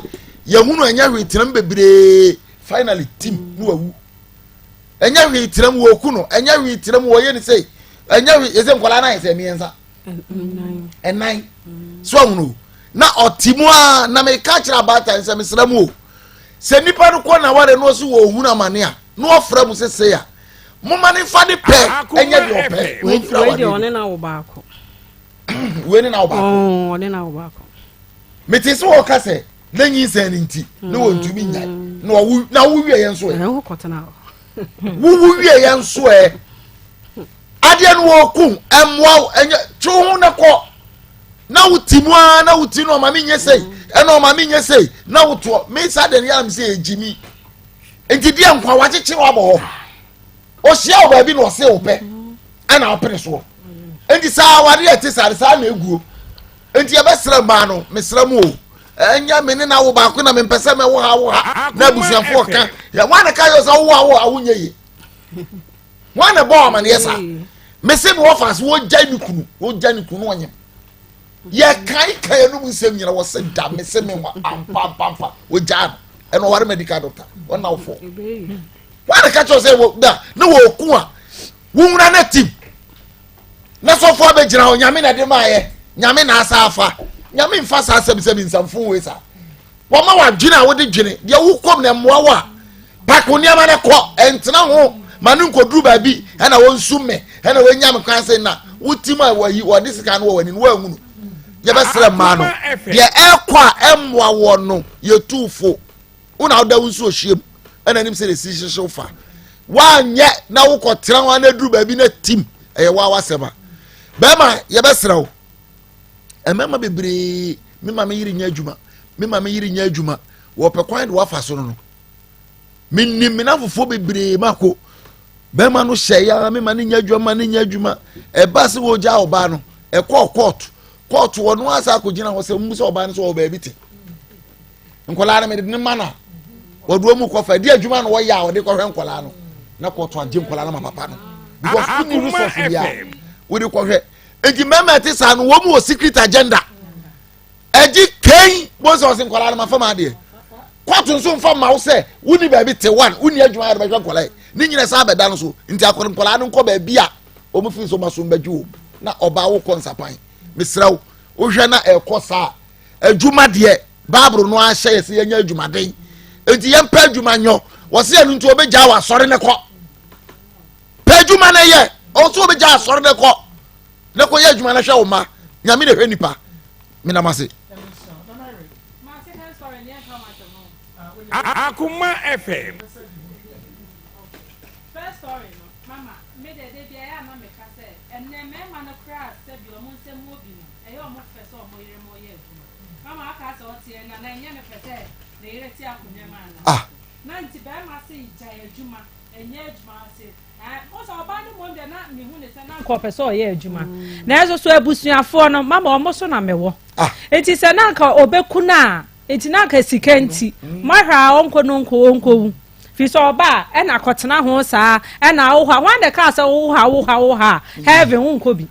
ye hunu enya hwe tinam bebre finally team no awu enya hwe tinam wo ku no enya hwe tinam wo ye ni sei enya hwe eze nkwala na ese miensa enai so hunu na otimu a na me ka kira bata nse mesram o se nipa no ko na ware no so wo hunu amane a no ofrem se se ya mo mani fa de pe enya de ope we de one na wo baako we ni na wo baako oh one na wo baako meti so wo ka se lenyi se ni nti no wo ntumi nya no na wo wie yen so e ho kotena wo wie yen so e ade no wo ku emwa enya chu hu na ko na utimu a na utinu ma mi nye sei e no ma mi nye sei na uto me sa de ya mi se ejimi enti dia nkwa wacheche wa bo o sia o ba bi no se ope ana opere so enti sa ware eti sa na eguo enti e be sra ma no me sra mu o enya me ne na wo ba ko na me pese me wo ha na busuafo ka ya wana ka yo sa wo awunye yi wana bo ma ne yesa me se me wo fas wo jani kunu onye ye kai no mu sem nyina wo se da me se me wa pam wo jan e no ware medical doctor wona wo fo wana ka cho se wo da na wo ku a wo nwura na team na so fo be gina onyame na de maaye nyame na asafa nyame mfa sa asem nsamfo we sa wo ma wa gina wo de gine de wo kom na mmoa wa pakwo ni ama na ko entena ho manu nkoduru ba bi na wo nsume na wo nyame kan se na wo team a wo yi wo de sika no wo wani no wa hunu ye be sere ma no ye ekwa emmoa wo no ye tufo una da nsu ohiem ana nim se de si hyehyɛ fa wanye na wo kɔtera wa na duru ba bi na team eye wa wasema bema ye be sere wo emema bebre me ma me yiri nya adwuma wo pe kwan de wa fa so no minnim na fofo bebre mako bema no hye ya me ma ne nya adwuma e ba se wo gya oba no e court wo no asa akogina wo se mu se oba no so wo ba bi te nkola na me de ne mana wo do mu kofa di adwuma no wo ya wo de ko hwe nkola no na court agye nkola na ma papa no because kuni resource ya wo de ko hwe enti mema te sa no wo mu secret agenda eji kan bo so sin kola ma fama de kwatu nso mfa ma wo se wuni ba bi te one wuni adwuma ya be kola ni nyina sa be da no so enti akon kola no nko ba bi a o mu fi so maso mbadwu na oba wo konsapan misraw wo hwe na ekosa adwuma de babro no a hye se yenya adwuma den enti yem pa adwuma nyo wo se anu nti obegya wa sore ne ko pa adwuma na ye o so obegya sore ne ko na ko ye adwuma na hwe wo ma nyame de hwe nipa me na mase Akoma FM. First story, mama, me de bia ya na me ka se enne me ma no kra se bi o mo nsem obi no e yo mo fe so mo yire mo ye adwuma mama aka se o tie na enye ne fe se na yire ti akonya ma na na nti be ma se ija adwuma enye adwuma se o so oba ni mo de na me hu ne se na ko fe so o ye adwuma na eso so abusuafo no mama o mo so na me wo enti se na nka obeku na enti na nka sikanti mahwa onko no onko fi so oba e na kotena ho saa e na wo ha wan de ka se wo ha heaven unko bi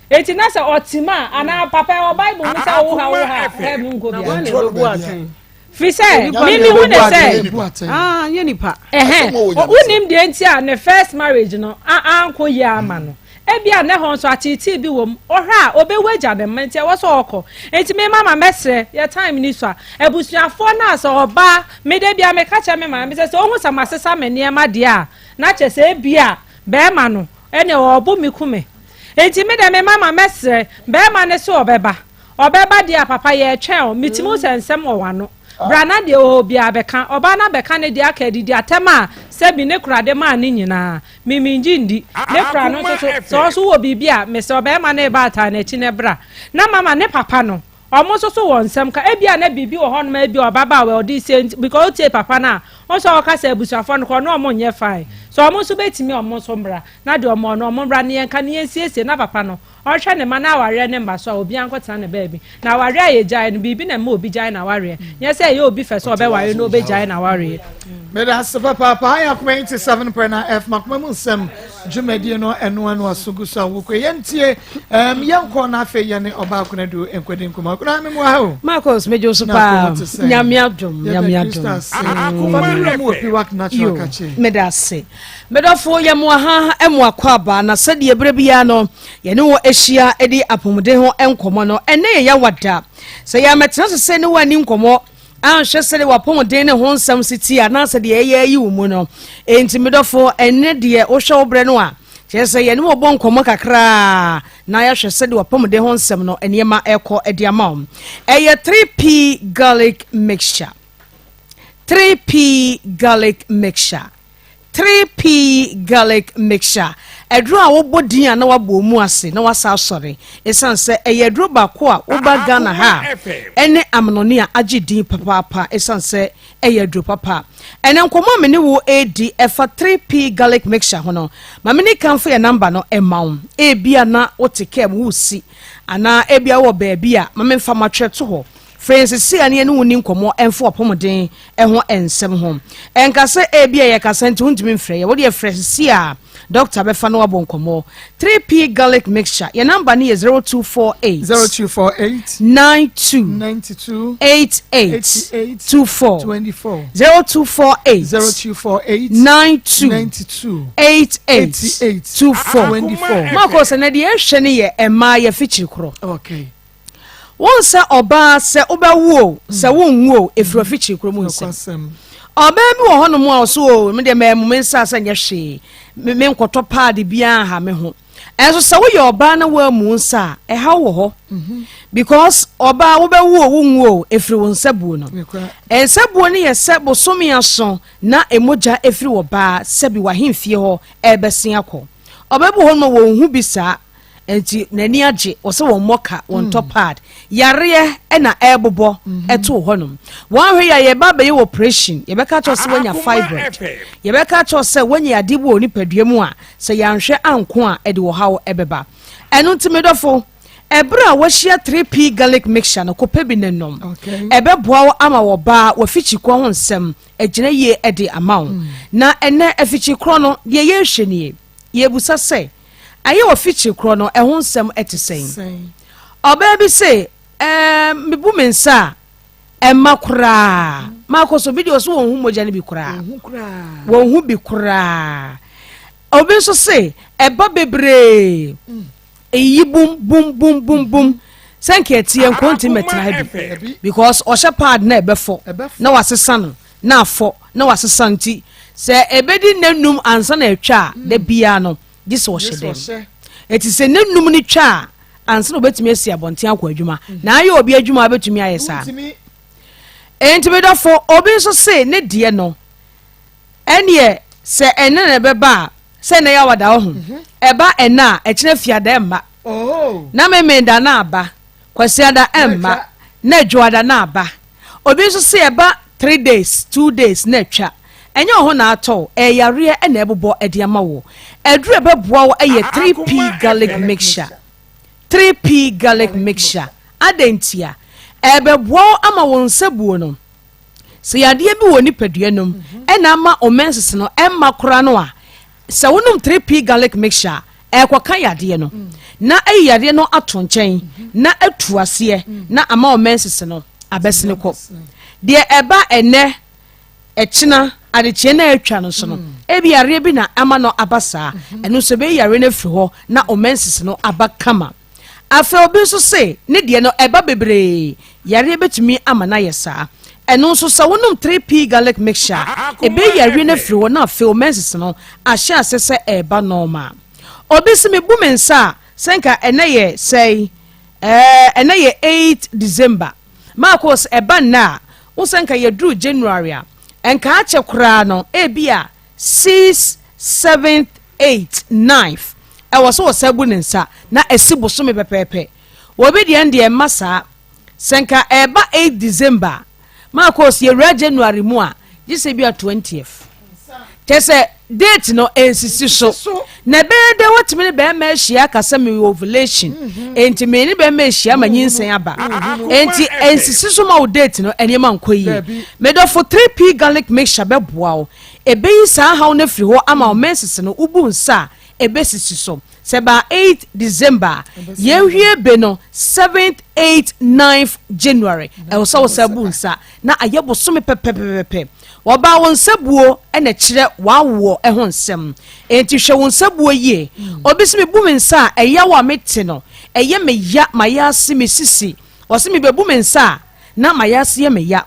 enti na se otima ana papa o bible mu se wo ha heaven unko bi fi se mimi hu ne se ye nipa unim de enti a ne first marriage no anko ye ama no ebia ne ho so atiti bi wom ohwa obewagya ne menti e wo so okọ enti me mama mesre ya time ni so abusuafo na so oba me de bia me ka che me mama me se ohun samasesa me ne ma de a na che se bia be ma no ene obo mi kume enti me de me mama mesre be ma ne so obeba de a papa ye twen mitimu sensem owano brana de obia beka oba na beka ne de aka didi atema se bi ne kurade ma ne nyina miminji ndi ne kura no so wo bibia me se oba ma na ba ata na chi ne bra na mama ne papa no omo so won nsem ka ebia na bibi wo hono ma ebia oba ba we odi se because otie papa na o so ka se abusuafo no ko no omo nye fine so omo so betimi omo so mbra na de omo no omo mbra ne enka ne ensiesie na papa no ɔhwɛ ne ma na aware ne mba so obi ankɔtena ne baabi na aware a yɛgyae no biribi na ma obi gyae na aware nyɛ sɛ ɛyɛ obi fɛ sɛ ɔbɛware no obɛgyae na aware meda ase papa ayɛ akoma 87.9 makoma mu nsɛm dwumadie no ɛno ano asogu so a wokɔ yɛntie yɛnkɔ no afei yɛne ɔbaako no do nkɔdi nkɔmmɔ akona me mu ha o Maa Akos mejo so pa nyame adom meda ase medafo yɛ mo ha emo akɔ aba na sɛdeɛ brɛ bia no yɛne wo ahyia edi apomuden ho nkɔmmɔ no ɛne yɛ wada sɛ yɛ metena sɛ ne wani nkɔmmɔ anhwɛ sɛde wapomuden ne ho nsɛm siti ana sɛ deɛ ɛyɛ yi wo mu no enti medafo ɛne deɛ wo hwɛ wo brɛ no a kyerɛ sɛ yɛne wo bɔ nkɔmmɔ kakra na yɛhwɛ sɛde wapomuden ho nsɛm no ɛneyɛma ɛkɔ ɛde ama wo ɛyɛ 3p garlic mixture 3p garlic mixture 3p garlic mixture edro a wo bodin a na wabɔ mu ase na wasa asɔre esan sɛ ɛyɛ edro baako a wo ba Ghana ha ɛne amnoni a agye din papa esan sɛ ɛyɛ edro papa ɛne nkɔmɔ me ne wo edi ɛfa 3p garlic mixture ho no ma me ne kan fo yɛ number no ɛmawo ebia na wote kem wo si ana ebia wo baabi a ma me mfa matwɛ to ho Francis si ane ne woni nkɔmɔ ɛmfo apɔmuden ɛho ɛnsɛm ho ɛnka sɛ ebia yɛ kasa nti huntumi mfrɛ yɛ wode Francis si a doctor befa no wabɔ nkɔmɔ 3p garlic mixture your number ni is 0248 92 88 24 0248 92 88 24 Maa Akos na de ehwɛ ne yɛ ɛma yɛ fikyiri koro okay won sɛ ɔbaa sɛ wobɛwo sɛ wonwo efiri fikyiri kuro mu nsɛm ɔbaa bi wɔ hɔ no mu a ɔso me de me nsa sɛ nyɛ hwee me nkɔtɔ paade bia ha me ho ɛnso sɛ woyɛ ɔbaa na woamu nsa a ɛha wɔ hɔ because ɔbaa wobɛwo wonwo efiri wo nsabuo no nsabuo no yɛ sɛ bosomi aso na emogya efiri wɔ baa sɛ bi wahemfie hɔ ɛbɛsen akɔ ɔbaa bi hɔ no wɔ hu bi saa enti nani agye ɔsɛ wɔn mɔka wɔn top pad yareɛ ɛna ɛbobɔ ɛto hɔnom wɔn hwɛ yɛ ba bɛyɛ operation yɛbɛka kyerɛ sɛ wɔnya fibroid yɛbɛka kyerɛ sɛ wɔnya ade bu oni padua mu a sɛ yɛanhwɛ anko a ɛde wɔ haw ɛbɛba ɛno ntimi dɔfo ɛbra a wɔhyia 3p garlic mixture no kopɛ bi nenom ɛbɛboa wo ama wɔ baa wɔfikyi kɔ ho nsɛm agyina yie ɛde ama wo na ɛnɛ afikyi korɔ no deɛ yɛhwɛ nie yɛbusa sɛ aye ofichi kro no ehun nsɛm etisen ɔbaa bi se mebu me nsa ɛma kura Maa Akos bi de so won hu mogya ne bi kura won hu bi kura obi so se ɛba bebre eyi bum sanke tie nkonti metra bi because ɔhyɛ pad na ɛbɛfɔ na wasesa no na afɔ na wasesa nti sɛ ebedi nanum ansa na atwa da bia no this was them it is a num ni twa ansa no betumi asi abonten akɔ adwuma na aye obi adwuma betumi aye saa enti bedafo obi so say ne de no ene se ene na beba se na ya wada ho eba ena a ekire fiada emma na memenda na aba kwasiada emma na adwada na aba obi so say eba 3 days 2 days na twa enye ho na atɔ yare na ebobɔ ediama wo eduru beboa wo 3p garlic mixture 3p garlic mixture adentia ebeboa ama wo nsabuo no se yade bi wo nipadua nom na ama omenses no emma kora no a se wonum 3p garlic mixture ekɔka yade no na yade no ato nkyɛn na atuase na ama omenses no abɛsene kɔ de eba ene ɛkyena adekye na atwa no so no ebi yare bi na ama no abasa eno so be yare na firi hɔ na omensis no abakama afa obi so se ne de no eba bebre yare betumi ama na yesa eno so sa wonum 3p garlic mixture ebe yare na firi hɔ na afa omensis no ahye asese eba normal obi se me bu mensa senka ene ye say ene ye 8 December Maa Akos eba na wo senka ye dru January a enka ache kura no ebia 6 7 8 9 so wasabu nsa na esibo so me pepepe obi de ende masa senka eba 8 December Maa Akos ye January mu a gise bia 20th tese date no ensisi so na be de watime ne be ma hia kasa me ovulation enti me ne be ma hia ma nyinsen aba enti ensisi so ma date no ene ma nkoyi me do for 3p garlic mixture be boa o ebe yi sa haw na firi ho ama o menses no ubu nsa ebe sisi so seba 8 December ye hwie be no 7th 8th 9th January e wo so sabu nsa na ayebo so me pepepepe woba won sabuo ene kire wawo e ho nsem enti hwe won sabuo yie obi se me bu me nsa eya wa mete no eye me ya maya se me sisi o se me bebu me nsa na maya se ye me ya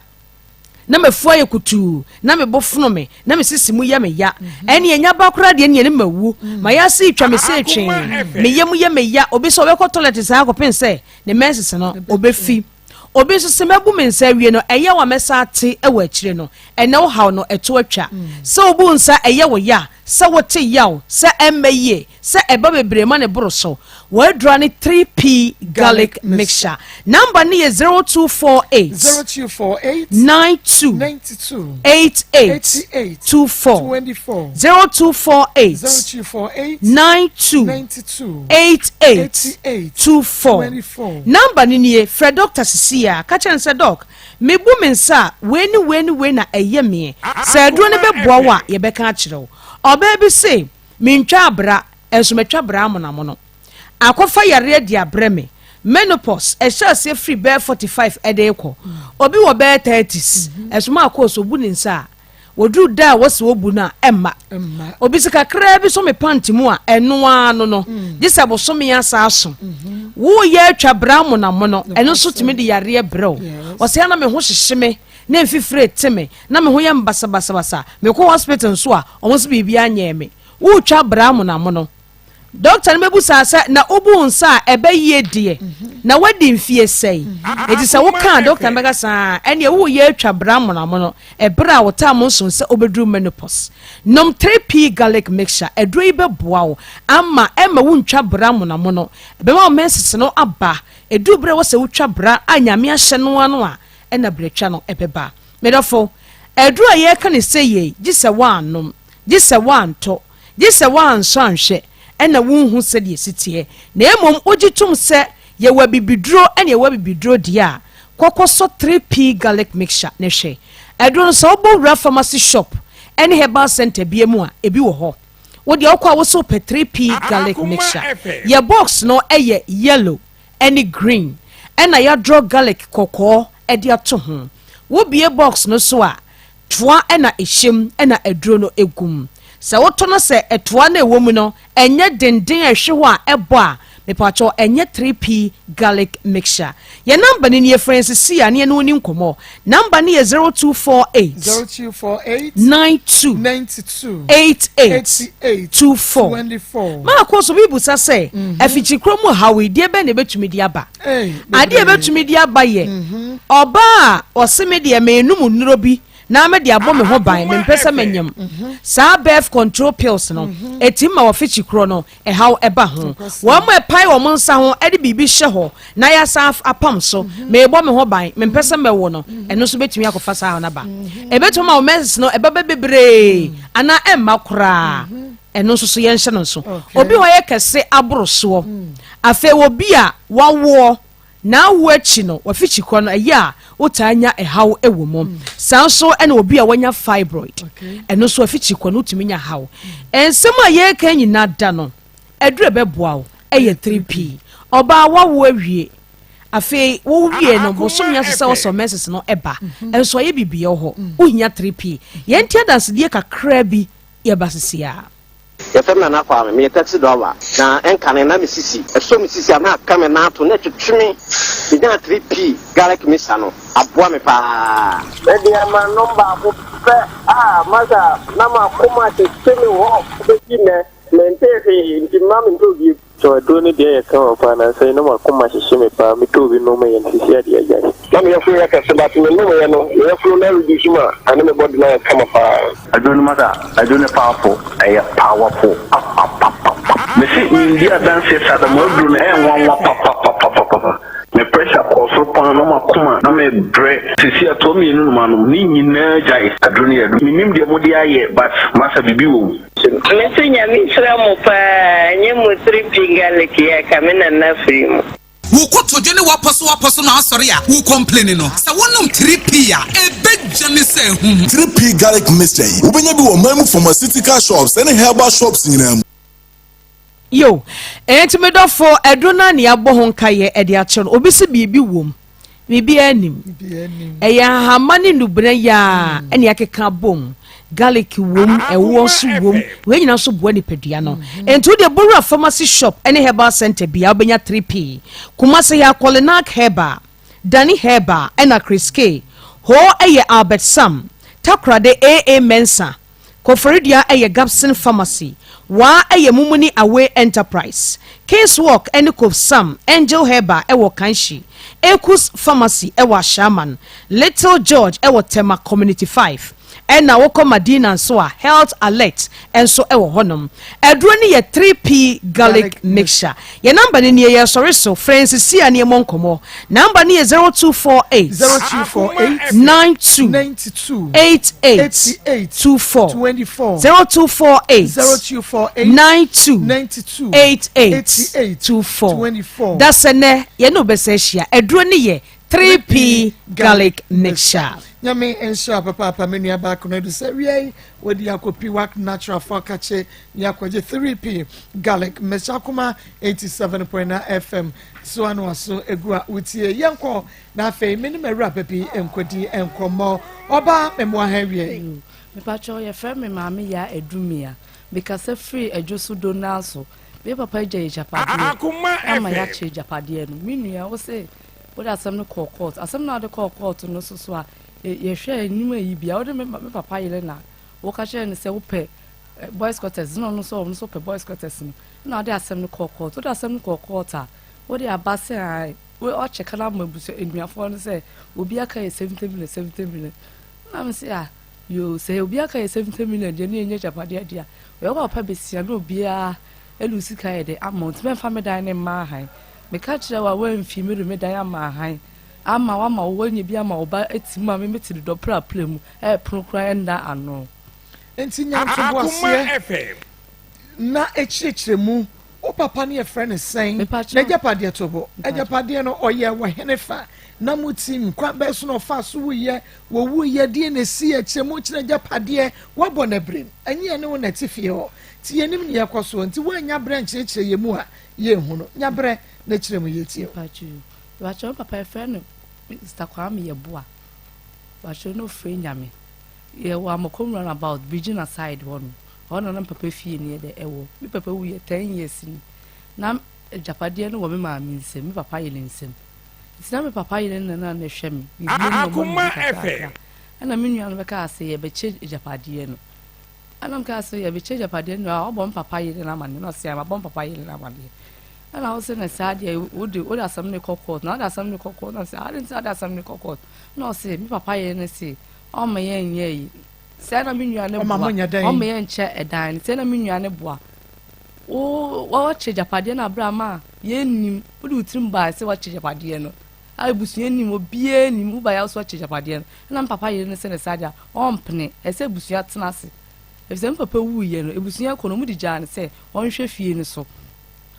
na me fo ye kutu na me bofuno me na me sisi mu ye me ya ene enya ba kora de ne mawu maya se twa me se twen me ye mu ye me ya obi so we ko toilet sa ko pense ne menses no obefi obi so se mebu me nsa wie no eye wa mesa ate e wa akire no ene wo haw no eto atwa se obu nsa eye wo ya se wote yaw se emaye se eba bebre ma ne boro so we dra ne 3p garlic mixture number ne 0248 92 88 24 0248 92 88 24 number ne Fred Dr. Cecilia kachen se doc me bu me nsa weni na eye me se dro ne beboa wa ye beka akire oba bi se mentwa abra enso metwa bra amonamono akofa yare dia breme menopause e sha se free bear 45 ede ko obi wo bear 30s enso Maa Akos obu ni nsa wodu da wose obu na emma obi se kakra bi so me panty mu a eno ano no disa bo so me asa aso wo ye atwa bra amonamono eno so timi de yare brɛ o se na me ho hyehyeme na mfifire teme na me ho yɛ mbasa me ko hospital so a ɔmo se bibia anya me wo twa bra amonamono doctor ne mebu sasa na obu nsa ebe yie die na wadi mfie sei eti se wo kan doctor mega sa ene wo ye atwa bra amonamono ebra wo ta mo nso se obedru menopause nom 3p garlic mixture edro ibe boa wo ama ema wo ntwa bra amonamono be ma menses no aba edu bre wo se wo twa bra anyame ahye no ano a ena bretwa no ebeba medofo edru aye ka ne seye gise wanom gise wanto gise wanso anhwe ena wonhu se de sitie na emom ogitum se ye wa bibidro ene ye wa bibidro dia kokoso 3p garlic mixture ne hwe edro so obo pharmacy shop ene herbal center biemu a ebi wo ho wo de okwa wo so pe 3p garlic mixture ye box no eye yellow any green ena ya draw garlic kokko edi ato ho wo bie box no so a toa ena ehyem ena edro no egum sa woto no se etoa na ewomu no enye denden ehwe ho a ebo a mepacho enye 3p garlic mixture ye number ni ye Francis sia ne no ni nkomo number ni ye 0248 92 88 24 Maa Akos bi busa se afichi kromu hawe die be ne betumi di aba ade betumi di aba ye oba a oseme de menum nuro bi na me de abo me ho ban me mpesa manyam sa birth control pills no etimma wo fichi kro no e haw eba ho wo mo epai wo nsa ho e de bibi hye ho na ya sa apam so me ebo me ho ban me mpesa me wo no eno so betumi akofa sa na ba e betuma wo mess no e baba bebre ana emma kra eno so ye nhye no so obi ho ye kese aboroso afa wo bi a wawo na wo achi no wa fichi kro no ya utanya ehaw ewomom sanso ene obi a wanya fibroid eno so afichi kwa no tumi nya haw ensem a ye kan nyina da no edure beboa wo eye 3p oba wawo awie afi wo wie no bosom nya sesa wo so messages no eba enso ye bibie ho uhinya 3p ye ntia dance die kakra bi ye basesia yefem na kwa me taxi driver na enkane na misisi eso misisi na kame na to na twetweme bidan 3p garlic mixture no aboa me pa e dia ma number ko pe maza na ma koma te teme wo be ne mente nti mama ntogi so do ne dia ka pa na sai na ma koma hihye me pa me to bi no me yentisi ade aja na me yafu ya ka se ba me no me no yafu na reduce ma ani me body na kama pa I don't matter I don't powerful I powerful me see India dance sa da mo do na enwa papa me pressure ko so pa no ma kuma na me bre sisi atomi no ma no ni nyina jai adoni edu minim de mo dia ye but masa bibi wo Mesinya misra mo pa nyemu 3p garlic ya kamena na free mo. Wo kotoje ne waposo na asori a wo complain no. Sa wonum 3p a ebegye ne se hu. 3p garlic mixture. Wo benya bi wo mamu pharmaceutical shops and herbal shops nyina. Yo, me for Edrona ni abo ho nkaye e de ache no obi se bibi wom. Bibi anim. Eya hamani nubra ya ene akeka bom. Garlic wom ewo so wom we nyina so boa ni pedua no. Ento de Bora pharmacy shop ene herbal center bia obenya 3p. Kuma se ya Kolinak herbal, Dani herbal ena Chris K. Ho eye Albert Sam, Takrade AA Mensa. Koforidia eye Gabson pharmacy. Wa eye Mumuni Away Enterprise. Case Walk ene Kof Sam, Angel herbal ewo Kanshi. Ekus pharmacy ewo Shaman. Little George ewo Tema Community 5. Ena woko Madina nso a health alert enso ewo honom. Edro ni ye 3p garlic mixture. Ye number ni ye sorry so friends si ane mo nkomo. Number ni ye 0248 92 88 24 0248 92 88 24. That's ene ye no beseshia. Edro ni ye 3p garlic mixture. Nyame ensha papa menua ba kono do se wiei wodi akopi wak natural fokache yakwaje 3p garlic mechakuma 87.9 FM so anu aso egua utie yenko na afei meni mewura papi enkodi enkomo oba memo ha wiei me pacho ye fe me maame ya edumia because free ejosu donaso be papa je japade Akoma ama ya che japade no menua wo se wodi asem no court asem na de court no so a ye hwe nyima yi bia wode me papa yele na wo ka che ne se wo pe boys quarters no so pe boys quarters na wode asem no court wode asem no court a wode abase ai we o check na mabuso enuafo no se obi aka ye 70 million na me se a yo se obi aka ye 70 million je ne enye japade dia we go pa besia no obi a elu sika ye de amount me fa me dan ne ma han me ka kire wa wan fi me me dan ama han ama wa ma wo nye bi ama oba etima me metiri do pra plemu prokra enda ano enti nyamto boase na echichiremu o papa ne friend is saying na japade tobo japade no oye wo henefa na mutim kwa beso no fa so wuye wo wuye die na si echiremu kire japade wo bonabrim enye ne wo na tifie ho ti yenim ne yakoso nti wo anya branch chire yemu a ye hu no nyabre na chiremu yetie pacho papa friend Mr. Kwame Yeboa. Wacho no free nyame. Ye wa makom run about bridging aside one. Ono na papa fie ne de ewo. Mi papa wu ye 10 years ni. Na japade no wo me ma mi nsem, mi papa ye nsem. Tina me papa ye na na hwe mi. Akoma FM. Ana mi nua no be ka ase ye be che japade no. Ana m ka ase ye be che japade no a obom papa ye na ma ne no se ma bom papa ye na ma ne. And I was in a sad year, would do what are some new court, not as some new court, and say, I didn't say that some new court. No, say, me papa, and say, oh, my young ye. Send a million and mamma, oh, my young chair a dine, send a million and a bois. Oh, watch a Japadiana Brahma, yen, would you trim by, say what Japadiano. I was yen will be any move by us watch Japadian, and I'm papa, and send a sadia, on penny, I said, Bussiat Nasi. If some papa woo yen, it was near Conomudi Jan, say, on chef yen so.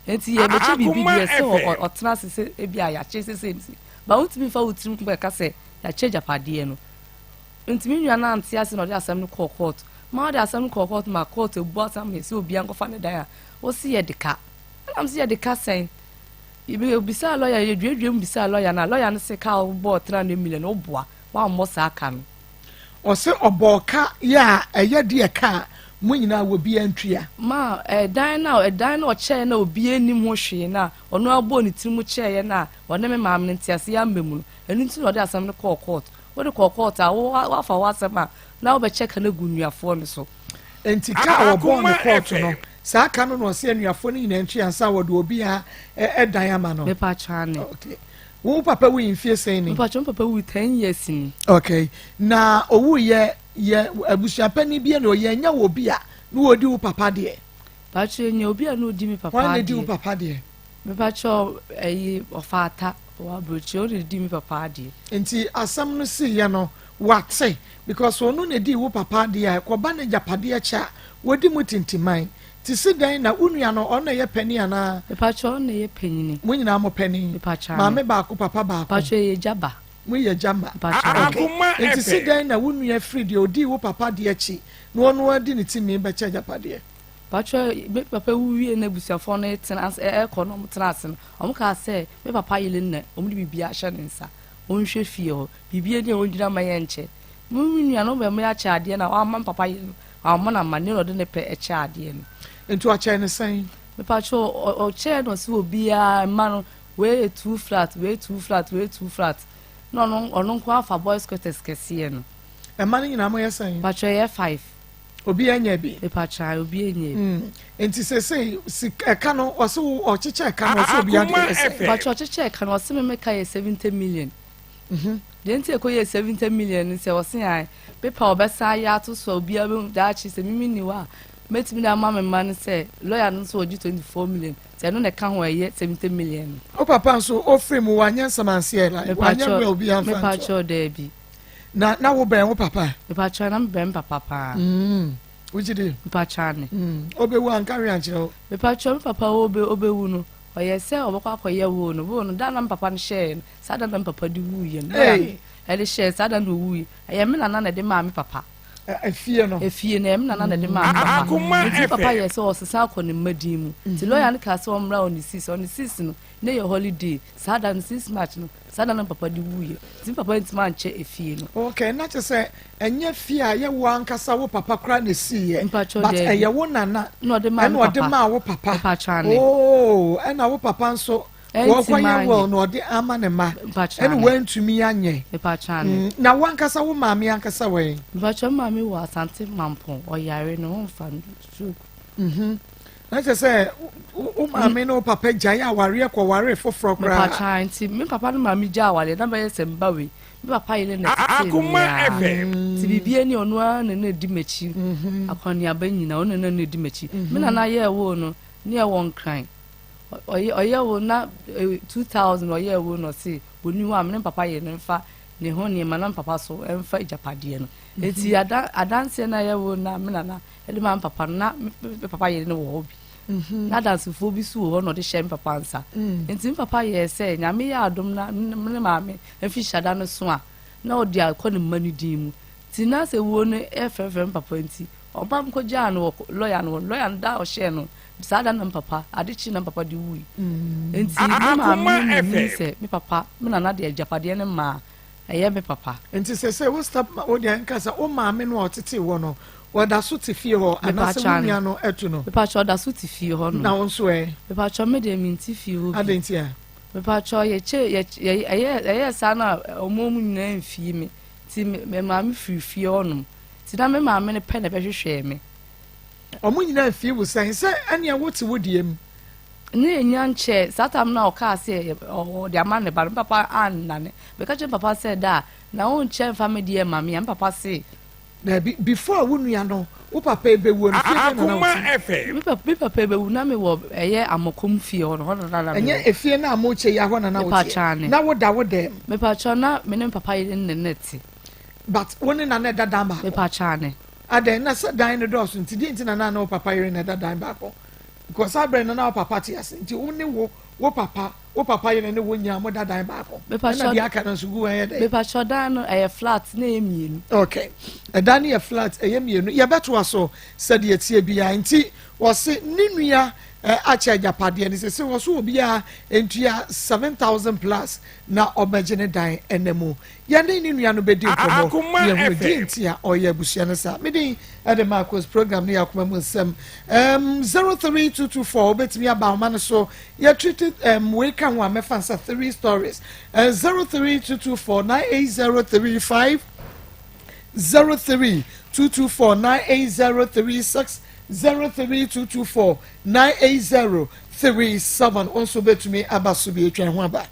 Enti ye be che bibi so o tena se e bia ya che se ba untimi fa utrim ko ka se ya che japade no ntimi nua na ante ase no de asem no court ma de asem no court ma court e bo asem me se obi an ko fa ne dan a o si ye de ka am si ye de ka sen ibe obisa lawyer ye dwedwem bisa lawyer na lawyer no se ka o bo 300 million o boa wa mo sa aka no o se oboka ya eye de ka munyina wo bi antria ma dan na che na obi anim ho hwe na ono abo ne tirimu che na wona me maam ne ntiase ya mmemu enu nti no de asam ne court wo de court a wo fa wa asama na wo be check na gunuafo ne so enti ka wo bon ne court no sa ka no se anuafo ne nyina ntria nsa wo de obi a dan ama no me pa chane okay wo papa wi mfie sen ni papa wi 10 years ni okay na owu ye abusuapani bia na oye nya wo bia na wodi wo papa de pacho nya obi a na odi mi papa de wa di wo papa de me pacho ofata wa brochi o di mi papa de enti asam no si ye no wate because ono na di wo papa dia ko ba na japade cha wodi mu tintimai ti sidan na unua no ono ye pani ana pepa cho no ye panini mo nyina mo pani pepa cha maame ba ko papa ba ko pepa cho ye jaba mo ye jamba Akoma ti sidan na unua free dia odi wo papa dia chi no ono adi ne ti me ba cha japade Pacho me papa wuwie na busuafo no tena no tena ase no omka say me papa yele nna omde bibia hye ne nsa onhwe fie ho bibia ne ongyina ma ye nche munua no be me ya cha ade na ama papa yele ama na mane no de ne pe cha ade no ntu a cha ne san me pacho o che no si obia ma no we 2 flat no ono kwa fa boys quarters kese no e ma ne nyina mo ye san pacho ye 5 obi anya bi e pacha obi anya enti se eka no oso ochiche eka no oso obi anya pacha ochiche eka no oso me ka ye 70 million denti e ko ye 70 million se oso ai pepa obesa ya to so obi abe da chi se mimi ni wa metimi da mama man se lawyer no so oji 24 million se no ne ka ho ye 70 million o papa so o frame wanya samanse la wanya we obi anfa me pacha da bi na wo ben wo papa me pacha na ben papa pa ujide me pacha ne obewu ankari anchiro me pacha me papa obewu no oye se obakwa akoye wo no da na papa no share sada na papa di wuye no e de share sada no wuye aye me na de ma me papa efie no na me na de ma papa papa ye se o sesa akọ ne madimu ti lawyer no ka se o mra on the 6 no na your holiday sada no 6 March no sada na papa di wuye ti papa ntima nche efie no okay na che se enye fie a ye wo ankasa wo papa kra na siye but eye wo nana no de ma wo papa oh na wo papa nso wo kwanye wo no de ama ne ma ene wantumi anye na wo ankasa wo maami ankasa we pacha maami wo asante mampo oyare no mfa ndu na che se o maami no papa jaya aware ko ware foforo kra pacha nti me papa no maami ja awale na be semba we me papa ile na Akoma FM ti bibie ni onu a na di mechi akoni abanyina onu na di mechi me na ye wo no ne e won kran oye wo na 2000 oye wo no si oni wa me papa ye ne mfa ne ho ne ma na papa so emfa ijapade no eti adanse na ye wo na me na ele ma papa na papa ye ne wo bi na dance fo bi su ho no de share papa nsa enti papa ye se nyame ya adom na me ma me efi shada no so a na odi akọ ne manu din mu ti na se wo ne efefem papa enti oba mko ja no lawyer da o share no sada na papa adichi na papa di wui enti ma me se me papa me na de japade ne ma eye me papa enti se wo stop o de nkasa o ma me no otete wo no wada so te fie ho anase wunia no etu no me pa cho da so te fie ho no na wonso me pa cho me de minti fie ho adenti a me pa cho ye sa na omomu nyina mfie me ti me ma me fie ho no ti na me ma me ne pe na be hwehwe me omu nyina fie wo san se ania wote wodiem ne nyanche satam na oka se o de amane ba papa annane be ka che papa said da na on che family ma me papa say na before wunua no wo papa ebe wo no fie na na me papa ebe wo na me wo eye amokom fie ho no na enye efie na amoche ya ho na wo na wo da wo dem me pa cho na me ne papa ye ne neti but woni na na dada ba me pa cha ne adan na sa dan no dos nti di nti na wo papa ye ne dada ba ko because abre na wo papa ti ase nti woni wo papa ye ne wo nya mo dada ba ko na di aka na sugu ye de me pa cho dan no e flat na emienu okay dan e flat e emienu ye beto aso said ye tie bia nti wo se ninua acha japade ne se wo so obi a entua 7,000 plus na obegene dan enemu ya ne ninua no bedi komo ye hu di nti a oye abusua ne sa me din ade Maa Akos program ne Akoma mu nsem 03224 betimi aba ma ne so ye treat we kan wa me fansa 3 stories 03224 98035 032249803 032249803 also betumi abaso bi etwa ho aba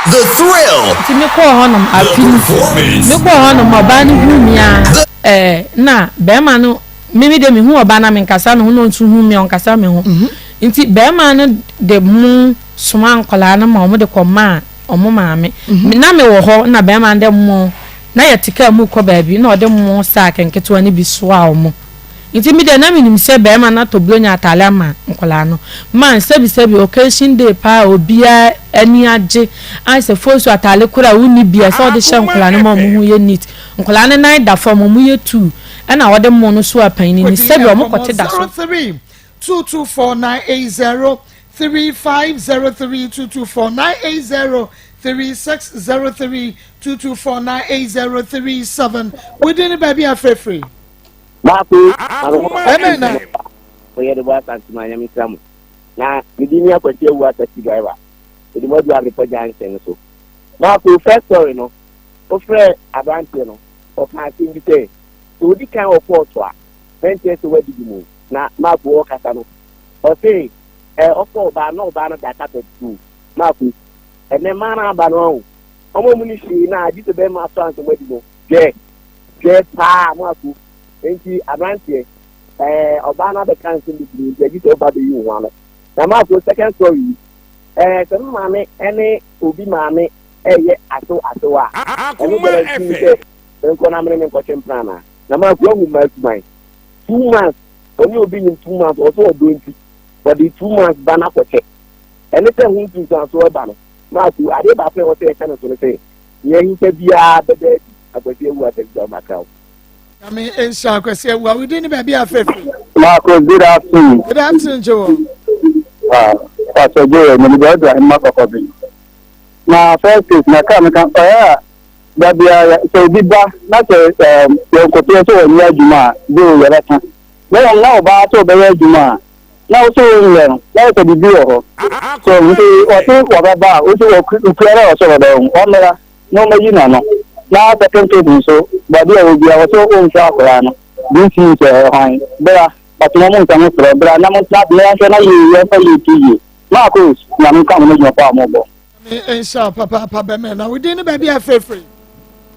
The thrill. Ti me ko honom apim. Me ko honom oba ne humia. Na be ma no mimi de me hu oba na me nkasa no no ntu hu me onkasa me ho. Nti be ma no de mu suma nkola na ma omo de koma omo maame. Na me wo ho na be ma de mu na yɛ tika mu kɔ baabi na ɔde mo sack nketewa ne bi soa ɔmo nti mi de na mi nim sɛ bɛrima na to blonya atale ama nkola no man sebi occasion day pa obia ani agye ai sɛ fosu atale kora wuni bia sɛ ɔde hyɛ nkola no ma mo ho yɛ neat nkola no nan da fam mo yɛ tu ɛna ɔde mo no so apan ni sebi ɔmo kɔte da so 224980350324980 360322498037 within the baby afrefree Amen. We the boss and my name is Sam. Now, we didn't have a water driver. The mother of the Pajan so. Now, first story, no, of Fred Abantino, of Martin Day. So, the kind of photo, 20 years away did you move? Now, Mark Walker, or say, of course, no banner that happened to Marcus, and then man, Baron. I'm only see now, I did the best my son to where you go. Get, Marcus. Enti abrantie obana be kan sin bi je gite oba be you one na ma ko second story se maame ene obi maame eye aso wa Akoma FM enko na mre me ko chempana na ma ko hu ma 2 months oni obi ni 2 months also odo nti but the 2 months bana ko che ene se hu 2 months so ba no ma ko ade ba fe o se kana so se ye hu se bia bebe agbati ewu ate do makao I mean, in Shankwesi, well, we didn't be a fair. Marco, good afternoon. Good afternoon, Joe. Pastor Joe, my brother, and Marco Cobbin. Now, first is my coming up. That we are so big, not a Cototo and Yajuma, do your letter. Well, now about to the Yajuma. Now, so now to be beautiful. So, we think whatever, we do a prayer or so, no, you know. Now second case so but there will be also own track this is there but no one can throw but na mo tap na you for you to Maa Akos na me come no pa mo bo insha papa be me na we didn't be a fair free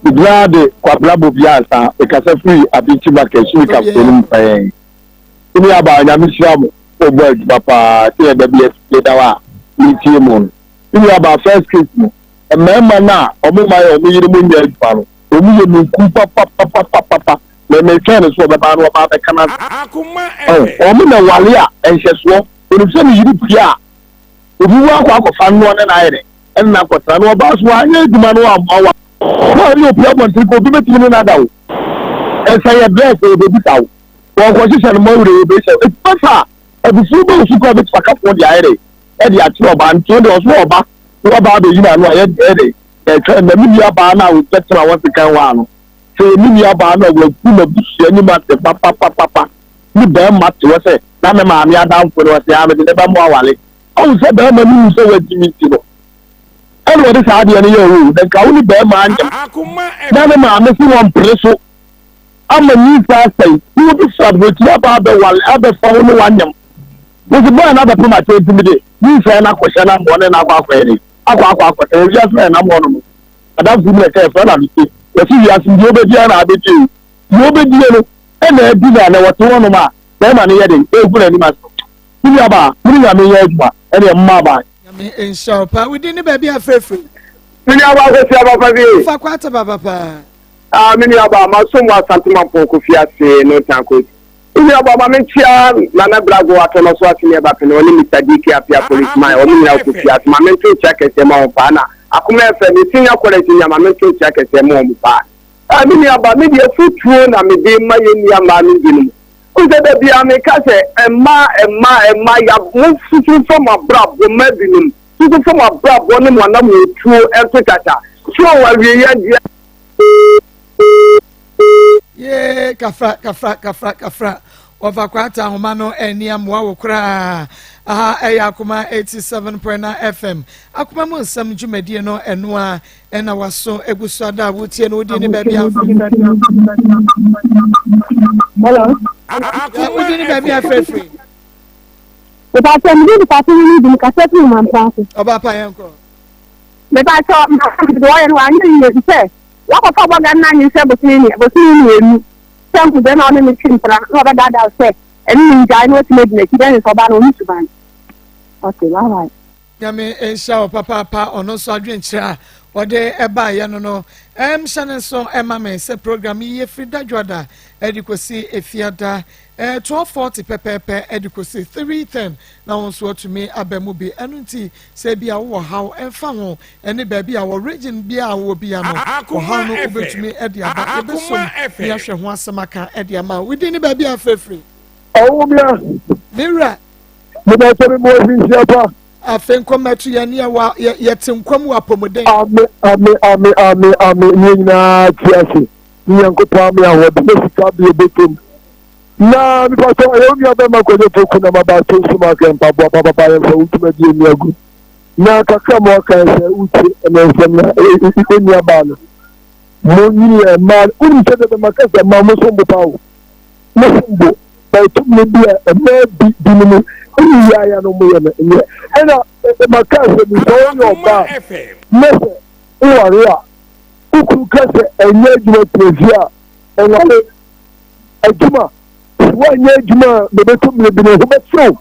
Brade kwabla bobia sa e ka sa free abiti ba ka shi ka kolum pa yen ni aba nya mi siam obo papa ti e da bi e da wa ni tie mo ni aba first case no mema na omo mai omo yiri mo nya paro omo ye mu ku papa le me ken so be ba no ba be kana Akoma omo na wale a enhyeso onu se ni yiri pia obi wa kwa fa no na ayere en na kwatra no ba so anya eduma no amawa no ni obi abon ko bi metimi na dawo en say e bless e be bitawo won ko si se mo wure be se e pasa e bi su bo su ko be faka fo di ayere e di ati oba nti de oso oba oba be yi na no aye de e na mi ya ba na wo tetra won se kan wa no se mi ya ba na wo ku na busu ani ma te papa ni be ma te wo se na me ma mi adam fo wo se a me de ba mo awale o se be ma ni so wa jimi ti no e wo de sa de ni yo ru de ka wo ni be ma anya na me ma me si won preso ama ni sa sai wo bi sa bo ti ba be wale abe fa wo no wanyam wo se bo na ba puma te ti mi de ni sa na ko sha na mo ne na akwa ni akwa e ya sa na mo no adam fu me ka fa na bi we si ya si yo be dia na be ti yo be dia no e na di na wo to no ma be ma ne ye de e gu na ni ma so ni aba ni ya me ye ejuma e de mma ba me insha pa we didn't be a fair free ni aba ko si aba pa bi fa kwata papa mi aba ma so mo asantuma po fi ase no tanko ni aba ma me chia na na brago ato no so ase ne ba pe no ni Mr. DK apia policeman o mi na ko fi ase ma me to check ese ma pa na Akoma FM senior college nya ma me to check ese mo pa mi aba mi de futuo na me de ma ye ni ama mi dinu o se de bia me ka se emma ya mo futu from abroad bo ma dinu futu from abroad bo ni mo na mo tuo ento tata so wa wie ya dia ye kafra over kwata homano eni amwa wo kra eya Akoma 87.9 FM Akoma mo nsam dwumadie no eno a ena waso ebusuada wotie no odi ni ba bia hello odi ni ba bia free o ba se mi di pa ti ni di ka se ti mo man oba pa yenko me ba so do yen wa ni ni se wa ko fa ga na ni se bo ti ni enu tempo de na ni chin pra no ba da se eni ni ja no ti me di ki den so ba no ni suban okay bye Yami insha papa ono so adwenkyira ode eba ye no hyane so ema me se program ye frida dwada edikosi efiada 12:40 pepepe edikosi 3:10 na wonso atumi abemu bi enu nti se bia wo haw emfa ho ene ba bia wo region bia wo bia no wo haw no obetumi edi aba ebesom bia hwe ho asemaka edi ama widi ni ba bia afrefre awumia mira me ba so me mo hwisiapa afen komatu ya ne wa yetenkwam wa pomoden ame nyina tiase nyankopa ame awode me sika bi ebetom na mi pa so ayomia be makoje toku na mabato suma kempa bo papa ya fa utuma di emiagu na kakra mo kan se uti na nsem na eni abalo mo nyini e ma uni se de makasa ma mo so mbotawo mo so ba tu me bia e ma bi ni uni ya no mo ye na ena makasa mi so yo ba mese uware a ukuru kase enye juma previa enwale aduma wanye adwuma bebeto me bi no ho betso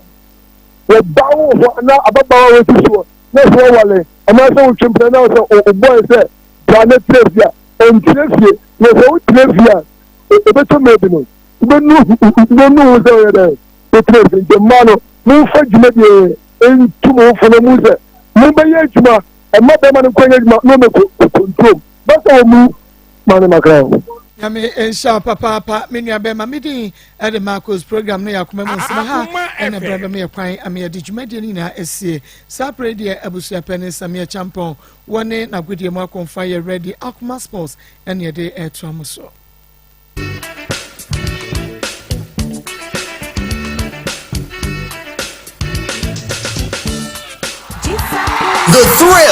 we bawo ho na ababawa we tiso na so wale ama so twempre na so o boy say planet trevia en trevia na so trevia bebeto me bi no benu so ye de trevia de mano mu fa dwuma de en tumo fo na mu se mu be ye adwuma e ma be man kwanya adwuma no me control ba so mu mane makra Yami ensha papa menua be ma medi ede Maa Akos program no yakoma mu nsema ha ene brebe me kwan ame edi dwumade ni na esie sapre de abusua pene samia champon wone na godie mu akonfa ye ready Akoma sports ene ede eto amuso The thrill